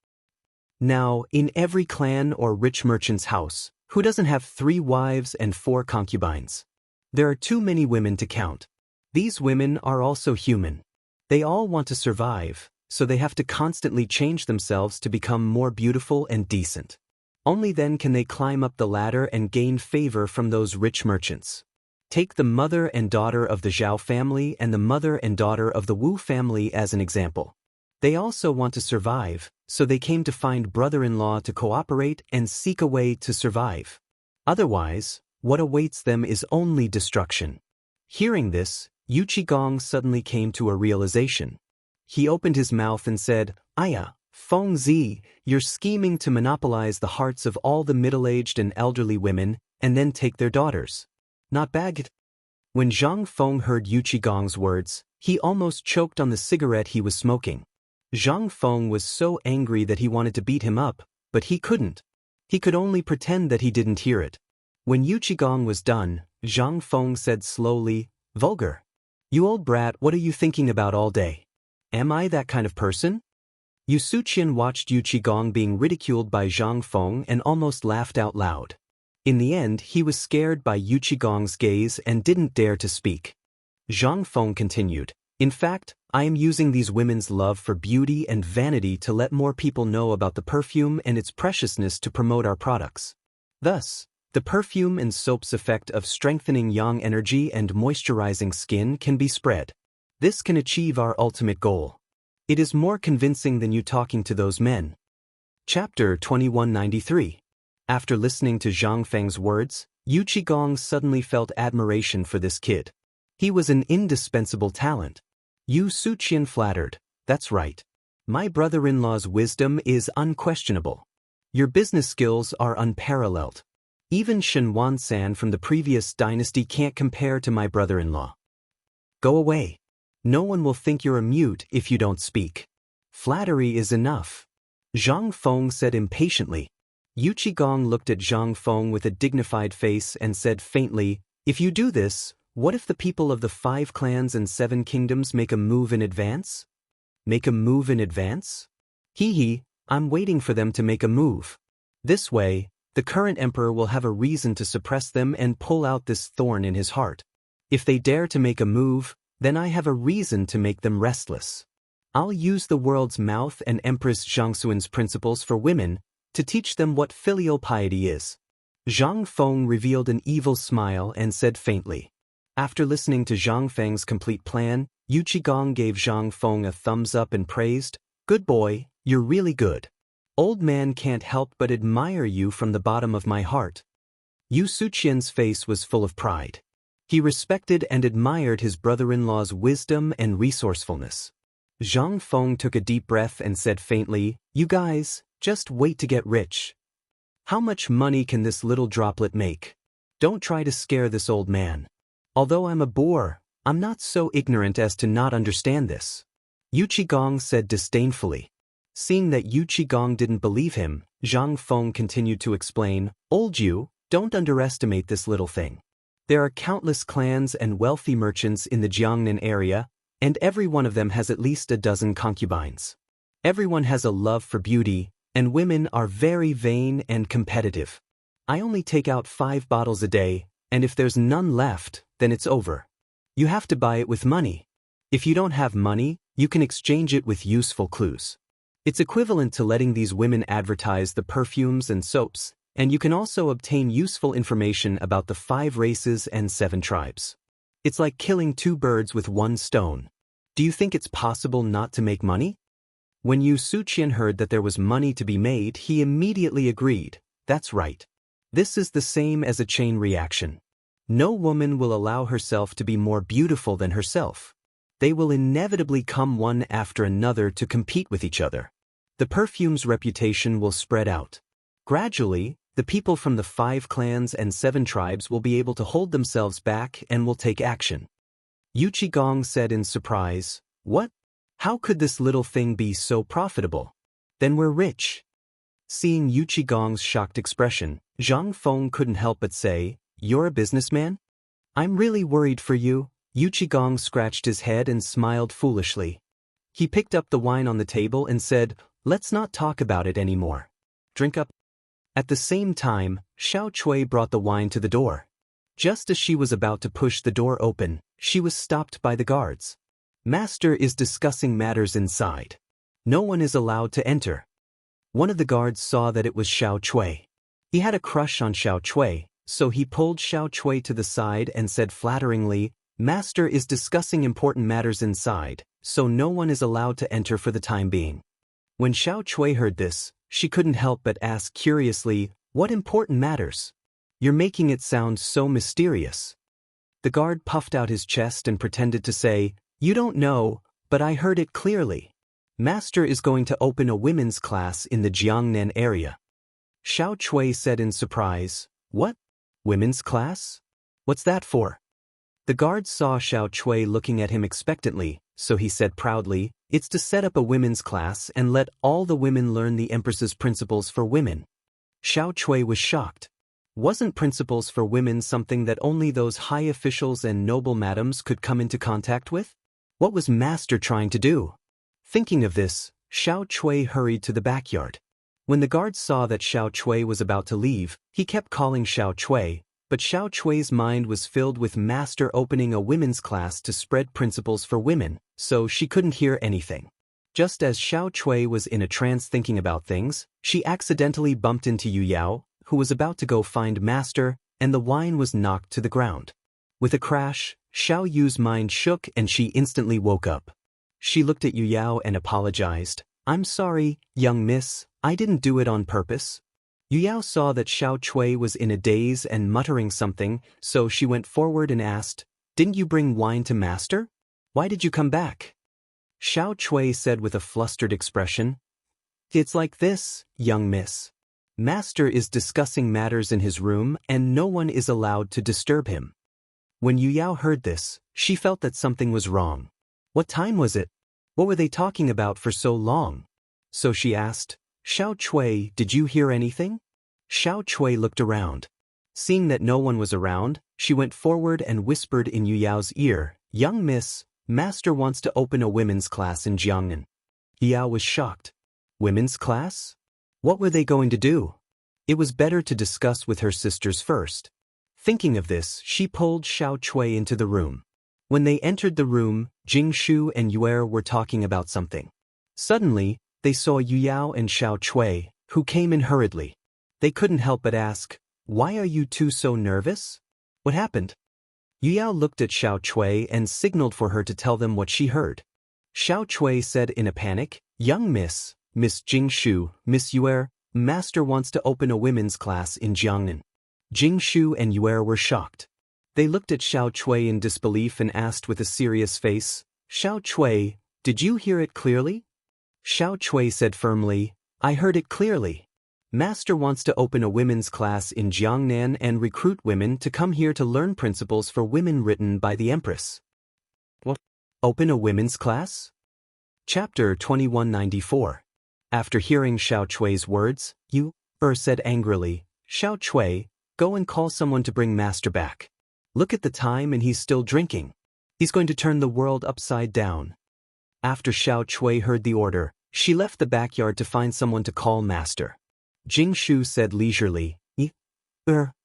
Now, in every clan or rich merchant's house, who doesn't have 3 wives and 4 concubines? There are too many women to count. These women are also human. They all want to survive, so they have to constantly change themselves to become more beautiful and decent. Only then can they climb up the ladder and gain favor from those rich merchants. Take the mother and daughter of the Zhao family and the mother and daughter of the Wu family as an example. They also want to survive, so they came to find brother-in-law to cooperate and seek a way to survive. Otherwise, what awaits them is only destruction. Hearing this, Yu Qigong suddenly came to a realization. He opened his mouth and said, Aya, Feng Zi, you're scheming to monopolize the hearts of all the middle-aged and elderly women, and then take their daughters. Not bad. When Zhang Feng heard Yu Qigong's words, he almost choked on the cigarette he was smoking. Zhang Feng was so angry that he wanted to beat him up, but he couldn't. He could only pretend that he didn't hear it. When Yu Qigong was done, Zhang Feng said slowly, Vulgar. You old brat, what are you thinking about all day? Am I that kind of person? Yu Suqian watched Yu Qigong being ridiculed by Zhang Feng and almost laughed out loud. In the end, he was scared by Yu Qigong's gaze and didn't dare to speak. Zhang Feng continued, In fact, I am using these women's love for beauty and vanity to let more people know about the perfume and its preciousness to promote our products. Thus, the perfume and soap's effect of strengthening yang energy and moisturizing skin can be spread. This can achieve our ultimate goal. It is more convincing than you talking to those men. Chapter 2193. After listening to Zhang Feng's words, Yu Qigong suddenly felt admiration for this kid. He was an indispensable talent. Yu Suqian flattered, That's right. My brother-in-law's wisdom is unquestionable. Your business skills are unparalleled. Even Shen Wansan from the previous dynasty can't compare to my brother-in-law. Go away. No one will think you're a mute if you don't speak. Flattery is enough. Zhang Feng said impatiently. Yu Qigong looked at Zhang Feng with a dignified face and said faintly, if you do this, what if the people of the 5 clans and 7 kingdoms make a move in advance? Make a move in advance? Hee, I'm waiting for them to make a move. This way, the current emperor will have a reason to suppress them and pull out this thorn in his heart. If they dare to make a move, then I have a reason to make them restless. I'll use the world's mouth and Empress Zhangxuan's principles for women to teach them what filial piety is. Zhang Feng revealed an evil smile and said faintly. After listening to Zhang Feng's complete plan, Yu Qigong gave Zhang Feng a thumbs up and praised, good boy, you're really good. Old man can't help but admire you from the bottom of my heart. Yu Suqian's face was full of pride. He respected and admired his brother-in-law's wisdom and resourcefulness. Zhang Feng took a deep breath and said faintly, you guys, just wait to get rich. How much money can this little droplet make? Don't try to scare this old man. Although I'm a boor, I'm not so ignorant as to not understand this. Yu Qigong said disdainfully. Seeing that Yu Qigong didn't believe him, Zhang Feng continued to explain, old Yu, don't underestimate this little thing. There are countless clans and wealthy merchants in the Jiangnan area, and every one of them has at least a dozen concubines. Everyone has a love for beauty, and women are very vain and competitive. I only take out 5 bottles a day, and if there's none left, then it's over. You have to buy it with money. If you don't have money, you can exchange it with useful clues. It's equivalent to letting these women advertise the perfumes and soaps, and you can also obtain useful information about the 5 races and 7 tribes. It's like killing 2 birds with 1 stone. Do you think it's possible not to make money? When Yu Suqian heard that there was money to be made, he immediately agreed, that's right. This is the same as a chain reaction. No woman will allow herself to be more beautiful than herself. They will inevitably come one after another to compete with each other. The perfume's reputation will spread out. Gradually, the people from the 5 clans and 7 tribes will be able to hold themselves back and will take action. Yu Qigong said in surprise, what? How could this little thing be so profitable? Then we're rich. Seeing Yu Qigong's shocked expression, Zhang Feng couldn't help but say, you're a businessman? I'm really worried for you. Yu Qigong scratched his head and smiled foolishly. He picked up the wine on the table and said, let's not talk about it anymore. Drink up. At the same time, Xiao Cui brought the wine to the door. Just as she was about to push the door open, she was stopped by the guards. Master is discussing matters inside. No one is allowed to enter. One of the guards saw that it was Xiao Cui. He had a crush on Xiao Cui, so he pulled Xiao Cui to the side and said flatteringly, Master is discussing important matters inside, so no one is allowed to enter for the time being. When Xiao Cui heard this, she couldn't help but ask curiously, what important matters? You're making it sound so mysterious. The guard puffed out his chest and pretended to say, you don't know, but I heard it clearly. Master is going to open a women's class in the Jiangnan area. Xiao Cui said in surprise, what? Women's class? What's that for? The guard saw Xiao Cui looking at him expectantly, so he said proudly, it's to set up a women's class and let all the women learn the Empress's principles for women. Xiao Cui was shocked. Wasn't principles for women something that only those high officials and noble madams could come into contact with? What was Master trying to do? Thinking of this, Xiao Cui hurried to the backyard. When the guard saw that Xiao Cui was about to leave, he kept calling Xiao Cui, but Xiao Cui's mind was filled with Master opening a women's class to spread principles for women, so she couldn't hear anything. Just as Xiao Cui was in a trance thinking about things, she accidentally bumped into Yu Yao, who was about to go find Master, and the wine was knocked to the ground. With a crash, Xiao Yu's mind shook and she instantly woke up. She looked at Yu Yao and apologized. I'm sorry, young miss, I didn't do it on purpose. Yu Yao saw that Xiao Cui was in a daze and muttering something, so she went forward and asked, didn't you bring wine to Master? Why did you come back? Xiao Chui said with a flustered expression. It's like this, young miss. Master is discussing matters in his room and no one is allowed to disturb him. When Yu Yao heard this, she felt that something was wrong. What time was it? What were they talking about for so long? So she asked, Xiao Chui, did you hear anything? Xiao Chui looked around. Seeing that no one was around, she went forward and whispered in Yu Yao's ear, Young miss, Master wants to open a women's class in Chang'an. Yu Yao was shocked. Women's class? What were they going to do? It was better to discuss with her sisters first. Thinking of this, she pulled Xiao Chui into the room. When they entered the room, Jingshu and Yuer were talking about something. Suddenly, they saw Yu Yao and Xiao Chui, who came in hurriedly. They couldn't help but ask, Why are you two so nervous? What happened? Yu Yao looked at Xiao Chui and signaled for her to tell them what she heard. Xiao Chui said in a panic, Young miss, Miss Jingshu, Miss Yuer, Master wants to open a women's class in Chang'an. Jingshu and Yuer were shocked. They looked at Xiao Chui in disbelief and asked with a serious face, Xiao Chui, did you hear it clearly? Xiao Chui said firmly, I heard it clearly. Master wants to open a women's class in Jiangnan and recruit women to come here to learn principles for women written by the Empress. What? Open a women's class? Chapter 2194. After hearing Xiao Chui's words, Yu said angrily, Xiao Chui, go and call someone to bring Master back. Look at the time and he's still drinking. He's going to turn the world upside down. After Xiao Chui heard the order, she left the backyard to find someone to call Master. Jingshu said leisurely,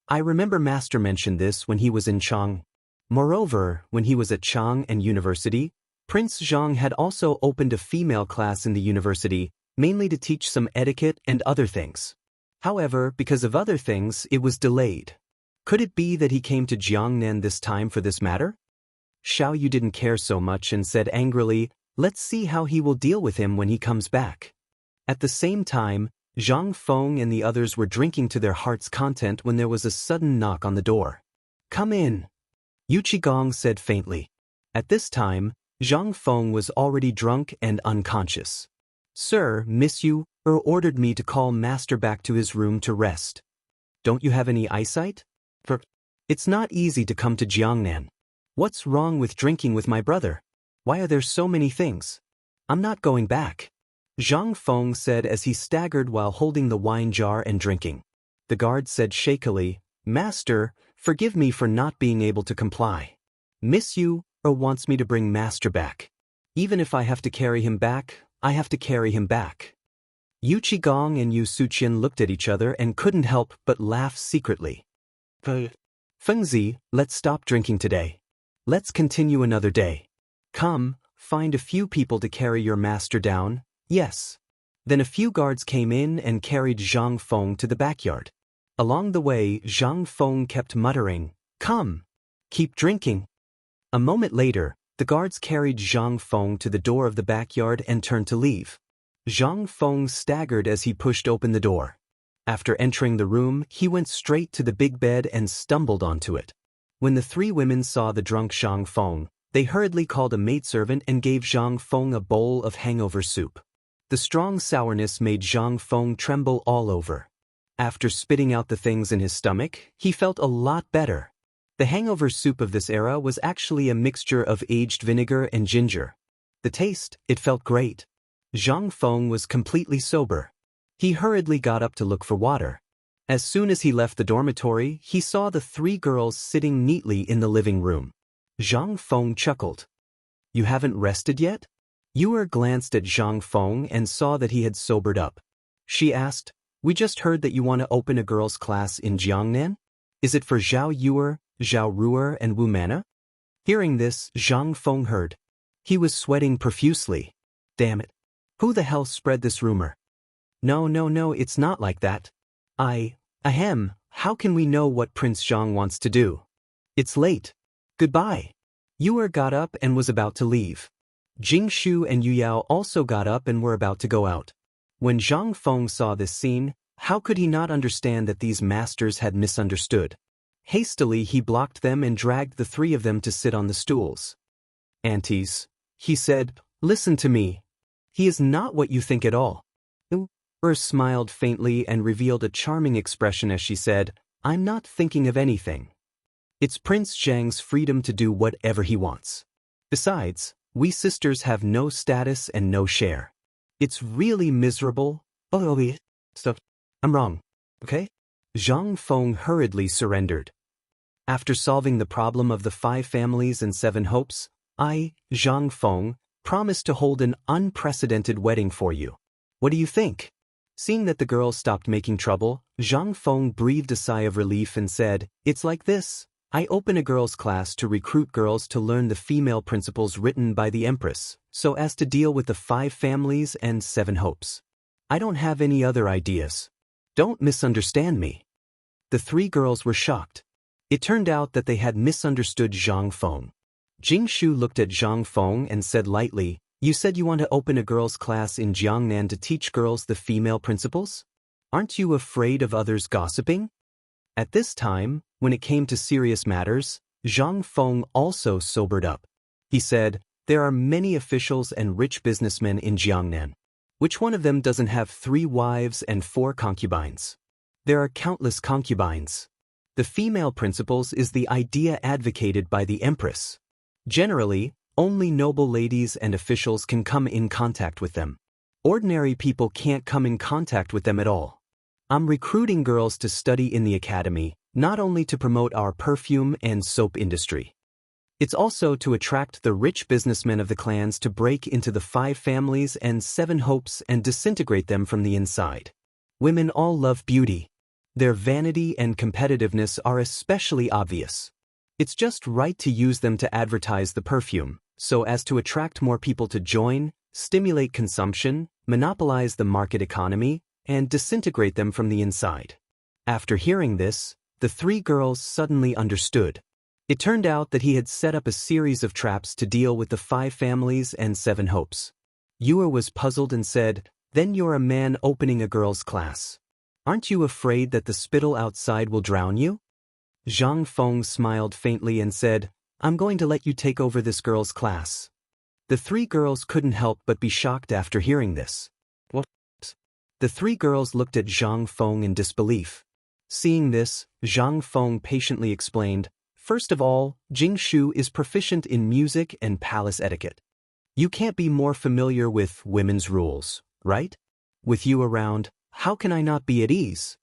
I remember Master mentioned this when he was in Chang. Moreover, when he was at Chang'an University, Prince Zhang had also opened a female class in the university, mainly to teach some etiquette and other things. However, because of other things, it was delayed. Could it be that he came to Jiangnan this time for this matter? Xiao Yu didn't care so much and said angrily, Let's see how he will deal with him when he comes back. At the same time, Zhang Feng and the others were drinking to their heart's content when there was a sudden knock on the door. Come in. Yu Qigong said faintly. At this time, Zhang Feng was already drunk and unconscious. Sir, Miss Yu ordered me to call Master back to his room to rest. Don't you have any eyesight? It's not easy to come to Jiangnan. What's wrong with drinking with my brother? Why are there so many things? I'm not going back. Zhang Feng said as he staggered while holding the wine jar and drinking. The guard said shakily, Master, forgive me for not being able to comply. Miss Yu wants me to bring Master back. Even if I have to carry him back, I have to carry him back. Yu Qigong and Yu Suqian looked at each other and couldn't help but laugh secretly. Fengzi, let's stop drinking today. Let's continue another day. Come, find a few people to carry your master down. Yes. Then a few guards came in and carried Zhang Feng to the backyard. Along the way, Zhang Feng kept muttering, Come, keep drinking. A moment later, the guards carried Zhang Feng to the door of the backyard and turned to leave. Zhang Feng staggered as he pushed open the door. After entering the room, he went straight to the big bed and stumbled onto it. When the three women saw the drunk Zhang Feng, they hurriedly called a maidservant and gave Zhang Feng a bowl of hangover soup. The strong sourness made Zhang Feng tremble all over. After spitting out the things in his stomach, he felt a lot better. The hangover soup of this era was actually a mixture of aged vinegar and ginger. The taste, it felt great. Zhang Feng was completely sober. He hurriedly got up to look for water. As soon as he left the dormitory, he saw the three girls sitting neatly in the living room. Zhang Feng chuckled. You haven't rested yet? Yuer glanced at Zhang Feng and saw that he had sobered up. She asked, We just heard that you want to open a girls' class in Jiangnan? Is it for Zhao Yuer, Zhao Ruer and Wu Mana? Hearing this, Zhang Feng heard. He was sweating profusely. Damn it. Who the hell spread this rumor? No, it's not like that. How can we know what Prince Zhang wants to do? It's late. Goodbye. Yuer got up and was about to leave. Jingshu and Yu Yao also got up and were about to go out. When Zhang Feng saw this scene, how could he not understand that these masters had misunderstood? Hastily he blocked them and dragged the three of them to sit on the stools. Aunties, he said, Listen to me. He is not what you think at all. Ur smiled faintly and revealed a charming expression as she said, I'm not thinking of anything. It's Prince Zhang's freedom to do whatever he wants. Besides, we sisters have no status and no share. It's really miserable. Oh, so I'm wrong. Okay? Zhang Feng hurriedly surrendered. After solving the problem of the 5 families and 7 hopes, I, Zhang Feng, promised to hold an unprecedented wedding for you. What do you think? Seeing that the girls stopped making trouble, Zhang Feng breathed a sigh of relief and said, It's like this. I open a girls' class to recruit girls to learn the female principles written by the Empress, so as to deal with the 5 families and 7 hopes. I don't have any other ideas. Don't misunderstand me. The 3 girls were shocked. It turned out that they had misunderstood Zhang Feng. Jingshu looked at Zhang Feng and said lightly, You said you want to open a girls' class in Jiangnan to teach girls the female principles? Aren't you afraid of others gossiping? At this time, when it came to serious matters, Zhang Feng also sobered up. He said, There are many officials and rich businessmen in Jiangnan. Which one of them doesn't have 3 wives and 4 concubines? There are countless concubines. The female principles is the idea advocated by the Empress. Generally, only noble ladies and officials can come in contact with them. Ordinary people can't come in contact with them at all. I'm recruiting girls to study in the academy, not only to promote our perfume and soap industry. It's also to attract the rich businessmen of the clans to break into the 5 families and 7 hopes and disintegrate them from the inside. Women all love beauty. Their vanity and competitiveness are especially obvious. It's just right to use them to advertise the perfume, so as to attract more people to join, stimulate consumption, monopolize the market economy, and disintegrate them from the inside. After hearing this, the 3 girls suddenly understood. It turned out that he had set up a series of traps to deal with the 5 families and 7 hopes. Yue was puzzled and said, Then you're a man opening a girls' class. Aren't you afraid that the spittle outside will drown you? Zhang Feng smiled faintly and said, I'm going to let you take over this girls' class. The 3 girls couldn't help but be shocked after hearing this. What? The 3 girls looked at Zhang Feng in disbelief. Seeing this, Zhang Feng patiently explained, First of all, Jingshu is proficient in music and palace etiquette. You can't be more familiar with women's rules, right? With you around, how can I not be at ease?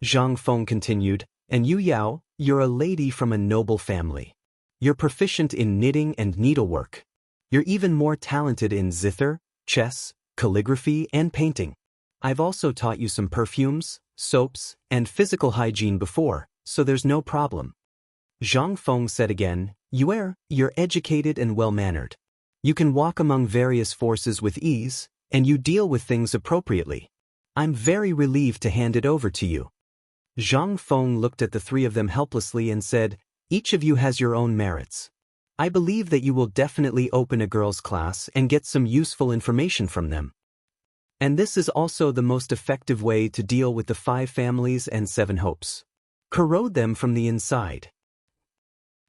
Zhang Feng continued, And Yu Yao, you're a lady from a noble family. You're proficient in knitting and needlework. You're even more talented in zither, chess, calligraphy, and painting. I've also taught you some perfumes, soaps, and physical hygiene before, so there's no problem. Zhang Feng said again, You're educated and well-mannered. You can walk among various forces with ease, and you deal with things appropriately. I'm very relieved to hand it over to you. Zhang Feng looked at the 3 of them helplessly and said, Each of you has your own merits. I believe that you will definitely open a girls' class and get some useful information from them. And this is also the most effective way to deal with the 5 families and 7 hopes. Corrode them from the inside.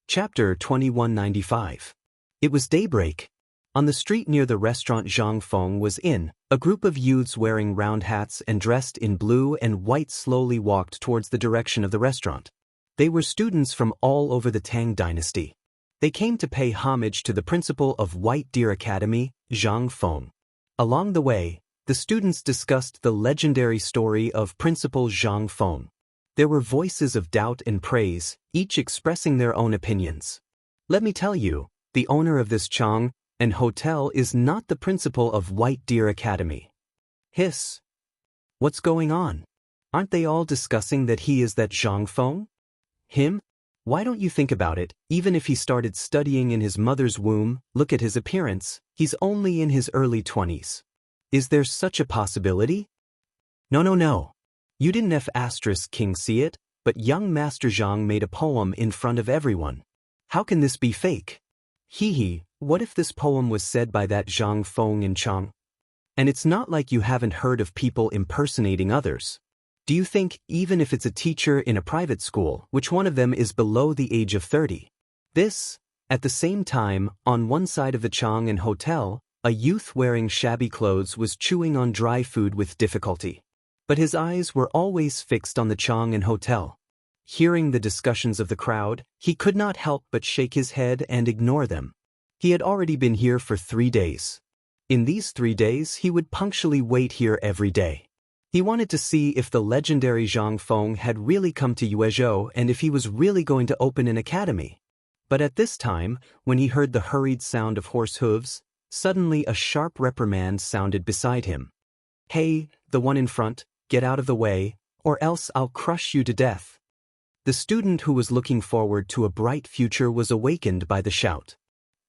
Chapter 2195. It was daybreak. On the street near the restaurant Zhang Feng was in, a group of youths wearing round hats and dressed in blue and white slowly walked towards the direction of the restaurant. They were students from all over the Tang dynasty. They came to pay homage to the principal of White Deer Academy, Zhang Feng. Along the way, the students discussed the legendary story of Principal Zhang Feng. There were voices of doubt and praise, each expressing their own opinions. Let me tell you, the owner of this Chang'an hotel is not the principal of White Deer Academy. Hiss. What's going on? Aren't they all discussing that he is that Zhang Feng? Him? Why don't you think about it? Even if he started studying in his mother's womb, look at his appearance, he's only in his early 20s. Is there such a possibility? No. You didn't King see it, but young Master Zhang made a poem in front of everyone. How can this be fake? What if this poem was said by that Zhang Feng in Chang? And it's not like you haven't heard of people impersonating others. Do you think, even if it's a teacher in a private school, which one of them is below the age of 30? At the same time, on one side of the Chang'an hotel, A youth wearing shabby clothes was chewing on dry food with difficulty. But his eyes were always fixed on the Chang'an hotel. Hearing the discussions of the crowd, he could not help but shake his head and ignore them. He had already been here for 3 days. In these 3 days, he would punctually wait here every day. He wanted to see if the legendary Zhang Feng had really come to Yuezhou and if he was really going to open an academy. But at this time, when he heard the hurried sound of horse hooves, suddenly a sharp reprimand sounded beside him. "Hey, the one in front, get out of the way, or else I'll crush you to death." The student who was looking forward to a bright future was awakened by the shout.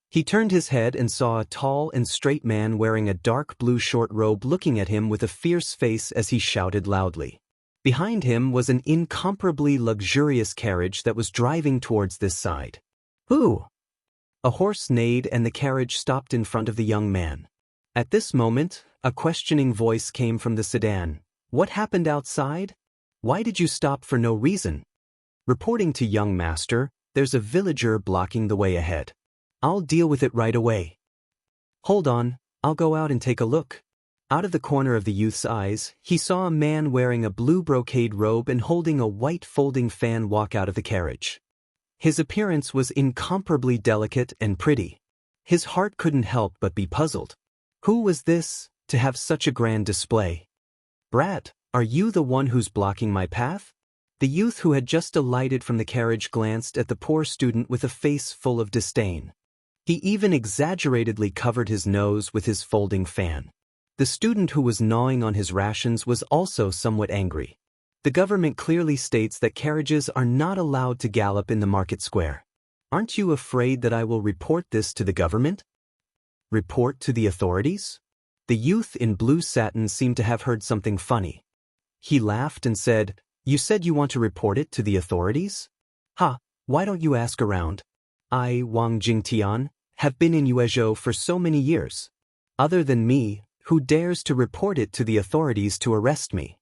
He turned his head and saw a tall and straight man wearing a dark blue short robe looking at him with a fierce face as he shouted loudly. Behind him was an incomparably luxurious carriage that was driving towards this side. "Who?" A horse neighed and the carriage stopped in front of the young man. At this moment, a questioning voice came from the sedan. "What happened outside? Why did you stop for no reason?" Reporting to young master, "There's a villager blocking the way ahead. I'll deal with it right away." "Hold on, I'll go out and take a look." Out of the corner of the youth's eyes, he saw a man wearing a blue brocade robe and holding a white folding fan walk out of the carriage. His appearance was incomparably delicate and pretty. His heart couldn't help but be puzzled. Who was this, to have such a grand display? "Brat, are you the one who's blocking my path?" The youth who had just alighted from the carriage glanced at the poor student with a face full of disdain. He even exaggeratedly covered his nose with his folding fan. The student who was gnawing on his rations was also somewhat angry. The government clearly states that carriages are not allowed to gallop in the market square. "Aren't you afraid that I will report this to the government?" "Report to the authorities?" The youth in blue satin seemed to have heard something funny. He laughed and said, "You said you want to report it to the authorities? Ha, why don't you ask around? I, Wang Jingtian, have been in Yuezhou for so many years. Other than me, who dares to report it to the authorities to arrest me?"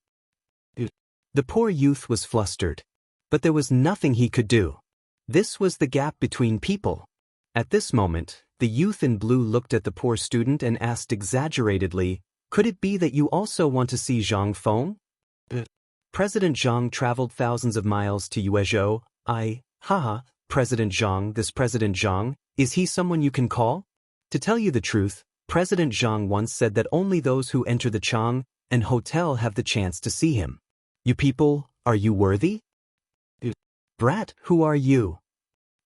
The poor youth was flustered. But there was nothing he could do. This was the gap between people. At this moment, the youth in blue looked at the poor student and asked exaggeratedly, "Could it be that you also want to see Zhang Feng?" "President Zhang traveled thousands of miles to Yuezhou. Haha, President Zhang, this President Zhang, is he someone you can call?" To tell you the truth, President Zhang once said that only those who enter the Chang'an hotel have the chance to see him. "You people, are you worthy?" "Brat, who are you?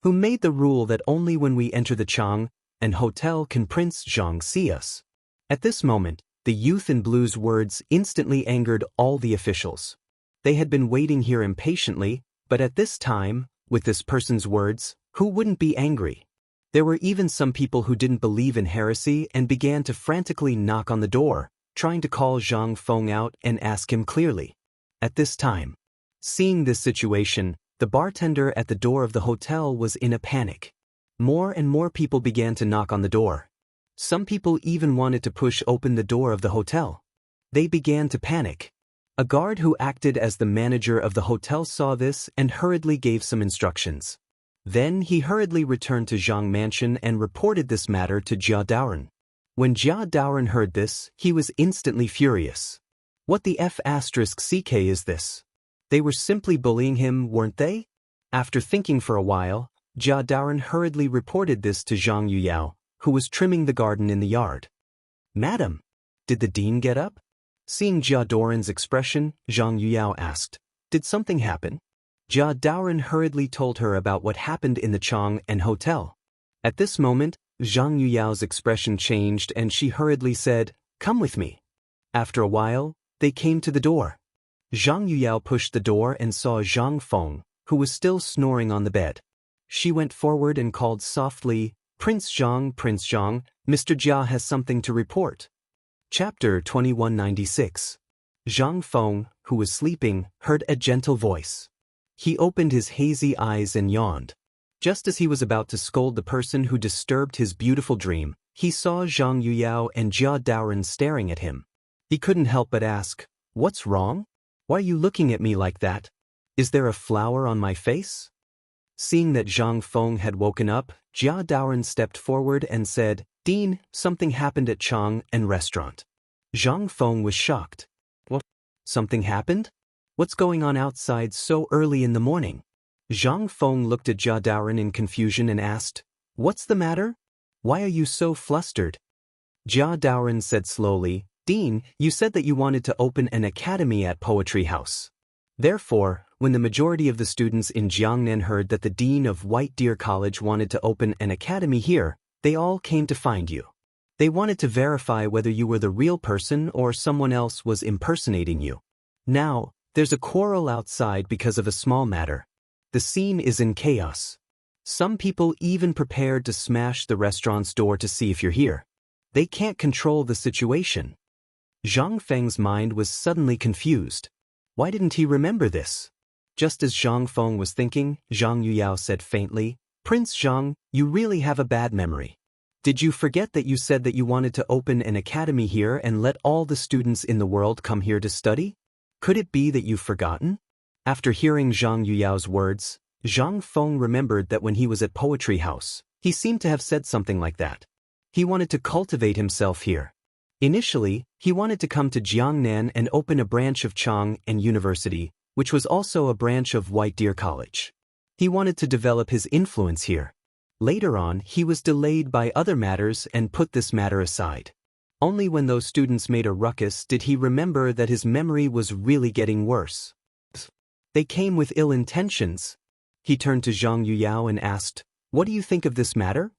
Who made the rule that only when we enter the Chang'an hotel can Prince Zhang see us?" At this moment, the youth in blue's words instantly angered all the officials. They had been waiting here impatiently, but at this time, with this person's words, who wouldn't be angry? There were even some people who didn't believe in heresy and began to frantically knock on the door, trying to call Zhang Feng out and ask him clearly. At this time, seeing this situation, the bartender at the door of the hotel was in a panic. More and more people began to knock on the door. Some people even wanted to push open the door of the hotel. They began to panic. A guard who acted as the manager of the hotel saw this and hurriedly gave some instructions. Then he hurriedly returned to Zhang Mansion and reported this matter to Jia Daoren. When Jia Daoren heard this, he was instantly furious. What the F***ck is this? They were simply bullying him, weren't they? After thinking for a while, Jia Daoren hurriedly reported this to Zhang Yuyao, who was trimming the garden in the yard. "Madam, did the dean get up?" Seeing Jia Daoren's expression, Zhang Yuyao asked, "Did something happen?" Jia Daoren hurriedly told her about what happened in the Chang'an hotel. At this moment, Zhang Yuyao's expression changed and she hurriedly said, "Come with me." After a while, they came to the door. Zhang Yuyao pushed the door and saw Zhang Feng, who was still snoring on the bed. She went forward and called softly, Prince Zhang, Mr. Jia has something to report." Chapter 2196. Zhang Feng, who was sleeping, heard a gentle voice. He opened his hazy eyes and yawned. Just as he was about to scold the person who disturbed his beautiful dream, he saw Zhang Yuyao and Jia Daoren staring at him. He couldn't help but ask, "What's wrong? Why are you looking at me like that? Is there a flower on my face?" Seeing that Zhang Feng had woken up, Jia Daoren stepped forward and said, "Dean, something happened at Chang'an restaurant." Zhang Feng was shocked. "What? Something happened? What's going on outside so early in the morning?" Zhang Feng looked at Jia Daoren in confusion and asked, "What's the matter? Why are you so flustered?" Jia Daoren said slowly, "Dean, you said that you wanted to open an academy at Poetry House. Therefore, when the majority of the students in Jiangnan heard that the dean of White Deer College wanted to open an academy here, they all came to find you. They wanted to verify whether you were the real person or someone else was impersonating you. Now, there's a quarrel outside because of a small matter. The scene is in chaos. Some people even prepared to smash the restaurant's door to see if you're here. They can't control the situation." Zhang Feng's mind was suddenly confused. Why didn't he remember this? Just as Zhang Feng was thinking, Zhang Yuyao said faintly, "Prince Zhang, you really have a bad memory. Did you forget that you said that you wanted to open an academy here and let all the students in the world come here to study? Could it be that you've forgotten?" After hearing Zhang Yuyao's words, Zhang Feng remembered that when he was at Poetry House, he seemed to have said something like that. He wanted to cultivate himself here. Initially, he wanted to come to Jiangnan and open a branch of Chang'an University, which was also a branch of White Deer College. He wanted to develop his influence here. Later on, he was delayed by other matters and put this matter aside. Only when those students made a ruckus did he remember that his memory was really getting worse. They came with ill intentions. He turned to Zhang Yuyao and asked, "What do you think of this matter?"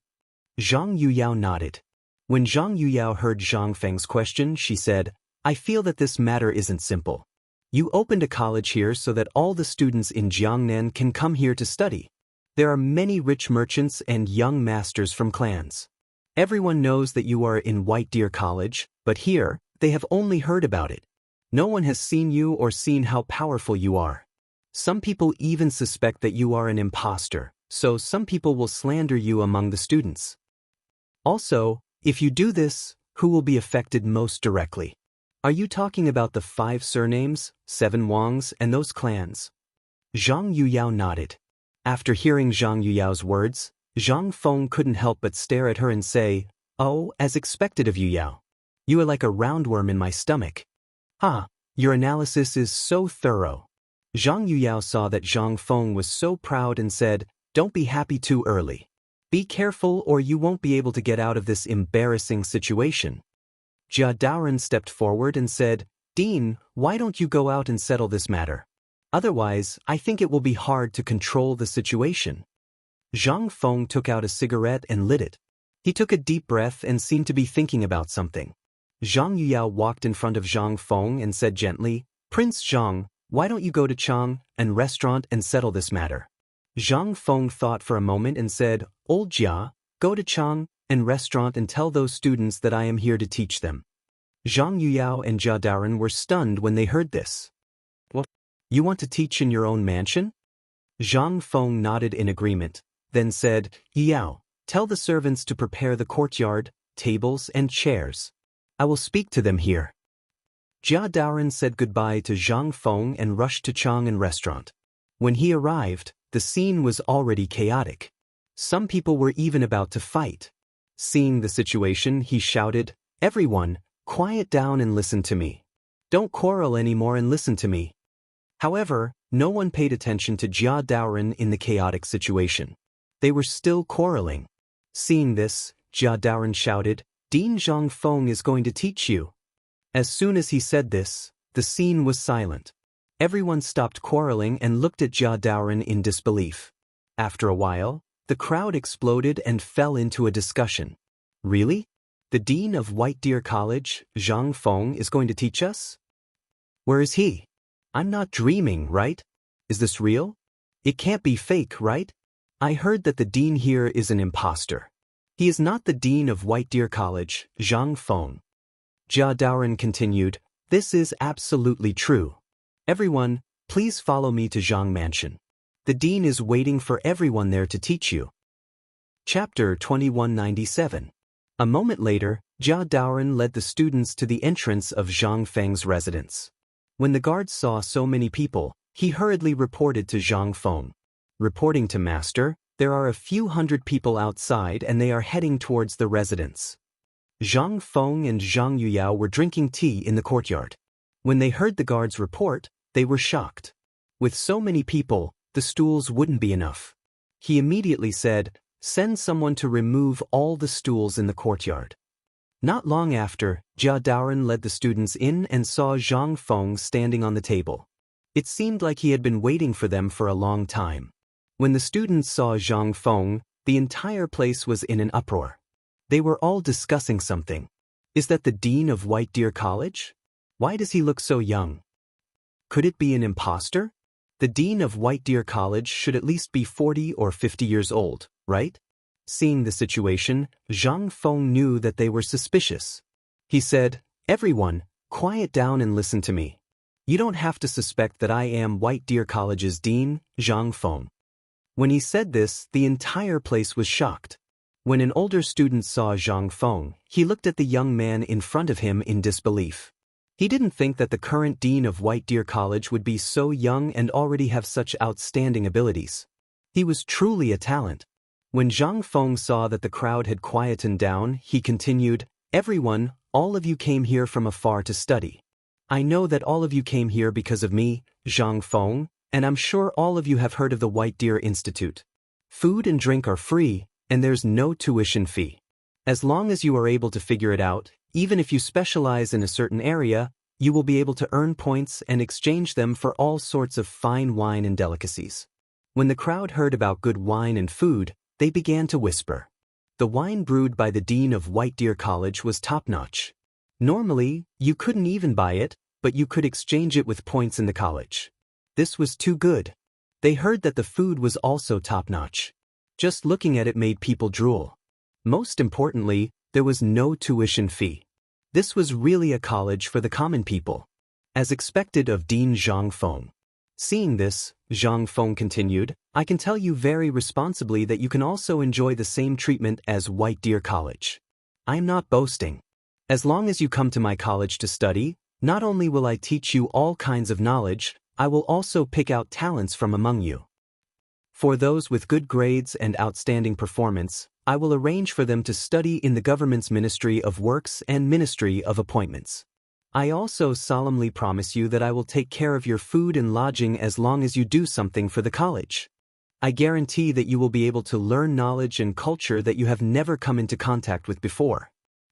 Zhang Yuyao nodded. When Zhang Yuyao heard Zhang Feng's question, she said, "I feel that this matter isn't simple. You opened a college here so that all the students in Jiangnan can come here to study. There are many rich merchants and young masters from clans. Everyone knows that you are in White Deer College, but here, they have only heard about it. No one has seen you or seen how powerful you are. Some people even suspect that you are an imposter, so some people will slander you among the students. Also, if you do this, who will be affected most directly? Are you talking about the 5 surnames, 7 Wangs, and those clans?" Zhang Yuyao nodded. After hearing Zhang Yuyao's words, Zhang Feng couldn't help but stare at her and say, "Oh, as expected of Yuyao. You are like a roundworm in my stomach. Ah, your analysis is so thorough." Zhang Yuyao saw that Zhang Feng was so proud and said, "Don't be happy too early. Be careful or you won't be able to get out of this embarrassing situation." Jia Daoren stepped forward and said, "Dean, why don't you go out and settle this matter? Otherwise, I think it will be hard to control the situation." Zhang Feng took out a cigarette and lit it. He took a deep breath and seemed to be thinking about something. Zhang Yuyao walked in front of Zhang Feng and said gently, "Prince Zhang, why don't you go to Chang'an restaurant and settle this matter?" Zhang Feng thought for a moment and said, "Old Jia, go to Chang'an restaurant and tell those students that I am here to teach them." Zhang Yuyao and Jia Daoren were stunned when they heard this. "What? You want to teach in your own mansion?" Zhang Feng nodded in agreement, then said, "Yuyao, tell the servants to prepare the courtyard, tables, and chairs. I will speak to them here." Jia Daoren said goodbye to Zhang Feng and rushed to Chang'an restaurant. When he arrived, the scene was already chaotic. Some people were even about to fight. Seeing the situation, he shouted, "Everyone, quiet down and listen to me. Don't quarrel anymore and listen to me." However, no one paid attention to Jia Daoren in the chaotic situation. They were still quarreling. Seeing this, Jia Daoren shouted, "Dean Zhang Feng is going to teach you." As soon as he said this, the scene was silent. Everyone stopped quarreling and looked at Jia Daoren in disbelief. After a while, the crowd exploded and fell into a discussion. "Really? The dean of White Deer College, Zhang Feng, is going to teach us? Where is he? I'm not dreaming, right? Is this real? It can't be fake, right? I heard that the dean here is an imposter. He is not the dean of White Deer College, Zhang Feng." Jia Daoren continued, "This is absolutely true. Everyone, please follow me to Zhang Mansion. The dean is waiting for everyone there to teach you." Chapter 2197. A moment later, Jia Daoren led the students to the entrance of Zhang Feng's residence. When the guards saw so many people, he hurriedly reported to Zhang Feng. Reporting to master, there are a few hundred people outside and they are heading towards the residence. Zhang Feng and Zhang Yuyao were drinking tea in the courtyard. When they heard the guard's report, they were shocked. With so many people, the stools wouldn't be enough. He immediately said, "Send someone to remove all the stools in the courtyard." Not long after, Jia Daoren led the students in and saw Zhang Feng standing on the table. It seemed like he had been waiting for them for a long time. When the students saw Zhang Feng, the entire place was in an uproar. They were all discussing something. Is that the dean of White Deer College? Why does he look so young? Could it be an imposter? The dean of White Deer College should at least be 40 or 50 years old, right? Seeing the situation, Zhang Feng knew that they were suspicious. He said, "Everyone, quiet down and listen to me. You don't have to suspect that I am White Deer College's dean, Zhang Feng." When he said this, the entire place was shocked. When an older student saw Zhang Feng, he looked at the young man in front of him in disbelief. He didn't think that the current dean of White Deer College would be so young and already have such outstanding abilities. He was truly a talent. When Zhang Feng saw that the crowd had quietened down, he continued, "Everyone, all of you came here from afar to study. I know that all of you came here because of me, Zhang Feng, and I'm sure all of you have heard of the White Deer Institute. Food and drink are free, and there's no tuition fee. As long as you are able to figure it out, even if you specialize in a certain area, you will be able to earn points and exchange them for all sorts of fine wine and delicacies." When the crowd heard about good wine and food, they began to whisper. The wine brewed by the dean of White Deer College was top-notch. Normally, you couldn't even buy it, but you could exchange it with points in the college. This was too good. They heard that the food was also top-notch. Just looking at it made people drool. Most importantly, there was no tuition fee. This was really a college for the common people, as expected of Dean Zhang Feng. Seeing this, Zhang Feng continued, "I can tell you very responsibly that you can also enjoy the same treatment as White Deer College. I'm not boasting. As long as you come to my college to study, not only will I teach you all kinds of knowledge, I will also pick out talents from among you. For those with good grades and outstanding performance, I will arrange for them to study in the government's Ministry of Works and Ministry of Appointments. I also solemnly promise you that I will take care of your food and lodging as long as you do something for the college. I guarantee that you will be able to learn knowledge and culture that you have never come into contact with before.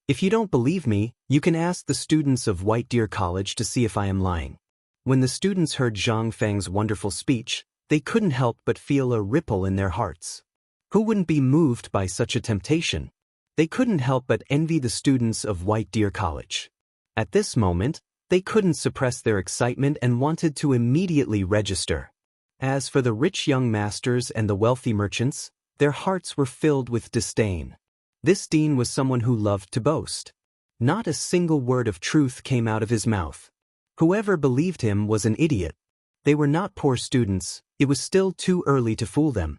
If you don't believe me, you can ask the students of White Deer College to see if I am lying." When the students heard Zhang Feng's wonderful speech, they couldn't help but feel a ripple in their hearts. Who wouldn't be moved by such a temptation? They couldn't help but envy the students of White Deer College. At this moment, they couldn't suppress their excitement and wanted to immediately register. As for the rich young masters and the wealthy merchants, their hearts were filled with disdain. This dean was someone who loved to boast. Not a single word of truth came out of his mouth. Whoever believed him was an idiot. They were not poor students, it was still too early to fool them.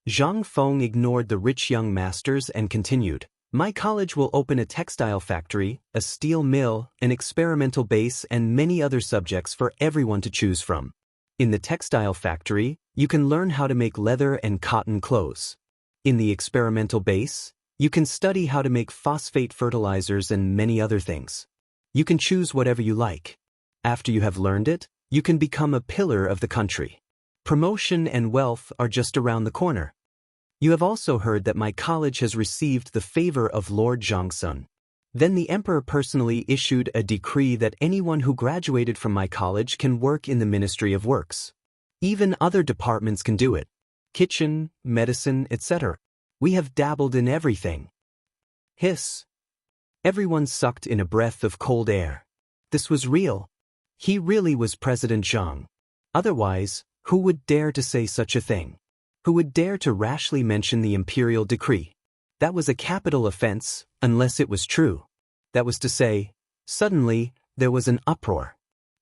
Zhang Feng ignored the rich young masters and continued, "My college will open a textile factory, a steel mill, an experimental base, and many other subjects for everyone to choose from. In the textile factory, you can learn how to make leather and cotton clothes. In the experimental base, you can study how to make phosphate fertilizers and many other things. You can choose whatever you like. After you have learned it, you can become a pillar of the country. Promotion and wealth are just around the corner. You have also heard that my college has received the favor of Lord Zhongsun. Then the emperor personally issued a decree that anyone who graduated from my college can work in the Ministry of Works. Even other departments can do it. Kitchen, medicine, etc. We have dabbled in everything." Hiss. Everyone sucked in a breath of cold air. This was real. He really was President Zhang. Otherwise, who would dare to say such a thing? Who would dare to rashly mention the imperial decree? That was a capital offense, unless it was true. That was to say, suddenly, there was an uproar.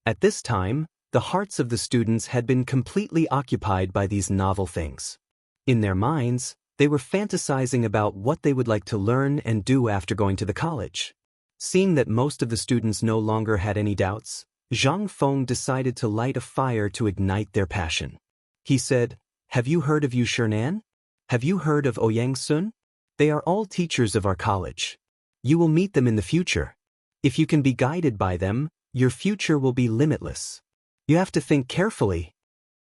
At this time, the hearts of the students had been completely occupied by these novel things. In their minds, they were fantasizing about what they would like to learn and do after going to the college. Seeing that most of the students no longer had any doubts, Zhang Feng decided to light a fire to ignite their passion. He said, Have you heard of Chang'an? Have you heard of Ouyang Sun? They are all teachers of our college. You will meet them in the future. If you can be guided by them, your future will be limitless. You have to think carefully.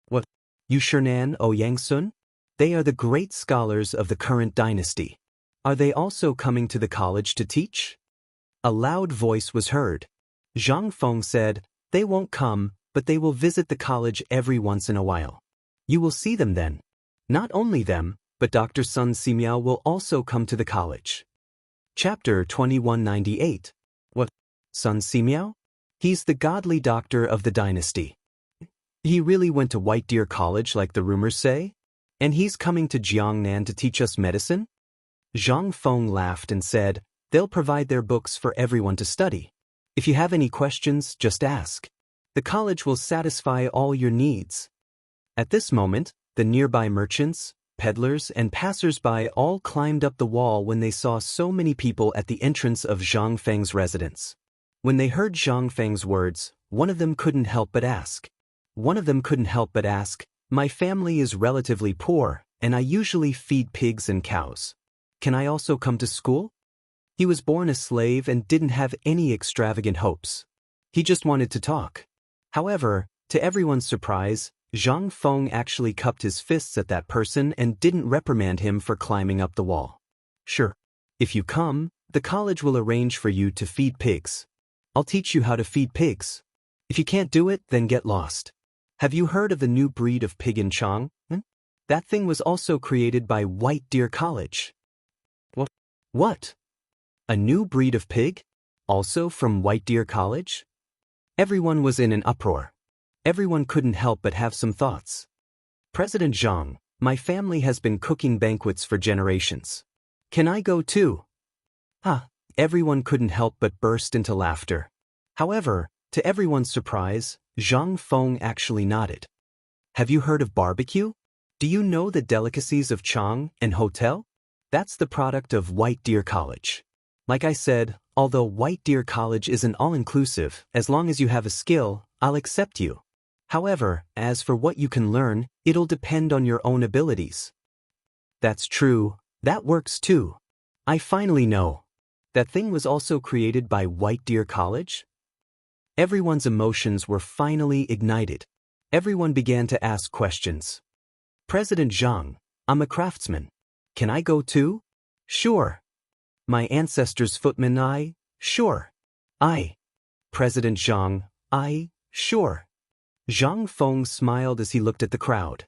What? Chang'an, Ouyang Sun? They are the great scholars of the current dynasty. Are they also coming to the college to teach? A loud voice was heard. Zhang Feng said, they won't come, but they will visit the college every once in a while. You will see them then. Not only them, but Dr. Sun Simiao will also come to the college. Chapter 2198. What? Sun Simiao? He's the godly doctor of the dynasty. He really went to White Deer College like the rumors say? And he's coming to Jiangnan to teach us medicine? Zhang Feng laughed and said, they'll provide their books for everyone to study. If you have any questions, just ask. The college will satisfy all your needs. At this moment, the nearby merchants, peddlers, and passers-by all climbed up the wall when they saw so many people at the entrance of Zhang Feng's residence. When they heard Zhang Feng's words, one of them couldn't help but ask. My family is relatively poor, and I usually feed pigs and cows. Can I also come to school? He was born a slave and didn't have any extravagant hopes. He just wanted to talk. However, to everyone's surprise, Zhang Feng actually cupped his fists at that person and didn't reprimand him for climbing up the wall. Sure. If you come, the college will arrange for you to feed pigs. I'll teach you how to feed pigs. If you can't do it, then get lost. Have you heard of the new breed of pig in Chang'an? That thing was also created by White Deer College. What? A new breed of pig? Also from White Deer College? Everyone was in an uproar. Everyone couldn't help but have some thoughts. President Zhang, my family has been cooking banquets for generations. Can I go too? Everyone couldn't help but burst into laughter. However, to everyone's surprise, Zhang Feng actually nodded. Have you heard of barbecue? Do you know the delicacies of Chang'an and Hotel? That's the product of White Deer College. Like I said, although White Deer College isn't all-inclusive, as long as you have a skill, I'll accept you. However, as for what you can learn, it'll depend on your own abilities. That's true. That works too. I finally know. That thing was also created by White Deer College? Everyone's emotions were finally ignited. Everyone began to ask questions. President Zhang, I'm a craftsman. Can I go too? Sure. My ancestors' footmen, sure. President Zhang, sure. Zhang Feng smiled as he looked at the crowd.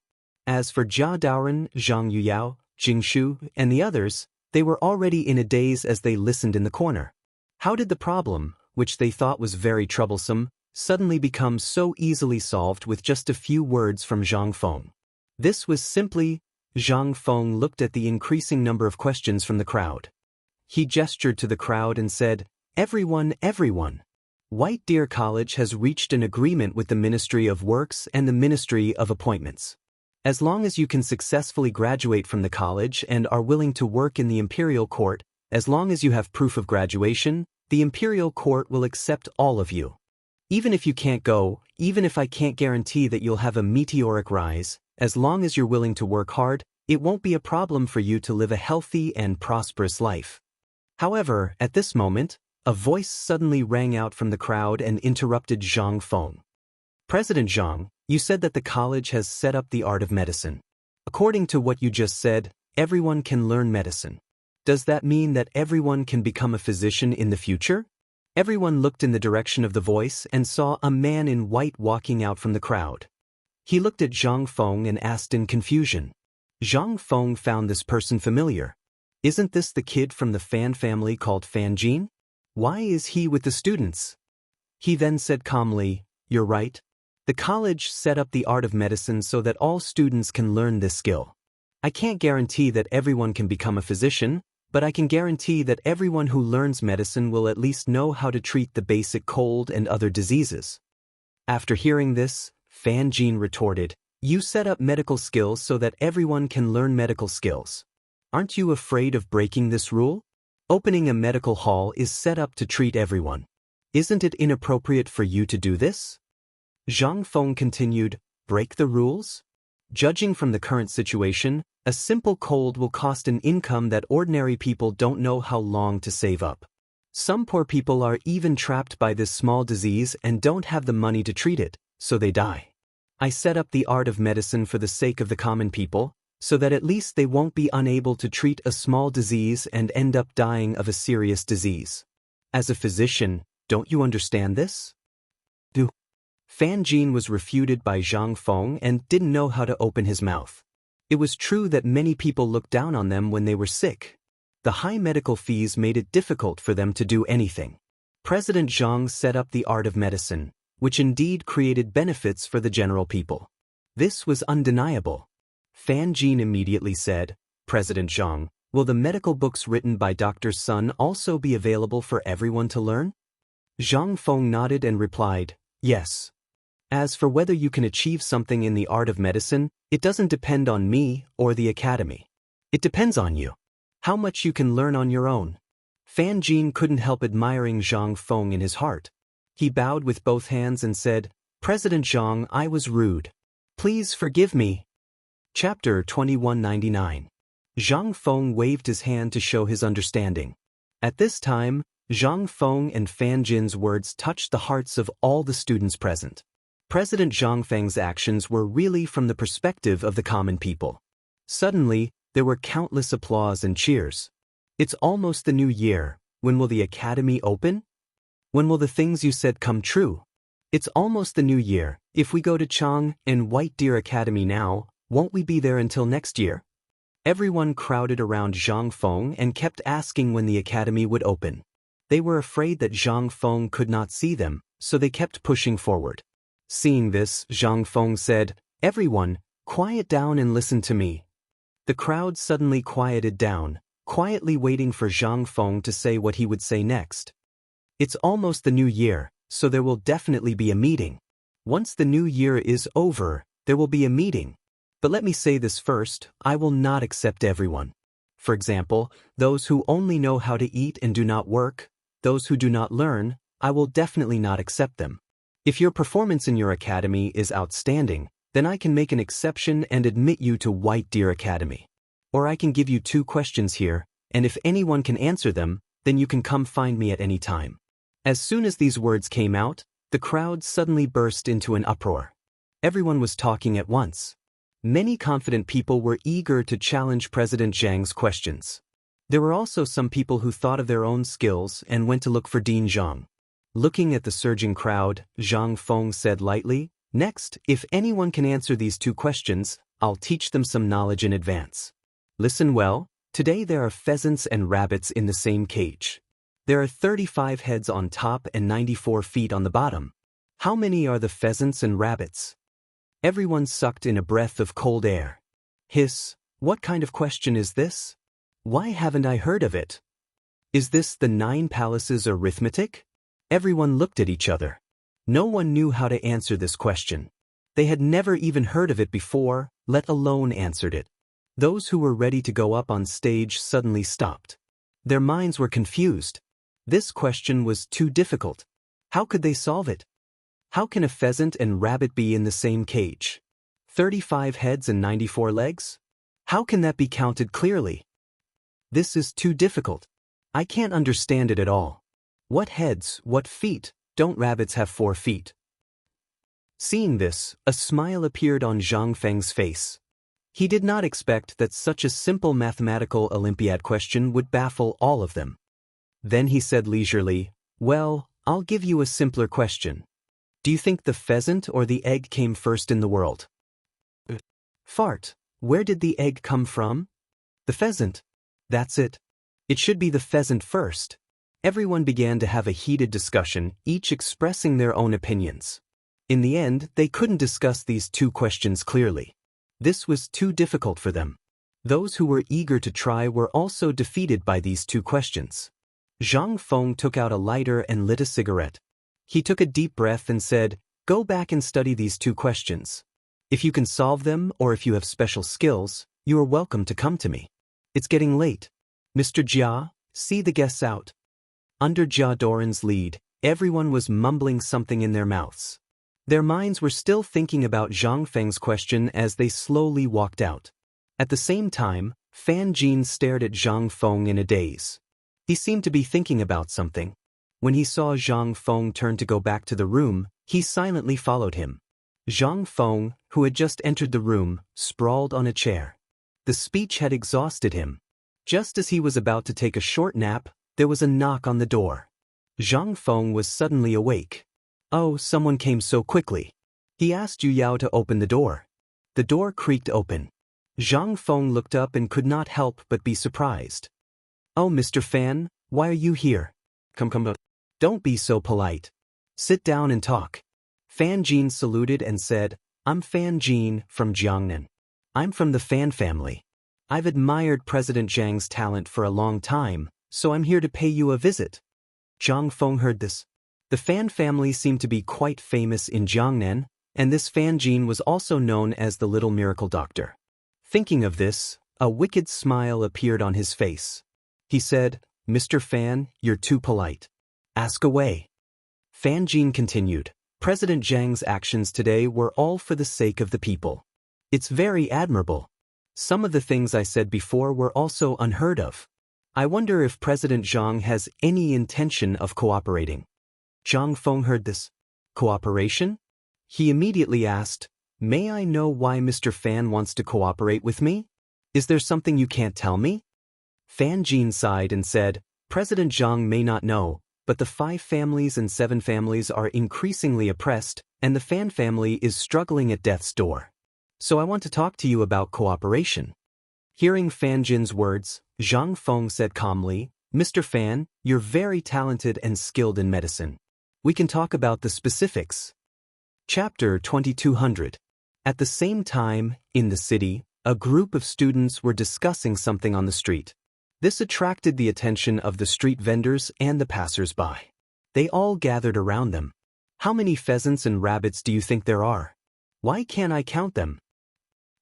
As for Jia Daoren, Zhang Yuyao, Jingshu, and the others, they were already in a daze as they listened in the corner. How did the problem, which they thought was very troublesome, suddenly become so easily solved with just a few words from Zhang Feng? This was simply, Zhang Feng looked at the increasing number of questions from the crowd. He gestured to the crowd and said, everyone. White Deer College has reached an agreement with the Ministry of Works and the Ministry of Appointments. As long as you can successfully graduate from the college and are willing to work in the Imperial Court, as long as you have proof of graduation, the Imperial Court will accept all of you. Even if you can't go, even if I can't guarantee that you'll have a meteoric rise, as long as you're willing to work hard, it won't be a problem for you to live a healthy and prosperous life. However, at this moment, a voice suddenly rang out from the crowd and interrupted Zhang Feng. President Zhang, you said that the college has set up the art of medicine. According to what you just said, everyone can learn medicine. Does that mean that everyone can become a physician in the future? Everyone looked in the direction of the voice and saw a man in white walking out from the crowd. He looked at Zhang Feng and asked in confusion. Zhang Feng found this person familiar. Isn't this the kid from the Fan family called Fan Jin? Why is he with the students? He then said calmly, you're right. The college set up the art of medicine so that all students can learn this skill. I can't guarantee that everyone can become a physician, but I can guarantee that everyone who learns medicine will at least know how to treat the basic cold and other diseases. After hearing this, Fan Jin retorted, you set up medical skills so that everyone can learn medical skills. Aren't you afraid of breaking this rule? Opening a medical hall is set up to treat everyone. Isn't it inappropriate for you to do this? Zhang Feng continued, break the rules? Judging from the current situation, a simple cold will cost an income that ordinary people don't know how long to save up. Some poor people are even trapped by this small disease and don't have the money to treat it, so they die. I set up the art of medicine for the sake of the common people, so that at least they won't be unable to treat a small disease and end up dying of a serious disease. As a physician, don't you understand this? Fan Jin was refuted by Zhang Feng and didn't know how to open his mouth. It was true that many people looked down on them when they were sick. The high medical fees made it difficult for them to do anything. President Zhang set up the art of medicine, which indeed created benefits for the general people. This was undeniable. Fan Jin immediately said, "President Zhang, will the medical books written by Dr. Sun also be available for everyone to learn?" Zhang Feng nodded and replied, "Yes. As for whether you can achieve something in the art of medicine, it doesn't depend on me or the academy. It depends on you. How much you can learn on your own." Fan Jin couldn't help admiring Zhang Feng in his heart. He bowed with both hands and said, "President Zhang, I was rude. Please forgive me." Chapter 2199. Zhang Feng waved his hand to show his understanding. At this time, Zhang Feng and Fan Jin's words touched the hearts of all the students present. President Zhang Feng's actions were really from the perspective of the common people. Suddenly, there were countless applause and cheers. "It's almost the new year. When will the academy open? When will the things you said come true? It's almost the new year. If we go to Chang'an White Deer Academy now, won't we be there until next year?" Everyone crowded around Zhang Feng and kept asking when the academy would open. They were afraid that Zhang Feng could not see them, so they kept pushing forward. Seeing this, Zhang Feng said, "Everyone, quiet down and listen to me." The crowd suddenly quieted down, quietly waiting for Zhang Feng to say what he would say next. "It's almost the new year, so there will definitely be a meeting. Once the new year is over, there will be a meeting. But let me say this first, I will not accept everyone. For example, those who only know how to eat and do not work, those who do not learn, I will definitely not accept them. If your performance in your academy is outstanding, then I can make an exception and admit you to White Deer Academy. Or I can give you 2 questions here, and if anyone can answer them, then you can come find me at any time." As soon as these words came out, the crowd suddenly burst into an uproar. Everyone was talking at once. Many confident people were eager to challenge President Zhang's questions. There were also some people who thought of their own skills and went to look for Dean Zhang. Looking at the surging crowd, Zhang Feng said lightly, "Next, if anyone can answer these 2 questions, I'll teach them some knowledge in advance. Listen well, today there are pheasants and rabbits in the same cage. There are 35 heads on top and 94 feet on the bottom. How many are the pheasants and rabbits?" Everyone sucked in a breath of cold air. "Hiss, what kind of question is this? Why haven't I heard of it? Is this the 9 palaces arithmetic?" Everyone looked at each other. No one knew how to answer this question. They had never even heard of it before, let alone answered it. Those who were ready to go up on stage suddenly stopped. Their minds were confused. This question was too difficult. How could they solve it? How can a pheasant and rabbit be in the same cage? 35 heads and 94 legs? How can that be counted clearly? This is too difficult. I can't understand it at all. What heads, what feet? Don't rabbits have 4 feet? Seeing this, a smile appeared on Zhang Feng's face. He did not expect that such a simple mathematical Olympiad question would baffle all of them. Then he said leisurely, "Well, I'll give you a simpler question. Do you think the pheasant or the egg came first in the world?" "Fart. Where did the egg come from?" "The pheasant." "That's it. It should be the pheasant first." Everyone began to have a heated discussion, each expressing their own opinions. In the end, they couldn't discuss these 2 questions clearly. This was too difficult for them. Those who were eager to try were also defeated by these 2 questions. Zhang Feng took out a lighter and lit a cigarette. He took a deep breath and said, "Go back and study these 2 questions. If you can solve them or if you have special skills, you are welcome to come to me. It's getting late. Mr. Jia, see the guests out." Under Jia Doran's lead, everyone was mumbling something in their mouths. Their minds were still thinking about Zhang Feng's question as they slowly walked out. At the same time, Fan Jin stared at Zhang Feng in a daze. He seemed to be thinking about something. When he saw Zhang Feng turn to go back to the room, he silently followed him. Zhang Feng, who had just entered the room, sprawled on a chair. The speech had exhausted him. Just as he was about to take a short nap, there was a knock on the door. Zhang Feng was suddenly awake. Oh, someone came so quickly. He asked Yu Yao to open the door. The door creaked open. Zhang Feng looked up and could not help but be surprised. Oh, Mr. Fan, why are you here? Come. Don't be so polite. Sit down and talk. Fan Jin saluted and said, I'm Fan Jin from Chang'an. I'm from the Fan family. I've admired President Zhang's talent for a long time, so I'm here to pay you a visit. Zhang Feng heard this. The Fan family seemed to be quite famous in Chang'an, and this Fan Jin was also known as the Little Miracle Doctor. Thinking of this, a wicked smile appeared on his face. He said, Mr. Fan, you're too polite. Ask away. Fan Jin continued, President Zhang's actions today were all for the sake of the people. It's very admirable. Some of the things I said before were also unheard of. I wonder if President Zhang has any intention of cooperating. Zhang Feng heard this. Cooperation? He immediately asked, May I know why Mr. Fan wants to cooperate with me? Is there something you can't tell me? Fan Jin sighed and said, President Zhang may not know, but the 5 families and 7 families are increasingly oppressed, and the Fan family is struggling at death's door. So I want to talk to you about cooperation. Hearing Fan Jin's words, Zhang Feng said calmly, Mr. Fan, you're very talented and skilled in medicine. We can talk about the specifics. Chapter 2200. At the same time, in the city, a group of students were discussing something on the street. This attracted the attention of the street vendors and the passers-by. They all gathered around them. How many pheasants and rabbits do you think there are? Why can't I count them?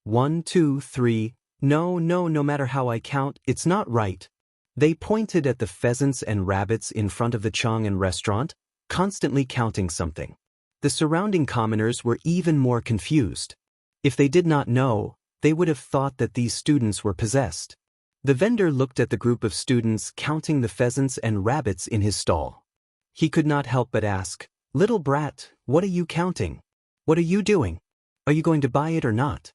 1, 2, 3. No matter how I count, it's not right. They pointed at the pheasants and rabbits in front of the Chang'an restaurant, constantly counting something. The surrounding commoners were even more confused. If they did not know, they would have thought that these students were possessed. The vendor looked at the group of students counting the pheasants and rabbits in his stall. He could not help but ask, Little brat, what are you counting? What are you doing? Are you going to buy it or not?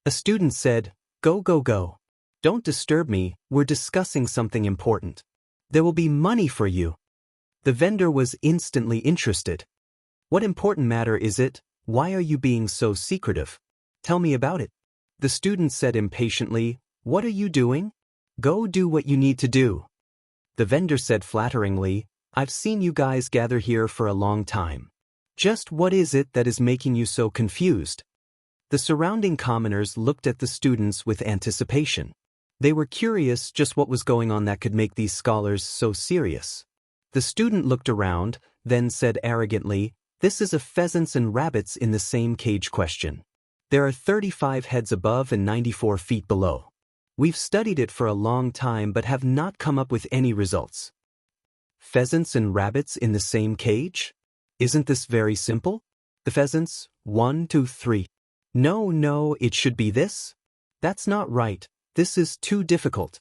A student said, Go. Don't disturb me, we're discussing something important. There will be money for you. The vendor was instantly interested. What important matter is it? Why are you being so secretive? Tell me about it. The student said impatiently, What are you doing? Go do what you need to do. The vendor said flatteringly, I've seen you guys gather here for a long time. Just what is it that is making you so confused? The surrounding commoners looked at the students with anticipation. They were curious just what was going on that could make these scholars so serious. The student looked around, then said arrogantly, This is a pheasants and rabbits in the same cage question. There are 35 heads above and 94 feet below. We've studied it for a long time but have not come up with any results. Pheasants and rabbits in the same cage? Isn't this very simple? The pheasants, 1, 2, 3. No, it should be this. That's not right, this is too difficult.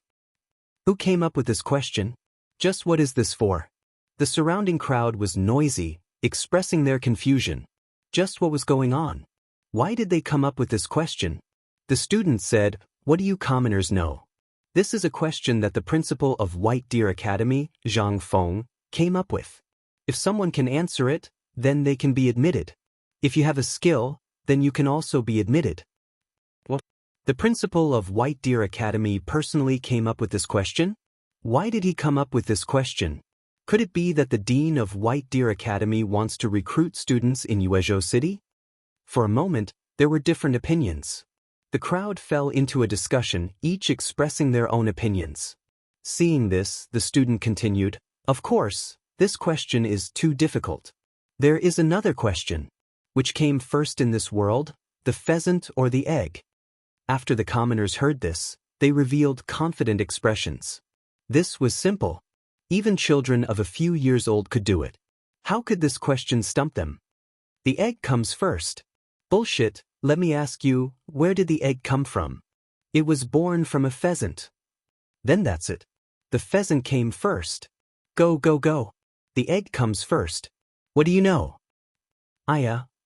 Who came up with this question? Just what is this for? The surrounding crowd was noisy, expressing their confusion. Just what was going on? Why did they come up with this question? The student said, What do you commoners know? This is a question that the principal of White Deer Academy, Zhang Feng, came up with. If someone can answer it, then they can be admitted. If you have a skill, then you can also be admitted. What? The principal of White Deer Academy personally came up with this question? Why did he come up with this question? Could it be that the dean of White Deer Academy wants to recruit students in Yuezhou City? For a moment, there were different opinions. The crowd fell into a discussion, each expressing their own opinions. Seeing this, the student continued, Of course, this question is too difficult. There is another question. Which came first in this world, the pheasant or the egg? After the commoners heard this, they revealed confident expressions. This was simple. Even children of a few years old could do it. How could this question stump them? The egg comes first. Bullshit, let me ask you, where did the egg come from? It was born from a pheasant. Then that's it. The pheasant came first. Go, go, go. The egg comes first. What do you know?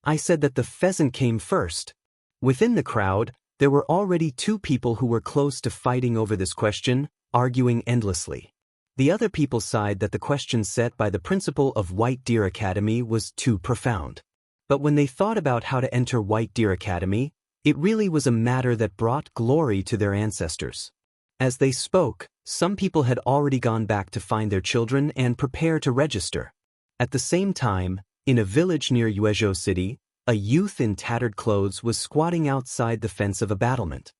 I said that the pheasant came first. Within the crowd, there were already two people who were close to fighting over this question, arguing endlessly. The other people sighed that the question set by the principal of White Deer Academy was too profound. But when they thought about how to enter White Deer Academy, it really was a matter that brought glory to their ancestors. As they spoke, some people had already gone back to find their children and prepare to register. At the same time, in a village near Yuezhou City, a youth in tattered clothes was squatting outside the fence of a battlement.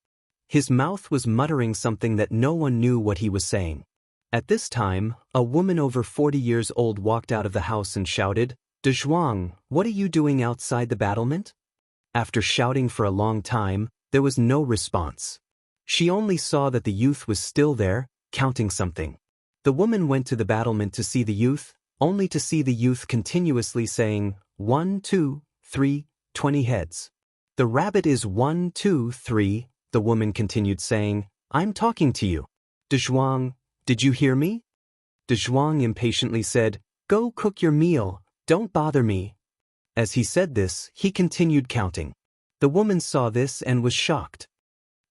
His mouth was muttering something that no one knew what he was saying. At this time, a woman over 40 years old walked out of the house and shouted, "De Zhuang, what are you doing outside the battlement?" After shouting for a long time, there was no response. She only saw that the youth was still there, counting something. The woman went to the battlement to see the youth, only to see the youth continuously saying, 1, 2, 3, 20 heads. The rabbit is 1, 2, 3, the woman continued saying, I'm talking to you. De Zhuang, did you hear me? De Zhuang impatiently said, Go cook your meal, don't bother me. As he said this, he continued counting. The woman saw this and was shocked.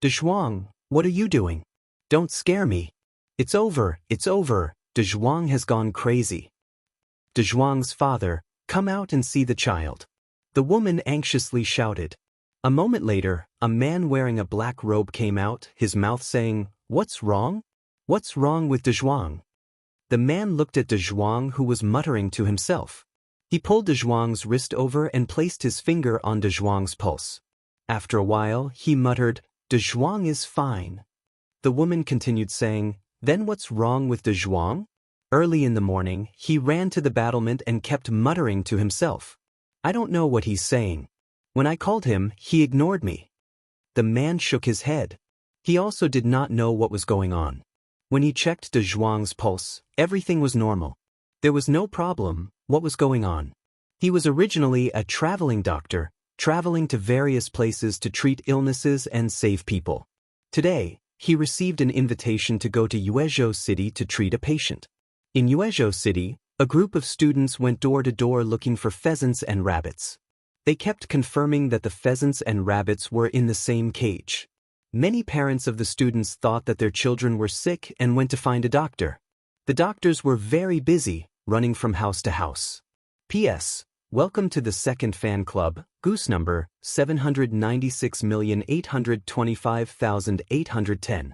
De Zhuang, what are you doing? Don't scare me. It's over, De Zhuang has gone crazy. De Zhuang's father, come out and see the child. The woman anxiously shouted. A moment later, a man wearing a black robe came out, his mouth saying, What's wrong? What's wrong with De Zhuang? The man looked at De Zhuang, who was muttering to himself. He pulled De Zhuang's wrist over and placed his finger on De Zhuang's pulse. After a while, he muttered, De Zhuang is fine. The woman continued saying, Then what's wrong with De Zhuang? Early in the morning, he ran to the battlement and kept muttering to himself. I don't know what he's saying. When I called him, he ignored me. The man shook his head. He also did not know what was going on. When he checked De Zhuang's pulse, everything was normal. There was no problem. What was going on? He was originally a traveling doctor, traveling to various places to treat illnesses and save people. Today, he received an invitation to go to Yuezhou City to treat a patient. In Yuezhou City, a group of students went door to door looking for pheasants and rabbits. They kept confirming that the pheasants and rabbits were in the same cage. Many parents of the students thought that their children were sick and went to find a doctor. The doctors were very busy, running from house to house. P.S. Welcome to the second fan club, goose number 796,825,810.